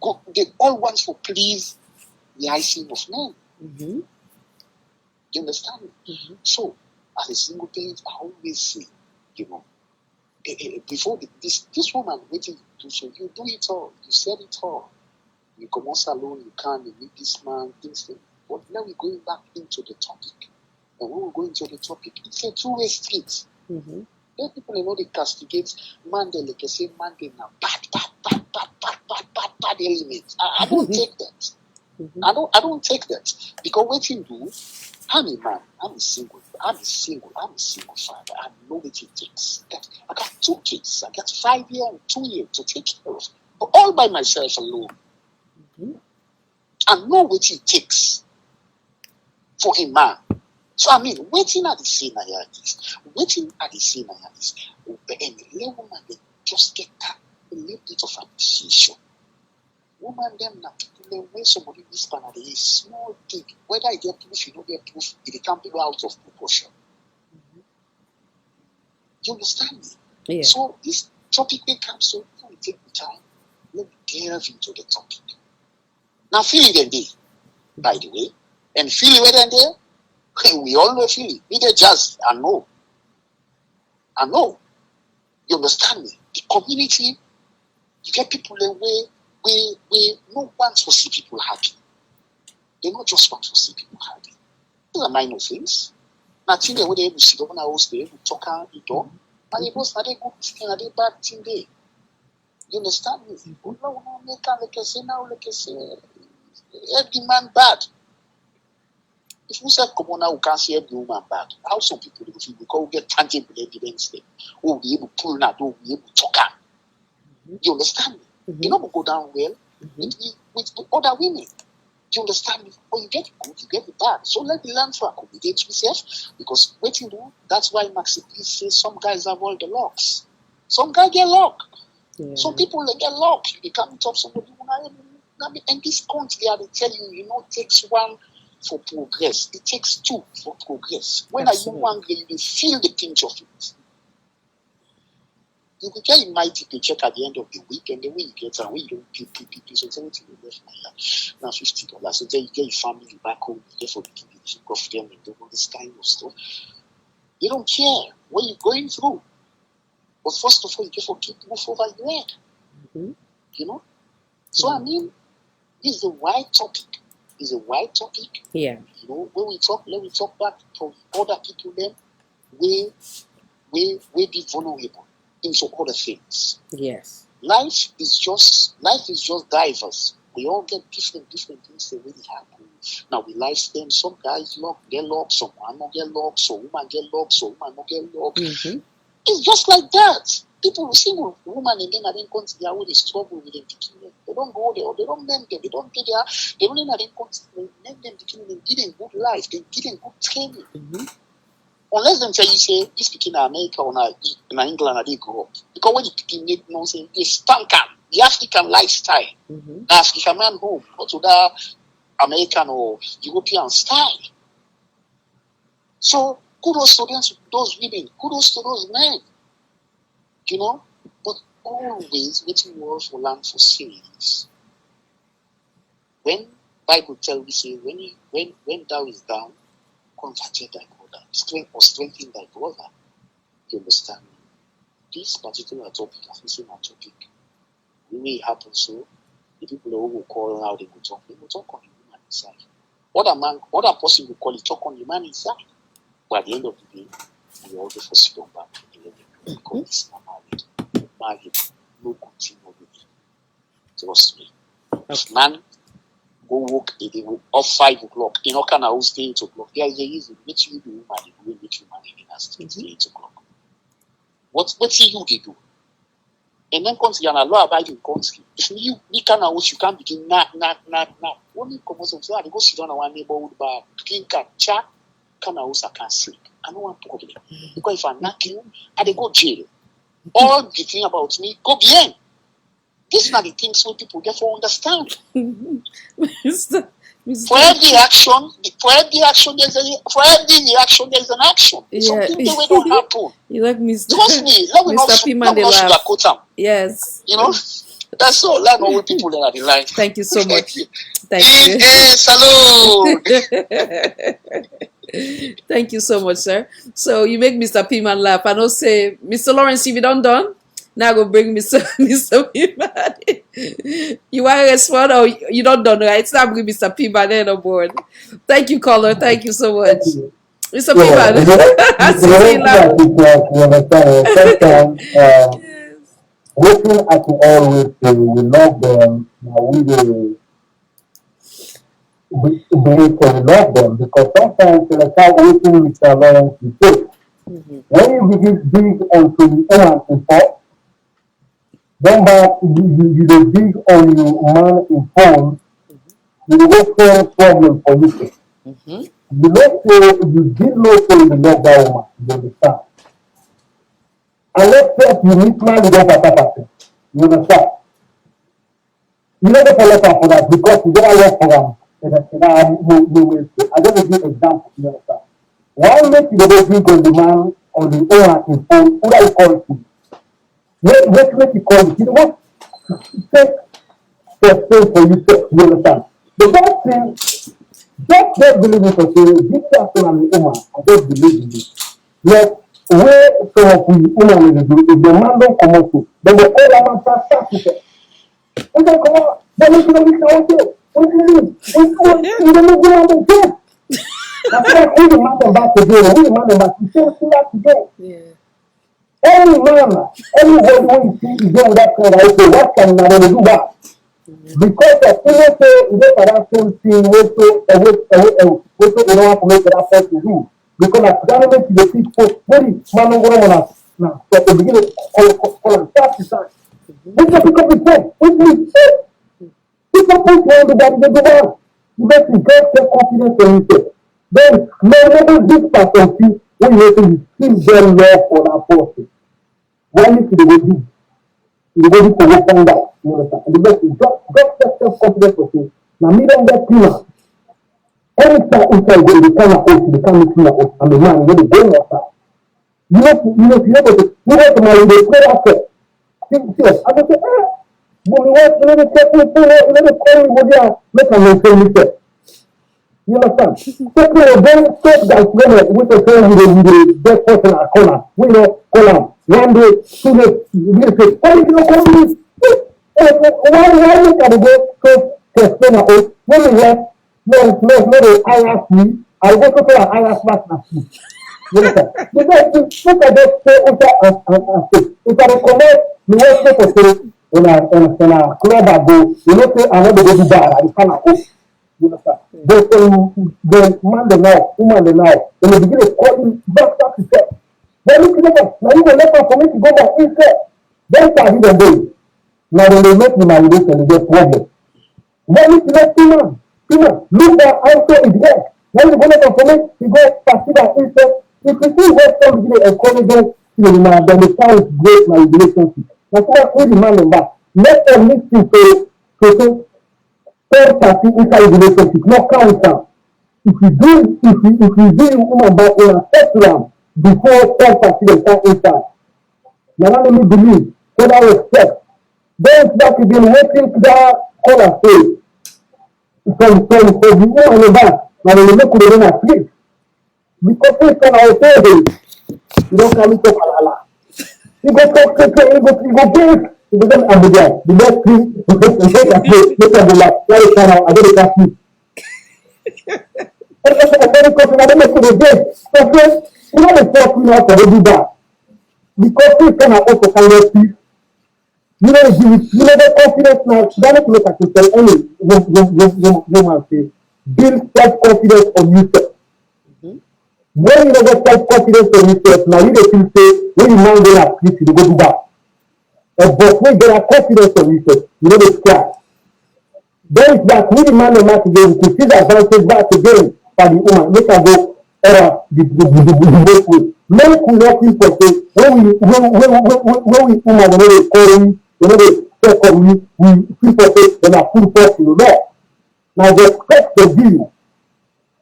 Speaker 11: Go they all want for please the icing of men. You understand me? So as a single parent, I always say, you know, before this woman waiting to do so, you do it all, you said it all. You come on salon, you can't meet this man, things like. But now we're going back into the topic. And when we go into the topic, it's a two-way street. Then people know they castigate man, they like I say, man, they now bad elements. I don't take that. I don't take that. Because what you do, I'm a man, I'm a single father. I know what it takes. I got 2 kids. I got 5 years and 2 years to take care of. But all by myself alone. I know what it takes for a man. So I mean, waiting at the scene like this. And the woman, they just get that a little bit of appreciation. Woman, them now people when somebody whisper at a small thing, whether I get proof, you don't get proof, it can be out of proportion. You understand me?
Speaker 1: Yeah.
Speaker 11: So this topic may come, so before we take the time, let me delve into the topic. Now feel it and day, by the way. And feel it and there, we all know feel it. We just I know. You understand me? The community, you get people away. We no want to see people happy. They not just want to see people happy. These are minor things. Nothing they would able to sit down house, they able to talk out the door. And it was not a good thing, not a bad thing there. You understand me? No, make like I say now, like I say, every man bad. If we say come on now, we can't see every woman bad. How some people do feel because we get tangible evidence there. We'll be able to pull that, we'll be able to talk out. You understand me? You know, we go down well with other women. You understand me? When you get good, you get the bad. So let me learn to accommodate myself because what you do, that's why Maxi please says some guys have all the locks. Some guys get locked. Yeah. Some people they get locked. You can't talk somebody. And this country, they tell you, you know, it takes one for progress. It takes 2 for progress. When are you hungry, you feel the pinch of it. You can get a mighty paycheck at the end of the week, and then when you get and when you don't pay, so everything you left now $50. So then you get your family back home, you get for the TV, you go for them and do all this kind of stuff. You don't care what you're going through. But first of all, you get for keep move over your head. You know? So I mean, this is a wide topic. Yeah. You know, when we talk, let me talk back to other people then we be vulnerable into other things.
Speaker 1: Yes.
Speaker 11: Life is just diverse. We all get different things that really happen. Now we lifespan, some guys get locked, some man not get locked, some woman get locked, some woman not get locked. It's just like that. People will single woman and then I didn't consider how they struggle with them. They don't go there, or they don't name them, they don't get there, they don't even name them, they give them good life, they give them good training. Unless them tell you say this speaking in America or in England and they grow up. Because when you speaking make nonsense, they spank the African lifestyle. The African man home, or to that American or European style. So Kudos to those women. Kudos to those men. You know, but always waiting was for land for says. When Bible tells me say when thou is down, comfort thy brother, strengthen thy brother. You understand me? This particular topic, I think so much topic. It may happen so the people who will call out they will talk on the woman inside. Other person will call it talk on the man inside. But at the end of the day, we all just sit on back because it's not married. Married, no continue with it. Trust me. If man go work off 5 o'clock, you know, can I stay 8 o'clock? There is a reason. What you do, woman, it will make you marry in a stay 8 o'clock. What see you do? And then comes the law abiding country. If you can house, you can't begin nah. Only come out of they go sit down at one neighborhood bar, begin chat, can house I can't sleep. I don't want problem. Because if I knock you, I go jail. All the thing about me, go behind. These are the things where people get to understand. For every action, there's an action. Something that will not happen.
Speaker 1: You like Mr.
Speaker 11: Trust me, let me not sugarcoat them.
Speaker 1: Yes.
Speaker 11: You know, that's all. I know what people that are the line.
Speaker 1: Thank you so much. Thank you.
Speaker 11: Salute.
Speaker 1: Thank you so much, sir. So you make Mr. Piman laugh. I don't say, Mr. Lawrence, if you don't done, now go bring Mr. Piman. You want to respond or you don't done, right? It's not bring Mr. Piman on board. Thank you, caller. Thank you so much. Mr. Piman.
Speaker 8: Waiting I can always say we love them. Now we can love them because sometimes the how waiting Mr. Lawrence is take. When you begin dig onto the man in fault, then you dey dig on your man in phone, you will solve problem for you. You know say you did know say you love that woman, you understand. And let's say you meet man with that person. You understand? You never collect for that because you don't work for them. I just give you example, you understand? Why make you go drink on the man on the owner in phone? Who do you call it? Make you call it. You know what? Take the for you, you understand? The first thing, just believe it for saying, this person and the woman, I just believe in it. Yet, where some of the women will do, if the man don't come out to, then the other man starts to say, we don't come out, then we can be out there. We don't move around the game. That's why we the man back together, we the man back to see that together.
Speaker 1: Yeah.
Speaker 8: Any man, anybody when you see is doing that kind of thing, what can you do that? Because of you know that same thing, we don't want to make that person do. Because at that moment the people, very man don't go now. So the beginning, call start to start. We just pick up the phone. We people put one to that they go on. You get to get confidence in yourself. Then maybe this person see when you see very well for that person. When you see the way you go to work on that. You understand? And the best is just self-confidence for you. Now me don't get cleaner. Anytime inside go, they can't afford they can't make cleaner. I'm a man, you know, going outside. You know, to marry, they play that set. See, I just say, but we want to let me call me, go there, make a maintain myself. You understand? Take me a very step that with the phone with the best person at corner. We know, call him. One day, 2 days, you say, why did you not call me? Why look at the day, so explain at all? When we left, no, they harass me. I go to an harass back and see. You understand? Because look at that, say, and say, if I recommend, you want to say, in a club I go, you know, say, I want to go to bar, I can't go. You understand? But the man the now, woman the now, when they begin to call you back to say, then look at them, now you will let them for me to go back inside. Then start the day. Now when they make the validation, they get problem. Then look at them, look at also is there. When you go let them for me, you go passive inside. If you see where some begin to encourage them, then the time is great my relationship. That's why we demand them back. Let them listen to third party inside the relationship, not count them. if you do woman back when I set them before self accident start inside. You not only believe, so that respect. Those that have been waiting to that call a faith. From the woman in back, now they look at them sleep. Because they can all say this. You don't come to Kalala. You go talk to you go break. You go them Abuja. The next thing you go to take a play, look at the lap, where you can I don't get sleep. And that's a very question I don't know for the day. So you know the first thing out to do that. Because we can also kind peace. You know, the confidence now, that make a tell any woman say, build self-confidence on yourself. When you don't get self-confidence on yourself, now you don't feel say, when you mind going to sleep, you go do that. But when you get confidence on yourself, you know the sky. Then it's like, when the man and man together, you can see the advantage back again for the woman, make her go, the way. Men could not think of it when we woman when they call me, when they talk on me, we think of it when I put forth to the law. Now the respect the deal.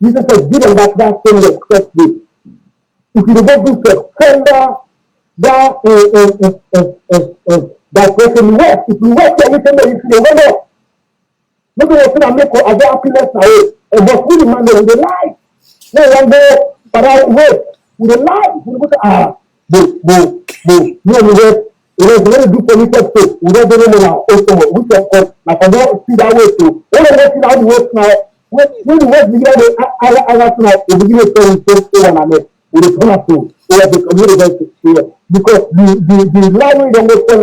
Speaker 8: This is a deal and that same respect deal. If you don't do surrender that person work, if you work everything that you see the way. Look at what I make a happiness now. But we demand the life. No one go, but I wait. With a lie, we go no, we don't do political stuff. We don't do now. Also, we can like I don't see that way too. When I see how the work now, when the work begin, I now we begin to say one another. We don't have to. We have the community because the lie we don't go tell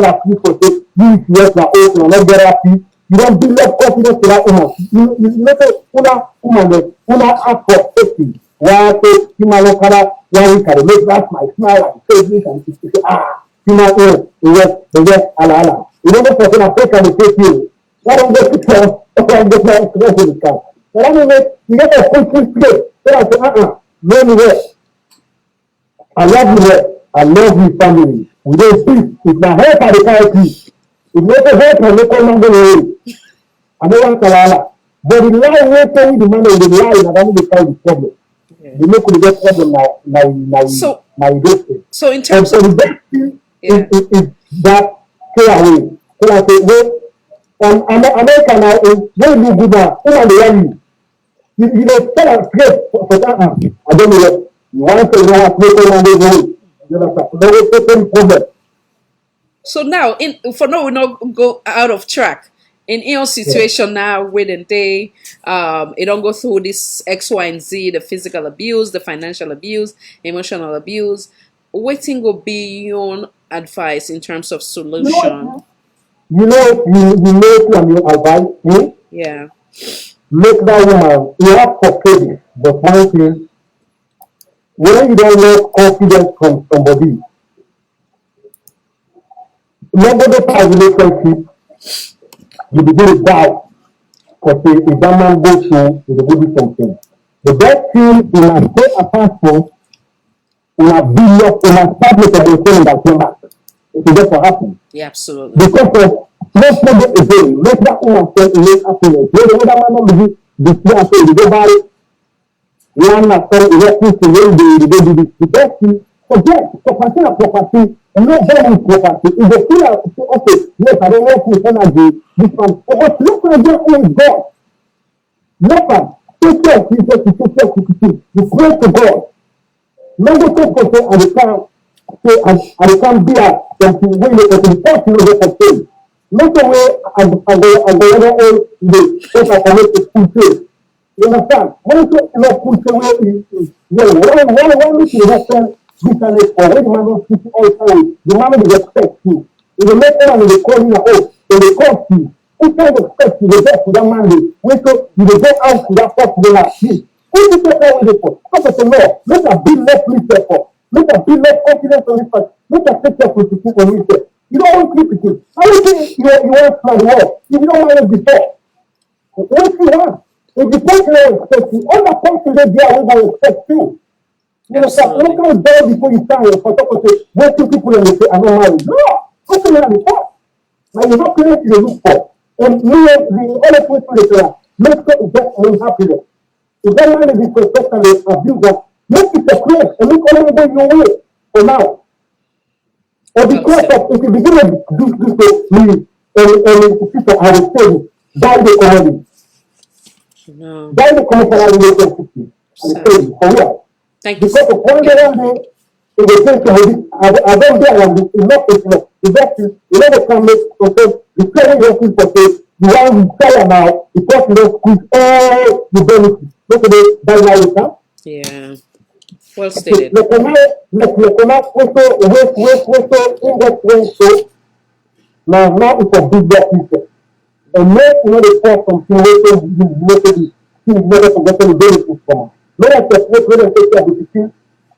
Speaker 8: that people say you yes na open not get happy. You don't build up confidence to that woman. You know say una ask for safety. Why say Kimalo Kara, why we can make that my smile and say this and say, Kimalo, the rest, ala. You don't know for some Africa to take you. Why don't go to town? Why don't go to the car? But I mean, you get a full place. So I say, no way. I love you, I love you, family. We don't speak. It's my help at the party. It's not a help and local number away. I don't want Kalala. But the lie will tell you the man in the lie and I don't become the problem. You make the best problem
Speaker 1: so in terms
Speaker 8: of the best thing is that stay away. So I say, wait, America now is when you go down, who are the you don't tell us straight for that. I don't know what you want to say, you want to make one day. You know, problem.
Speaker 1: So now, for now, we not go out of track. In your situation now, where they it don't go through this X, Y, and Z, the physical abuse, the financial abuse, emotional abuse. Waiting will be your advice in terms of solution.
Speaker 8: You make your advice.
Speaker 1: Yeah.
Speaker 8: Make that woman. You have to forgive, but one thing, when you don't have confidence from somebody, nobody has relationship. You begin to doubt because if that man goes through, he will do something. The best thing you must take a passport, you must build up, you must establish a thing that came back. It will just happen.
Speaker 1: Yeah, absolutely.
Speaker 8: Because of let's not get again, let that woman say make happiness. When the other man not be and say you go buy it, one not say electricity to when they do this. The best thing, forget property. And not very property. If they feel okay, yes, I don't want to energy, this one. But look at your own God. Look at take care of Jesus, take care of you. You pray to God. Never take for say, I can't be at something when you can talk to you for faith. Not the way and the other way because I can make the full faith. You understand? When you say not full faith, why make you understand? This and this, or when the man don't speak all the time, the man will respect you. If you make one and they call you, when they call you, who kind of respect you, they get to that man, when so you go out to that person, they like you. Who do you take that with for? Because of the law, let us build less research for. Let us build less confidence on this person. Let us take care of the people on research. You don't want to keep it. How do you think you want to plan the world if you don't want it before? What you want? If the person respects you, all the person they are will respect you. You know, so you can't go before you stand for talk to say, where two people and they say, I'm not married. No, what's the matter before? Now you're not clear to look for. And me, the other person they say, let's go get happiness. If that man is disrespectful and abuser, make it a prayer and look all over your way for now. Or
Speaker 1: Well
Speaker 8: because
Speaker 1: said.
Speaker 8: of if you begin to do this to me and people I will say die the commodity.
Speaker 1: No.
Speaker 8: Die the commercial relationship. I will
Speaker 1: Sad.
Speaker 8: say for real.
Speaker 1: Thank you.
Speaker 8: Because of one day it will take I don't get on this, it's not enough. It's just you know the family because the parent working for say you want to sell now because you don't squeeze all the benefits. Look at it, buy now you can.
Speaker 1: Yeah. Well
Speaker 8: Okay,
Speaker 1: stated.
Speaker 8: le comer questo index now it's a big picture. And make you know the cost from creating the related never forgotten the benefits from. Let us separate when I take care of the team,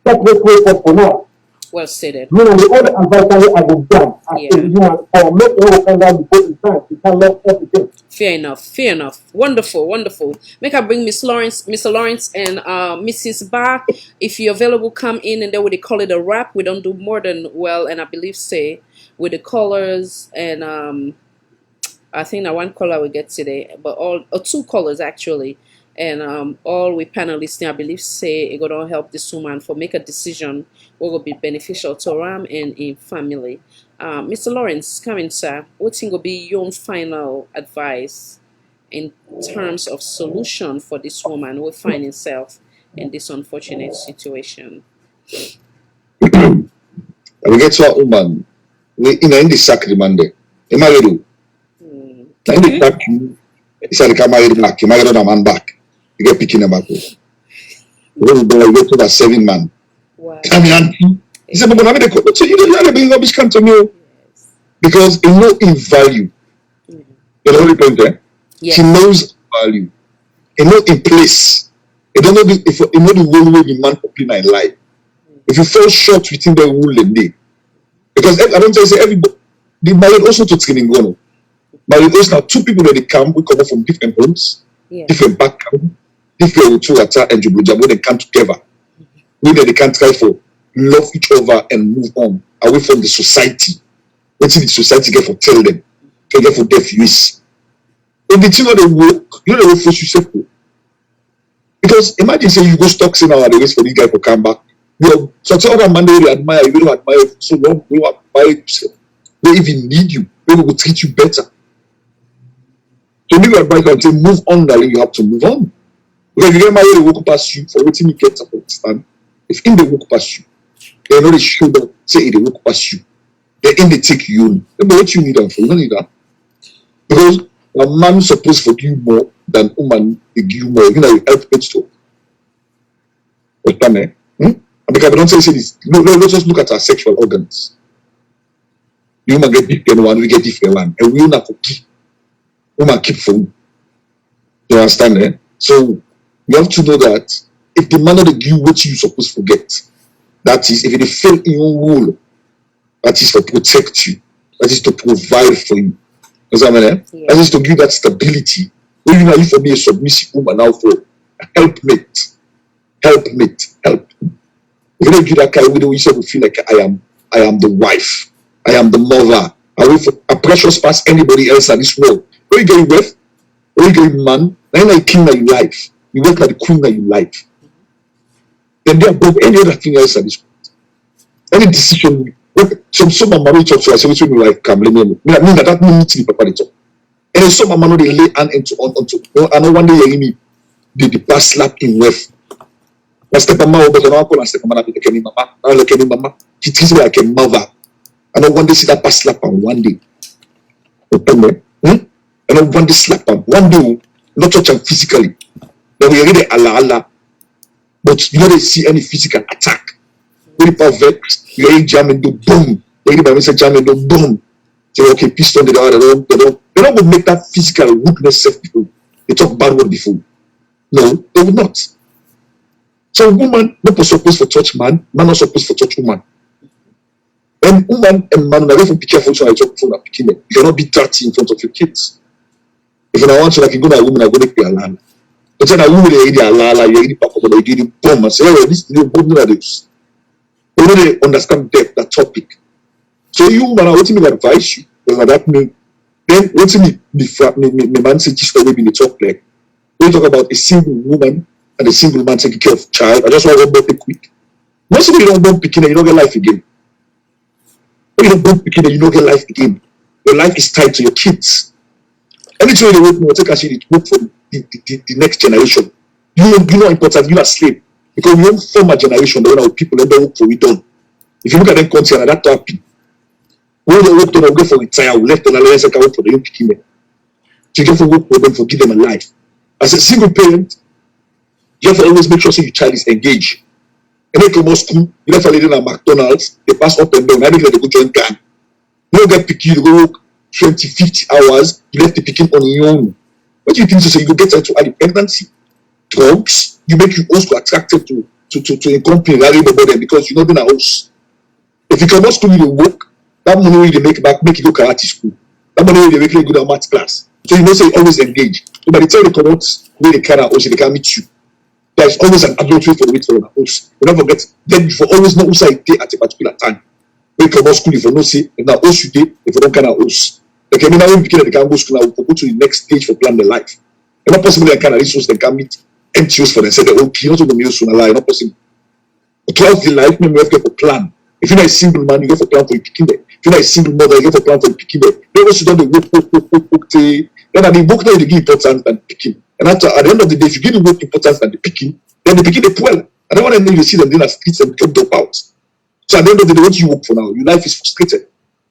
Speaker 8: separate way for now.
Speaker 1: Well stated.
Speaker 8: You know, the only advisory I will done as a
Speaker 1: Yeah.
Speaker 8: human or make you find out before the time you can let everything.
Speaker 1: Fair enough. Fair enough. Wonderful. Wonderful. Make I bring Miss Lawrence, Mr. Lawrence, and Mrs. Bar. If you're available, come in, and then we call it a wrap. We don't do more than well, and I believe say with the colors and I think that one color we get today, but all or two colors actually, and all we panelists, I believe, say it gonna help this woman for make a decision what will be beneficial to Ram and in family. Mr. Lawrence, come in, sir. What thing will be your final advice in terms of solution for this woman who find himself in this unfortunate situation?
Speaker 6: We get to a woman. We in the sacrament. Am I ready? In the sacrament, he said, "Come married back. You married a man back. You get picking about it. When you go to that 7 man,
Speaker 1: Wow.
Speaker 6: come here, auntie." He said, "But I'm going to so you don't have to bring rubbish come to me because it know in value. You know the point there.
Speaker 1: Yes.
Speaker 6: She knows value. It know in place. It don't know if you know the role where the man for clean in life. If you fall short within the rule and day, because I don't say everybody. The married also to training go. Married also now 2 people that they come. We come from different homes,
Speaker 1: Yeah.
Speaker 6: different background, different to attack and jumbo they come together. We that they can try for love each other and move on away from the society. What the society get for tell them, they get for deaf use. If the thing not they work, you know they will force you simple. Because imagine say you go stuck in our race for this guy to come back. You know, such other man they admire, you don't admire for so long, you don't admire yourself. They even need you, they will treat you better. So maybe advice and say move on, darling, you have to move on. Because if you get married, they walk past you for waiting you get to understand. If in they walk past you, they know they show them, say they walk past you. They in they take you. But what you need them for? You don't need that. Because a man supposed to forgive you more than woman they give you more. You know, you help it to. Understand? Because I don't say this. No, let's just look at our sexual organs. The woman get different one, we get different one. And we will not forgive. Woman keep for you. You understand? So you have to know that if the man not give you what you supposed to forget, that is, if it fail in your role, that is to protect you, that is to provide for you. That is to give that stability. Even if for me a submissive woman now for helpmate. If you don't give that kind of way, you say we feel like I am the wife, I am the mother, I will for a precious past anybody else in this world. When you get with, when you get man, then like king that you like, you work like the queen that you like. Then they are above any other thing else at this point. Any decision, some my marriage talk to I say which one like come let me mean that means to be papa talk. And some my man they lay hand into onto I know one day you me the pass slap in with. But step mama but no call and step mama like any mama. Now like any mama. She treats me like a mother. I know one day see that pass slap on one day. I know one day slap on one day not touch am physically. Then we read Allah. But you don't see any physical attack. Very perfect. You ain't jamming the boom. You ain't by say jamming the boom. Say okay, piston they don't go make that physical weakness self before. They talk bad word before. No, they will not. So woman not supposed to touch man not supposed to touch woman. And woman and man, I have to be careful so I talk phone and picking it. You cannot be dirty in front of your kids. If you don't want to like you go to a woman, I go to be a land. But then I will read the Allah, you read the Papa, you read the bomb and say, oh, this is the bomb that is. You really understand that topic. So you man, I want to advise you, because that means then what me man say just the way in the talk like. We talk about a single woman and a single man taking care of child. I just want one more thing quick. Most of you don't born picking and you don't get life again. When you don't born picking and you don't get life again, your life is tied to your kids. Anything you work for, take actually it work for the next generation. You know important, you are slave. Because we don't form a generation that when our people don't work for we done. If you look at them country and that happy. When they work done, I'll go for retire, we left on a less like I work for the young picking them. So you have to work for them for give them a life. As a single parent, you have to always make sure so your child is engaged. And they come to school, you have to lead them at McDonald's, they pass up and down, I think they go join gang. You don't get picking, you go work 20, 50 hours, you left the picking on your own. What do you think? So you go get into early pregnancy, drugs, you make you also attracted to a company rather than them because you're not in a house. If you come to school, you work, that money they make back, make you go karate school. That money they make you go to math class. So you know, say always engage. So by the time they come out, where they can house, they can meet you. There's always an adult way for the wait for an house. You never forget, then you always know who's at a particular time. When you come to school, if you don't say, if now house you day, if you don't can house. Okay, now when you begin, they can go to school now, go to the next stage for plan their life. It's not possible they can resource, they can meet MTOs for them, say, oh, you're not going to be soon alive, not possible. But throughout the life, you have to go for plan. If you're not a single man, you go for plan for your picking there. If you're not a single mother, you go for plan for your picking there. Then once you don't work, then at the work now you give importance than picking. And at the end of the day, if you give the work importance than the picking, then the picking they well. I don't want to know you see them then as streets and become dropouts. So at the end of the day, what you work for now, your life is frustrated.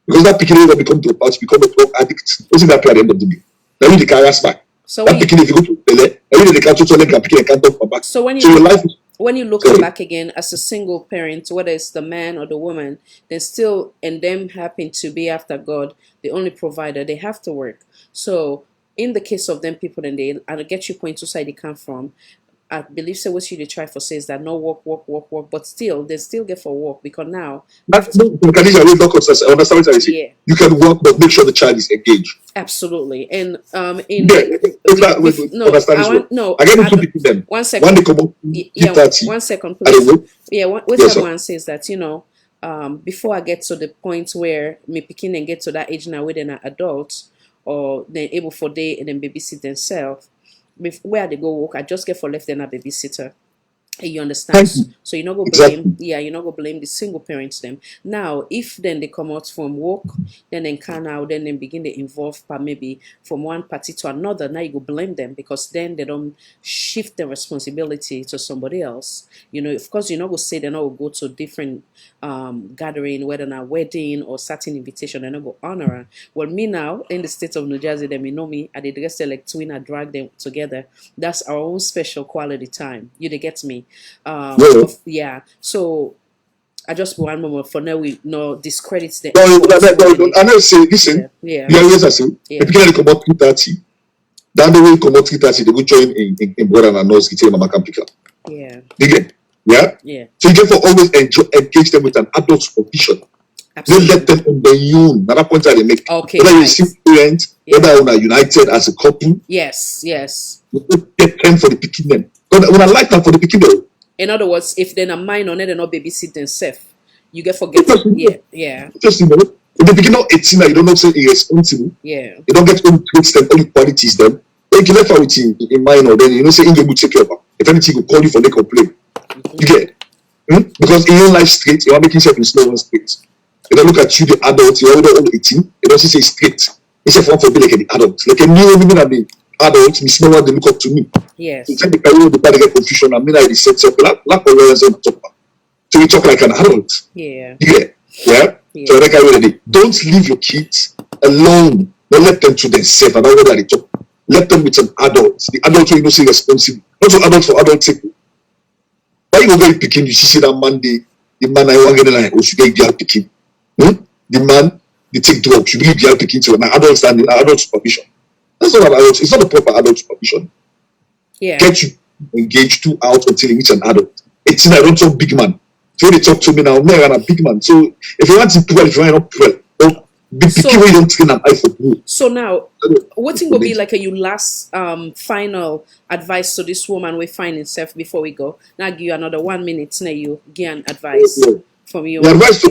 Speaker 6: Because that picking will become dropouts, become a drug addict. What's that at the end of the day? Now you the carry back.
Speaker 1: So
Speaker 6: that picking, if you go to the they can't to them, can pick and can't talk back.
Speaker 1: So when
Speaker 6: your life is,
Speaker 1: when you look back again as a single parent, whether it's the man or the woman, then still, and them happen to be after God, the only provider, they have to work. So in the case of them people, and I get your point to side they come from. I believe so. What you they try for says that no work, but still they still get for work because now.
Speaker 6: I understand what I say.
Speaker 1: Yeah.
Speaker 6: You can work, but make sure the child is engaged.
Speaker 1: Absolutely, and
Speaker 6: I get to pick them.
Speaker 1: 1 second.
Speaker 6: When they come up,
Speaker 1: 1 second, please. Yeah, what someone says that before I get to the point where me picking and get to that age now where they're not adults or they're able for day and then babysit themselves. Where they go work, I just get for left then a babysitter. You understand? So you're not gonna blame, you're not gonna blame the single parents them. Now, if then they come out from work, then they can now, then they begin to involve maybe from one party to another. Now you go blame them because then they don't shift the responsibility to somebody else. Of course, you're not gonna say they're not gonna go to different gathering, whether a wedding or certain invitation, they're not gonna honor. Well, me now in the state of New Jersey, them you know me, I did dress like twin, I drag them together. That's our own special quality time. You they get me. Yeah. So I just one moment for now we no discredits the.
Speaker 6: I never say listen.
Speaker 1: Yeah.
Speaker 6: Yes, I say. If you can come out 3:30, then they will come out 3:30. They go join in brother and nurse. Get mama can pick up.
Speaker 1: Yeah.
Speaker 6: Again. Yeah.
Speaker 1: Yeah.
Speaker 6: So you therefore always engage them with an adult supervision. Don't let them on their own. Another point that they make.
Speaker 1: Okay.
Speaker 6: Whether you're a single parent, whether you are united as a couple.
Speaker 1: Yes.
Speaker 6: You get them for the picking them. When I like them for the picking them.
Speaker 1: In other words, if they're not mine on it, they're not babysit themselves. You get forget. Yeah.
Speaker 6: Just if they begin out 18, you don't know say irresponsible.
Speaker 1: Yeah.
Speaker 6: You don't get own traits them, only qualities them. Then you left her with in minor, then say in will take care of her. If anything, will call you for the complaint. You get because in your life straight, you are making yourself in slow one straight. They don't look at you, the adult, you're older 18, they don't say straight. It's a form for be like the adult. Like a new women and the adults, me small one, they look up to me.
Speaker 1: Yes.
Speaker 6: You the career the body get confusion, I mean I set up lack of awareness on top. So you talk like an adult.
Speaker 1: Yeah.
Speaker 6: Yeah. So that kind of way, don't leave your kids alone. Don't let them to themselves. I don't know that they talk. Let them with an adult. The adult will say responsible. Not so adult for adult sake. Why you go very picking? You see that man, the man I want to get like, oh, should get girl picking. The man, they take drugs. You give girl picking to an adult standing, adult supervision. That's not an adult. It's not a proper adult supervision.
Speaker 1: Yeah.
Speaker 6: Get you engaged to out until you reach an adult. 18, I don't talk big man. So when they talk to me now, I'm a big man. So if you want to well, if you want to well, be picky when you don't train an eye for you.
Speaker 1: So now, what thing will be like you last final advice to this woman we find himself before we go? Now I'll give you another 1 minute. Now you give an advice from you.
Speaker 6: The advice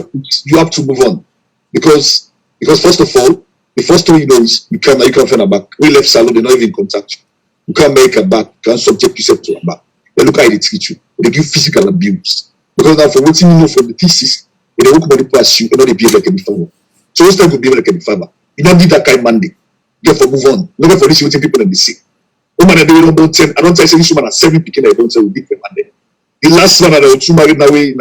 Speaker 6: you have to move on because first of all, the first thing you know is you can't find her back. We left salon, they not even contact you. You can't make her back. You can't subject yourself to her back. They look how they treat you. They give physical abuse. Because now for what you know from the thesis, they don't come and pass you, and they behave like a farmer. So what's time to behave like a farmer? You don't need that kind of Monday. Get for move on. Never for this, you people in the sea. Woman, I don't tell. I don't tell this woman at 7 picking. I don't tell with different Monday. The last one I was two married now way.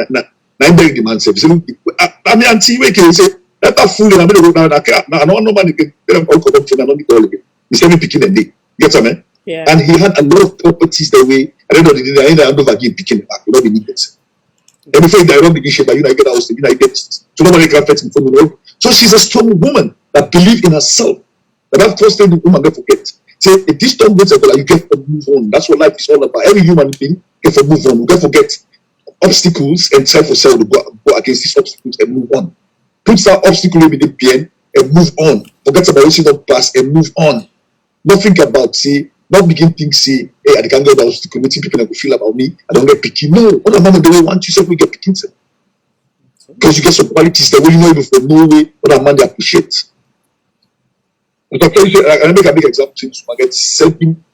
Speaker 6: I'm begging the man. Say, I mean, auntie, wait, can you say that fool? I'm going to go now. No, no man can get them all come up to me. I don't need all of it. He's 7 picking a day. Get some man.
Speaker 1: Yeah.
Speaker 6: And he had a lot of properties that way. I don't know. I ended up again picking back. You know, they need it. And before I don't begin shit, but you know, I get a house, you know, I get so nobody can fetch me from the road. So she's a strong woman that believes in herself. But that first thing the woman get forget. Say, if this don't go to you get to move on. That's what life is all about. Every human being get to move on. You get forget obstacles and try for self to go against these obstacles and move on. Put that obstacle in the pen and move on. Forget about what you don't pass and move on. Not think about, say, not begin think, say, hey, I can't get that obstacle. What people will feel about me? I don't get picking. No, all the mama don't want you, so we get picking. Because you get some qualities that we know even for no way, what a man they appreciate. I make a big example to you. I get 7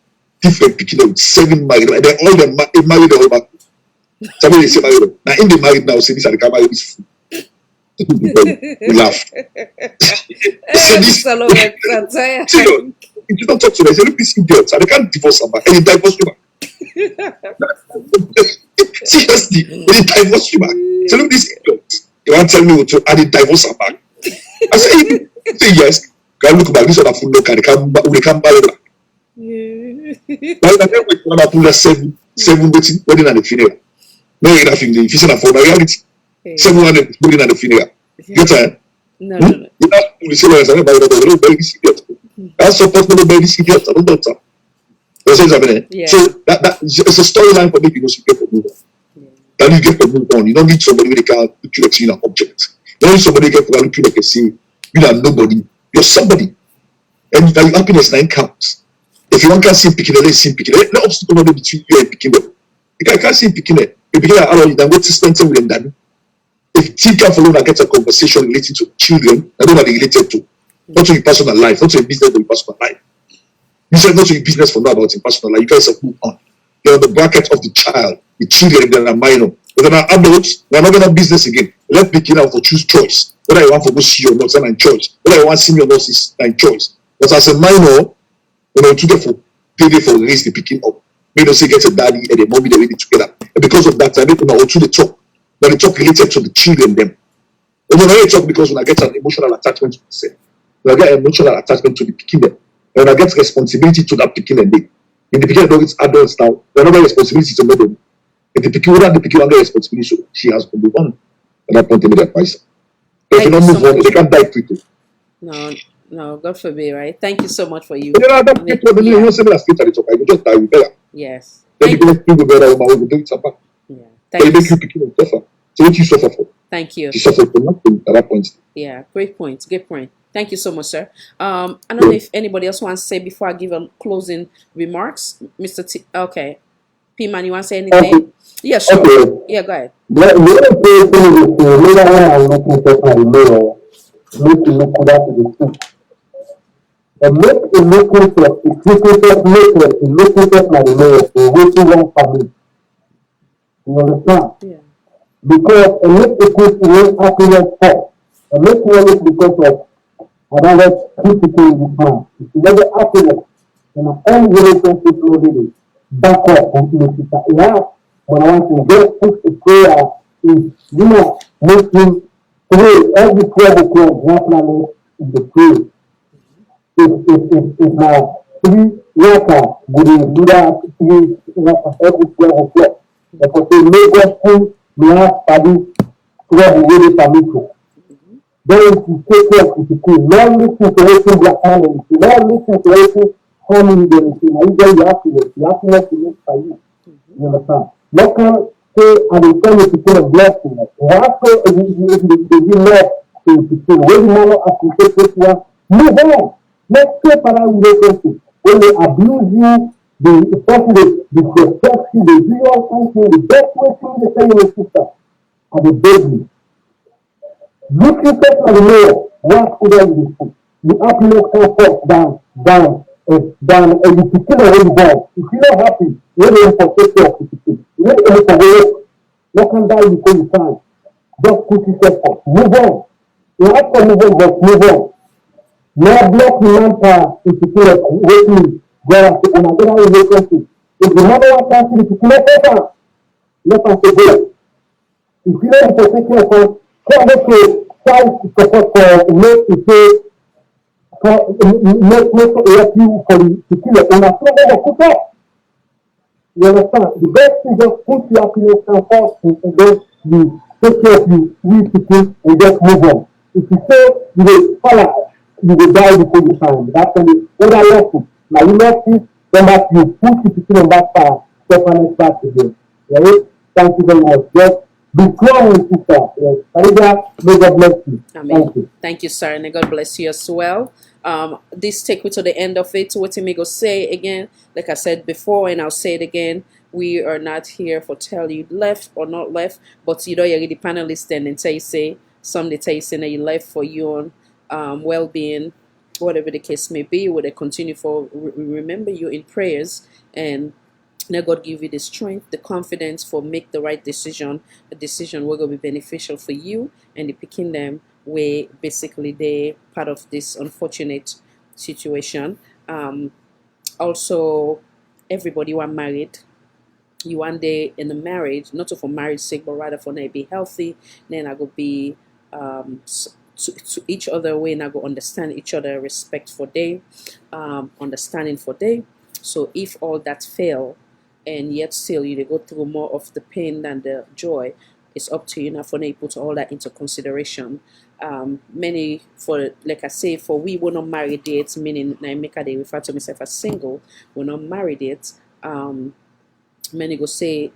Speaker 6: different picking with 7 married. And then all them married all back. Somebody they say married. Now in the married now, say this and they can't marry this fool. We laugh. So this, if you don't talk to them, say, look, this idiot, and they can't divorce her back. And they divorce you back. Seriously, they divorce you back. So look, this idiot, you want to tell me what to, and they divorce her back. I say, yes, can look back, this other fool look, and they can't marry back. But I think we want to pull 7 wedding and the funeral. No, you're not feeling if it's for reality. 7 wedding and the funeral. Get it?
Speaker 1: No.
Speaker 6: You're not the same as anybody that don't bury this idiot. That's supposed to bury this idiot. I don't know that.
Speaker 1: Yeah.
Speaker 6: So that it's a storyline for me because you get to move on. Then you get to move on. You don't need somebody with a car to look like an object. You don't need somebody get to look like a say, you are nobody. You're somebody. And your happiness now counts. If you want to see picking, let's see picking. No obstacle between you and picking them. You can't see picking it. You begin at all, you then go to spend time with them, daddy. If you can follow and get a conversation related to children, I don't know what they related to. Not to your personal life, not to your business, but your personal life. You said not to your business for now about your personal life. You guys have moved on. You're on the bracket of the child, the children, that are minor. But they're adults, they're not going to have business again. Let begin out for choose choice. Whether you want to go see you or not, it's not choice. Whether you want to see me or not, it's not choice. But as a minor, you know, today for pay for raise the picking up. They don't say get a daddy and a mommy, they ready together. And because of that, I make them to the talk. But the talk related to the children, them. And when I talk because when I get an emotional attachment to myself, when I get emotional attachment to the picking them, and when I get responsibility to that picking them, in the picking it's adults now, they're not responsibility to them. And the picking without the picking under responsibility, so she has to move on. And I point to me the advice. If you don't move on, they can't die quickly.
Speaker 1: No, God forbid, right? Thank you so much for you.
Speaker 6: You know, don't get to the you say me straight at the top. I will just die with her.
Speaker 1: Yes.
Speaker 6: Then you don't feel better woman will do it back.
Speaker 1: Yeah.
Speaker 6: But you make you picking and suffer. So what you suffer for?
Speaker 1: Thank you.
Speaker 6: You suffer for nothing at that point.
Speaker 1: Yeah, great point. Good point. Thank you so much, sir. I don't know if anybody else wants to say before I give a closing remarks. Mr. T. Okay. P-Man, you want to say anything?
Speaker 8: Okay.
Speaker 1: Yeah, sure.
Speaker 8: Okay.
Speaker 1: Yeah, go ahead.
Speaker 8: The other thing is later on I'm looking for my mirror, make you look at the truth. And make a looking for if you can just make it looking at my mirror, a waiting one for me. You understand?
Speaker 1: Yeah.
Speaker 8: Because a make the question happiness for. And make it because of another critical in this man. It's never happiness. And an own relationship loaded back up and make it. Yeah. When I want to get push the prayer is making pray every 12 o'clock nationally in the prayer. If now 3 workers would do that 3 workers every 12 o'clock. Because they make us school, we have study 12 really permission. Then if you take care of the school, not listen to everything black family, not listen to everything family, then you get your happiness is for you. You understand? Not can say, and they tell you to put a blessing. Also, if you give love to people, when you know appreciate this one, move on. Let's say for that relationship. When they abuse you, the person they disrespect you, they do all something, the best way to the same your sister, and they beg you. Look yourself at the mirror, what could I do? The happiness comes up, down. than you pikin already born. If you're not happy, you don't for take care of the pikin. You don't aim for work. What can die before you time? Just put yourself up. Move on. You have to move on, but move on. Now block the man if you feel like waiting. Go to another relationship. If the mother wants to see the pikin, let us go. If you don't take care of her, come to child support for make to say make help you for the pikin and na so go put up. You understand? The best thing just put your happiness and first and then you take care of you, we pikin and just move on. If you say you will fall, you will die before you time. That's when you other lesson. Now you let this come back, you put the pikin on that path, step on it back again. Right? Thank you very much. Just be strong, sister. Yes. Farida, may God bless you.
Speaker 1: Amen.
Speaker 8: Thank you.
Speaker 1: Thank you, sir, and God bless you as well. This take me to the end of it. What me go say again, like I said before, and I'll say it again. We are not here for tell you left or not left, but you know you're the panelist and tell you say some they tell you say that you left for your well-being, whatever the case may be. Would they continue for remember you in prayers and now God give you the strength, the confidence for make the right decision, a decision will go be beneficial for you and the picking them where basically they part of this unfortunate situation. Also, everybody who are married, you one day in the marriage, not for marriage sake, but rather for they be healthy, then I go be to each other way and I go understand each other, respect for day, understanding for day. So if all that fail and yet still you go through more of the pain than the joy, it's up to you now for you put all that into consideration. Many for like I say for we will not marry dates, meaning I make they refer to myself as single, we're not married yet. Many go say,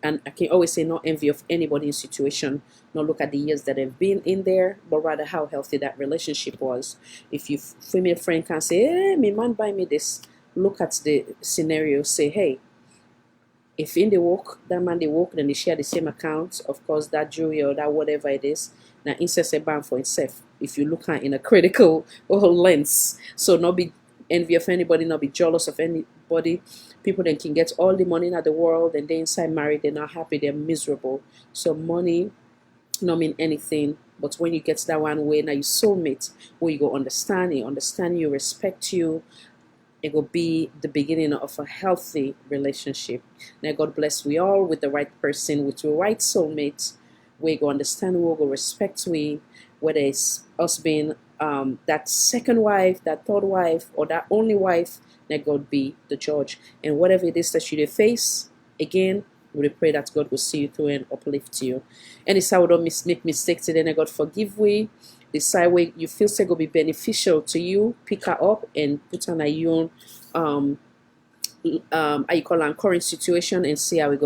Speaker 1: and I can always say no envy of anybody in situation, not look at the years that have been in there, but rather how healthy that relationship was. If you female friend can say, hey, my man buy me this, look at the scenario, say, hey, if in the work, that man they work, then they share the same account, of course, that jewelry or that whatever it is, now incest a ban for itself. If you look at in a critical lens, so not be envy of anybody, not be jealous of anybody. People then can get all the money in the world and they inside married, they're not happy, they're miserable. So money not mean anything, but when you get that one way, now you soulmate, where you go understand you, respect you, it will be the beginning of a healthy relationship. Now God bless we all with the right person, with the right soulmate. We go understand, we go respect we, whether it's us being that second wife, that third wife, or that only wife. Let God be the judge, and whatever it is that you face, again, we pray that God will see you through and uplift you. And it's how we don't make mistakes today, and God forgive we. Decide where you feel say go be beneficial to you, pick her up and put on a own how you call an current situation and see how it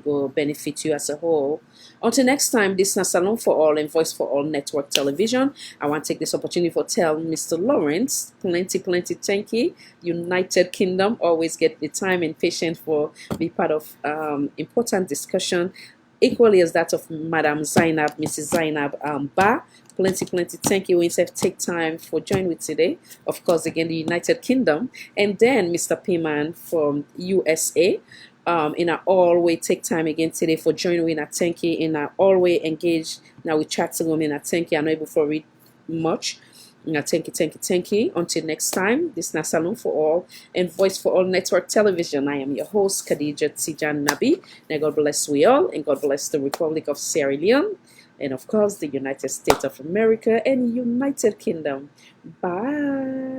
Speaker 1: go benefit you as a whole. Until next time, this is Salon for All and Voice for All Network Television. I want to take this opportunity for tell Mr. Lawrence plenty thank you. United Kingdom always get the time and patience for be part of important discussion, equally as that of Madam Zainab, Mrs. Zainab Ba. Plenty thank you. We take time for joining with today. Of course, again, the United Kingdom. And then Mr. Piman from USA. In our always take time again today for joining in a thank you. In our always engage. Now we chat to them in a thank you. I'm not able to read much. Thank you. Until next time, this is Salon for All and Voice for All Network Television. I am your host, Khadija Tijan Nabi. May God bless we all, and God bless the Republic of Sierra Leone, and of course the United States of America and United Kingdom. Bye.